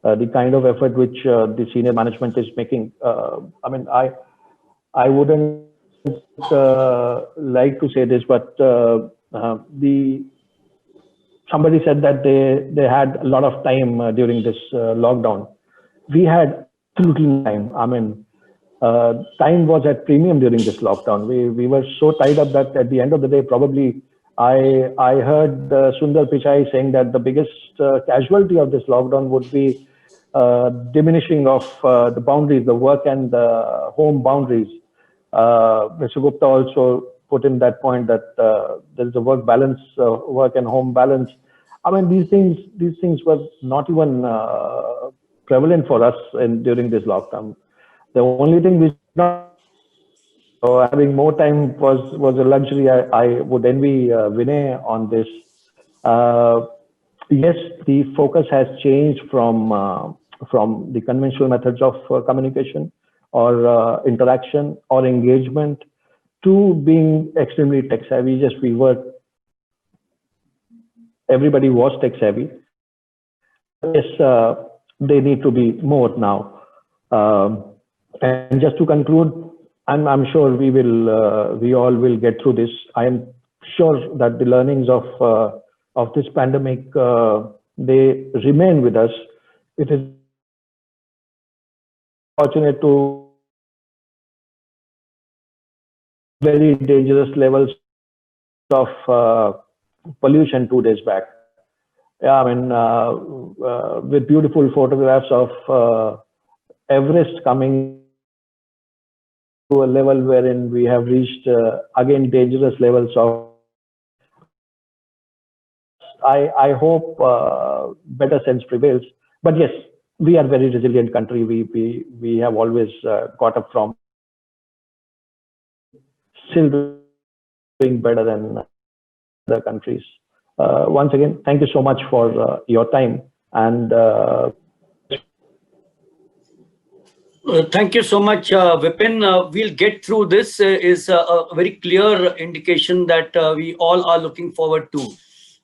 The kind of effort which the senior management is making. I mean, I wouldn't like to say this, but somebody said that they had a lot of time during this lockdown. We had absolutely no time. I mean, time was at premium during this lockdown. We were so tied up that at the end of the day, probably I heard Sundar Pichai saying that the biggest casualty of this lockdown would be diminishing of the boundaries, the work and the home boundaries. Mr. Gupta also put in that point that there is a work balance, work and home balance. I mean, these things were not even prevalent for us during this lockdown. The only thing we not having more time was a luxury. I would envy Vinay on this. Yes, the focus has changed from the conventional methods of communication or interaction or engagement to being extremely tech savvy. Yes, everybody was tech savvy. Yes, they need to be more now. And just to conclude, I'm sure we all will get through this. I am sure that the learnings of this pandemic, they remain with us. It is fortunate to very dangerous levels of pollution 2 days back. Yeah, I mean, with beautiful photographs of Everest coming to a level wherein we have reached again dangerous levels of. I hope better sense prevails. But yes, we are a very resilient country. We have always got up from still doing better than other countries. Once again, thank you so much for your time and. Thank you so much, Vipin. We'll get through this. Is a very clear indication that we all are looking forward to.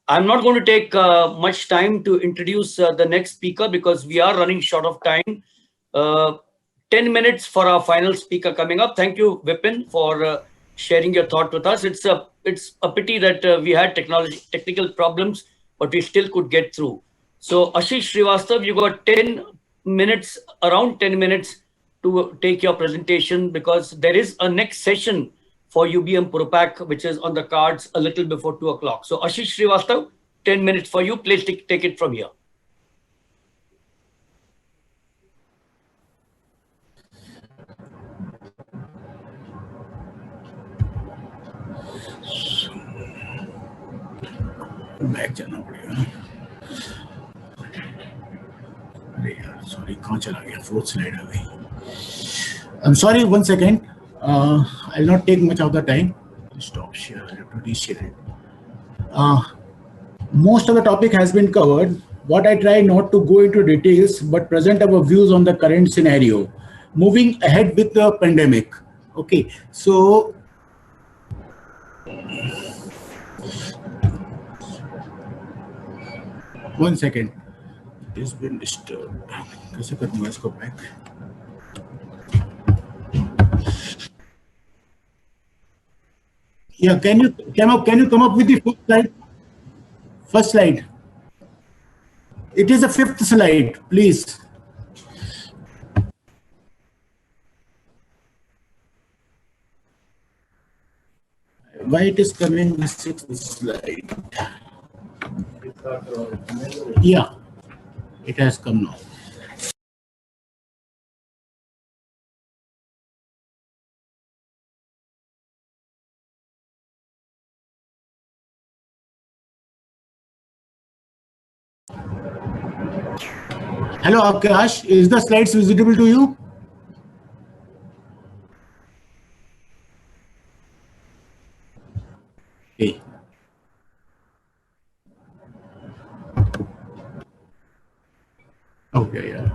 I'm not going to take much time to introduce the next speaker because we are running short of time. 10 minutes for our final speaker coming up. Thank you, Vipin, for sharing your thought with us. It's a pity that we had technical problems, but we still could get through. So Ashish Srivastav, you got 10 minutes, around 10 minutes to take your presentation because there is a next session for UBM ProPak, which is on the cards a little before 2 o'clock. So Ashish Srivastav, 10 minutes for you. Please take it from here. Back जाना पड़ेगा ना अरे यार sorry कहाँ चला गया fourth slide आ गई I'm sorry, 1 second. I'll not take much of the time. Stop share. I have to reshare it. Most of the topic has been covered. What I try not to go into details, but present our views on the current scenario. Moving ahead with the pandemic. Okay, so one second. It has been disturbed. कैसे करूँगा इसको back? Yeah, can you come up with the first slide? First slide. It is a fifth slide, please. Why it is coming the sixth slide? Yeah, it has come now. Hello, Akash. Is the slides visible to you? Hey. Okay, yeah.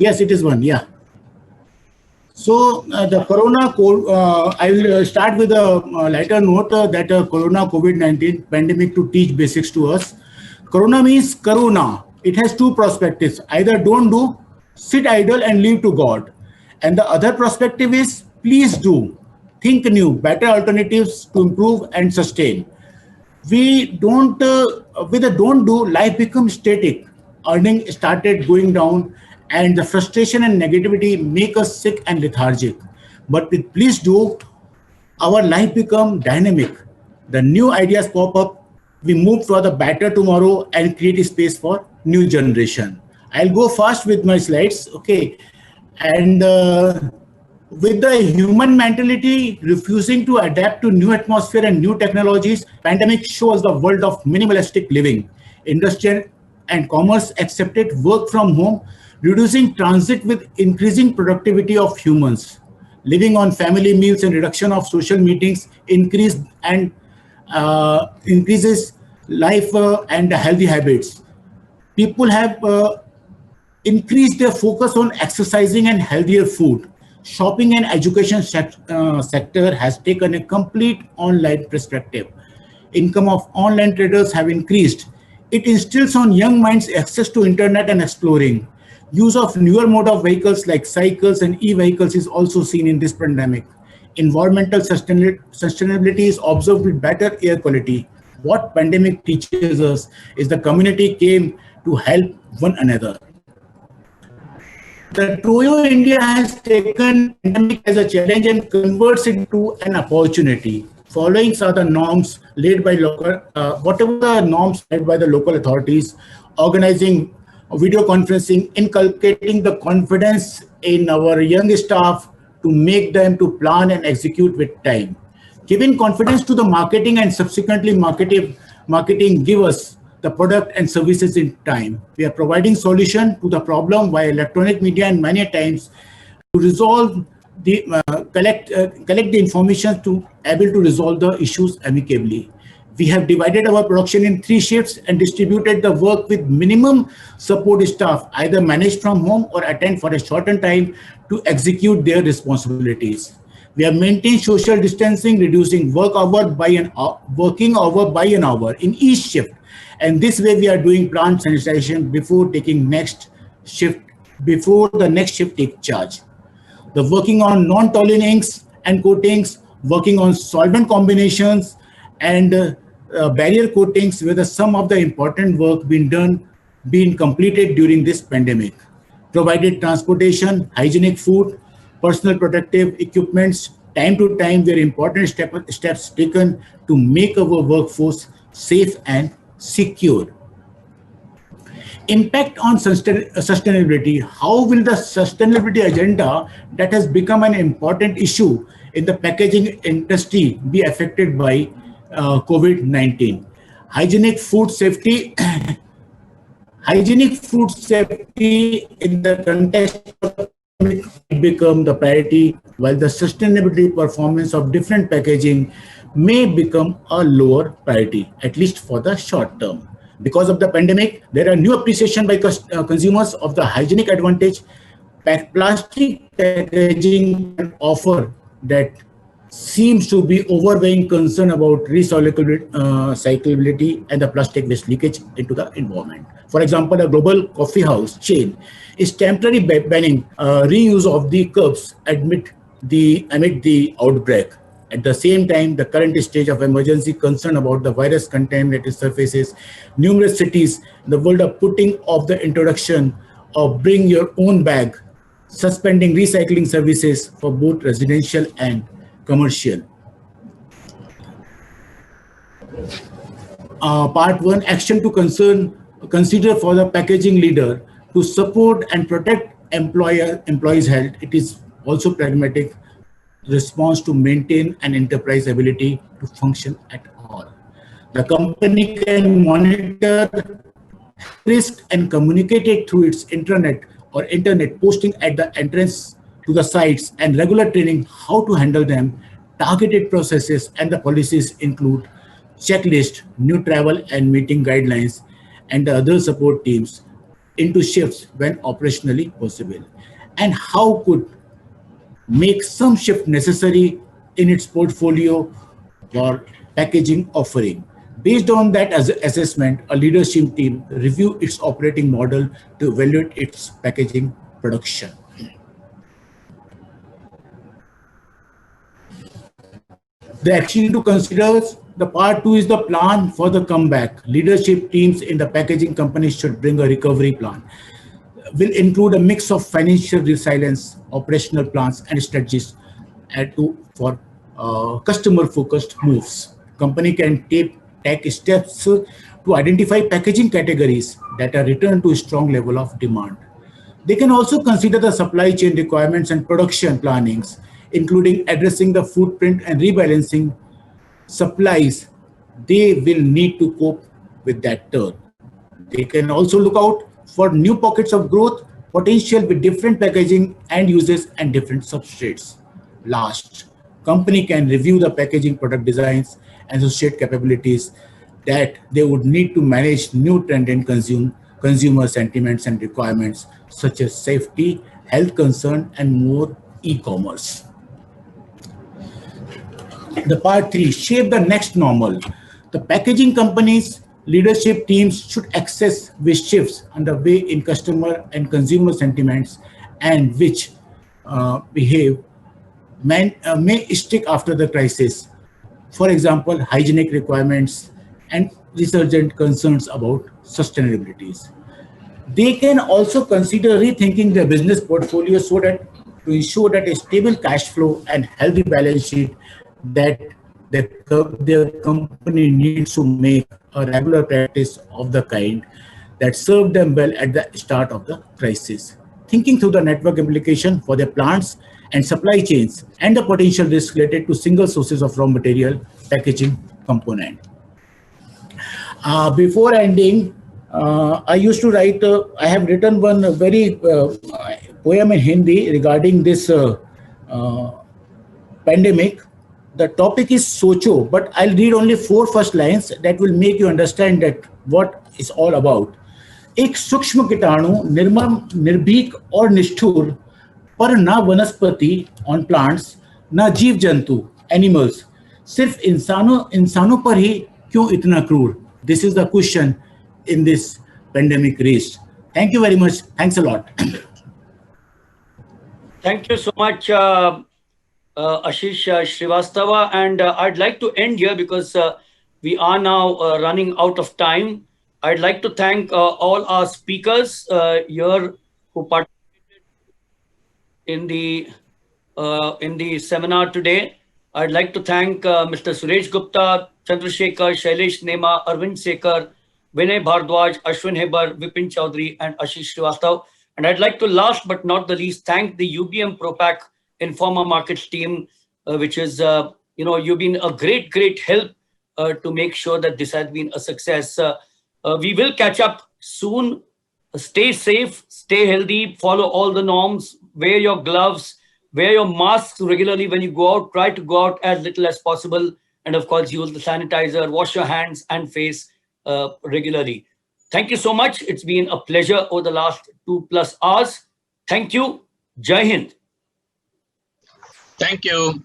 Yes, it is one. Yeah. So the I will start with a lighter note that Corona COVID-19 pandemic to teach basics to us. Corona means Karuna. It has two perspectives. Either don't do, sit idle and leave to God. And the other perspective is please do. Think new, better alternatives to improve and sustain. We don't With the don't do, life becomes static. Earning started going down, and the frustration and negativity make us sick and lethargic. But with please do, our life become dynamic. The new ideas pop up. We move for the better tomorrow and create a space for new generation. I'll go fast with my slides. Okay. And with the human mentality refusing to adapt to new atmosphere and new technologies, pandemic shows the world of minimalistic living. Industry and commerce accepted work from home, reducing transit with increasing productivity of humans. Living on family meals and reduction of social meetings increases life and healthy habits. People have increase their focus on exercising and healthier food. Shopping and education sector has taken a complete online perspective. Income of online traders have increased. It instills on young minds access to internet and exploring. Use of newer mode of vehicles like cycles and e-vehicles is also seen in this pandemic. Environmental sustainability is observed with better air quality. What pandemic teaches us is the community came to help one another. The Toyo India has taken pandemic as a challenge and converts it to an opportunity. Following are the norms laid by local, whatever the norms laid by the local authorities, organizing video conferencing, inculcating the confidence in our young staff to make them to plan and execute with time. Giving confidence to the marketing and subsequently marketing give us the product and services in time. We are providing solution to the problem via electronic media and many times to resolve the collect the information to able to resolve the issues amicably. We have divided our production in 3 shifts and distributed the work with minimum support staff, either managed from home or attend for a shortened time to execute their responsibilities. We have maintained social distancing, reducing working hour by an hour in each shift. And this way we are doing plant sanitization before the next shift take charge. The working on non-toluene inks and coatings, working on solvent combinations and barrier coatings were some of the important work being completed during this pandemic. Provided transportation, hygienic food, personal protective equipments, time to time were important steps taken to make our workforce safe and secure. Impact on sustainability. How will the sustainability agenda that has become an important issue in the packaging industry be affected by COVID-19? Hygienic food safety. Hygienic food safety in the context of the pandemic become the priority, while the sustainability performance of different packaging may become a lower priority, at least for the short term. Because of the pandemic, there are new appreciation by consumers of the hygienic advantage plastic packaging can offer that seems to be overwhelming concern about recyclability and the plastic waste leakage into the environment. For example, a global coffee house chain is temporarily banning reuse of the cups amid the outbreak. At the same time, the current stage of emergency concern about the virus contaminated surfaces, numerous cities in the world are putting off the introduction of bring your own bag, suspending recycling services for both residential and commercial. Part 1, action to consider for the packaging leader to support and protect employees' health. It is also pragmatic response to maintain an enterprise ability to function at all. The company can monitor health risk and communicate it through its internet posting at the entrance to the sites and regular training how to handle them. Targeted processes and the policies include checklist, new travel and meeting guidelines, and the other support teams into shifts when operationally possible. And how could make some shift necessary in its portfolio or packaging offering. Based on that as assessment, a leadership team review its operating model to evaluate its packaging production. The action to consider, the part 2 is the plan for the comeback. Leadership teams in the packaging company should bring a recovery plan. Will include a mix of financial resilience, operational plans, and strategies for customer-focused moves. Company can take steps to identify packaging categories that are returned to a strong level of demand. They can also consider the supply chain requirements and production plannings, including addressing the footprint and rebalancing supplies. They will need to cope with that turn. They can also look out for new pockets of growth potential with different packaging and uses and different substrates. Last, company can review the packaging product designs and associate capabilities that they would need to manage new trend in consumer sentiments and requirements such as safety, health concern, and more e-commerce. The part 3, shape the next normal. The packaging companies leadership teams should access which shifts underway in customer and consumer sentiments and which behave may stick after the crisis. For example, hygienic requirements and resurgent concerns about sustainability. They can also consider rethinking their business portfolio so that to ensure that a stable cash flow and healthy balance sheet that their company needs to make a regular practice of the kind that served them well at the start of the crisis. Thinking through the network implication for their plants and supply chains and the potential risk related to single sources of raw material packaging component. Before ending, I used to write, I have written one very poem in Hindi regarding this pandemic. The topic is Socho, but I'll read only 4 first lines that will make you understand that what it's all about. एक सूक्ष्म कीटाणु निर्मम निर्भीक और निष्ठुर पर ना वनस्पति ऑन प्लांट्स ना जीव जंतु एनिमल्स सिर्फ इंसानों पर ही क्यों इतना क्रूर this is the question in this pandemic race. Thank you very much. Thanks a lot. Thank you so much, Ashish Srivastava. And I'd like to end here because we are now running out of time. I'd like to thank all our speakers here who participated in the seminar today. I'd like to thank Mr. Suresh Gupta, Chandrasekhar, Shailesh Nema, Arvind Sekhar, Vinay Bhardwaj, Ashwin Hebar, Vipin Chaudhary, and Ashish Srivastav. And I'd like to, last but not the least, thank the UBM ProPak Informa Markets team, which is, you've been a great help to make sure that this has been a success. We will catch up soon. Stay safe, stay healthy, follow all the norms, wear your gloves, wear your masks regularly when you go out, try to go out as little as possible. And of course, use the sanitizer, wash your hands and face regularly. Thank you so much. It's been a pleasure over the last 2+ hours. Thank you. Jai Hind. Thank you.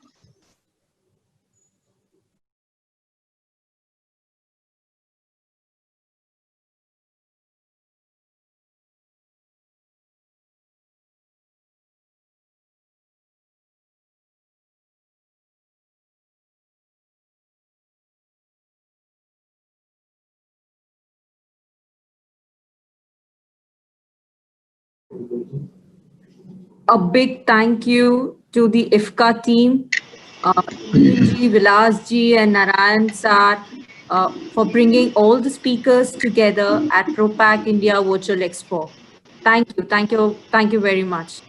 A big thank you to the IFCA team, Ji, Vilas Ji and Narayan Sir, for bringing all the speakers together at ProPak India Virtual Expo. Thank you very much.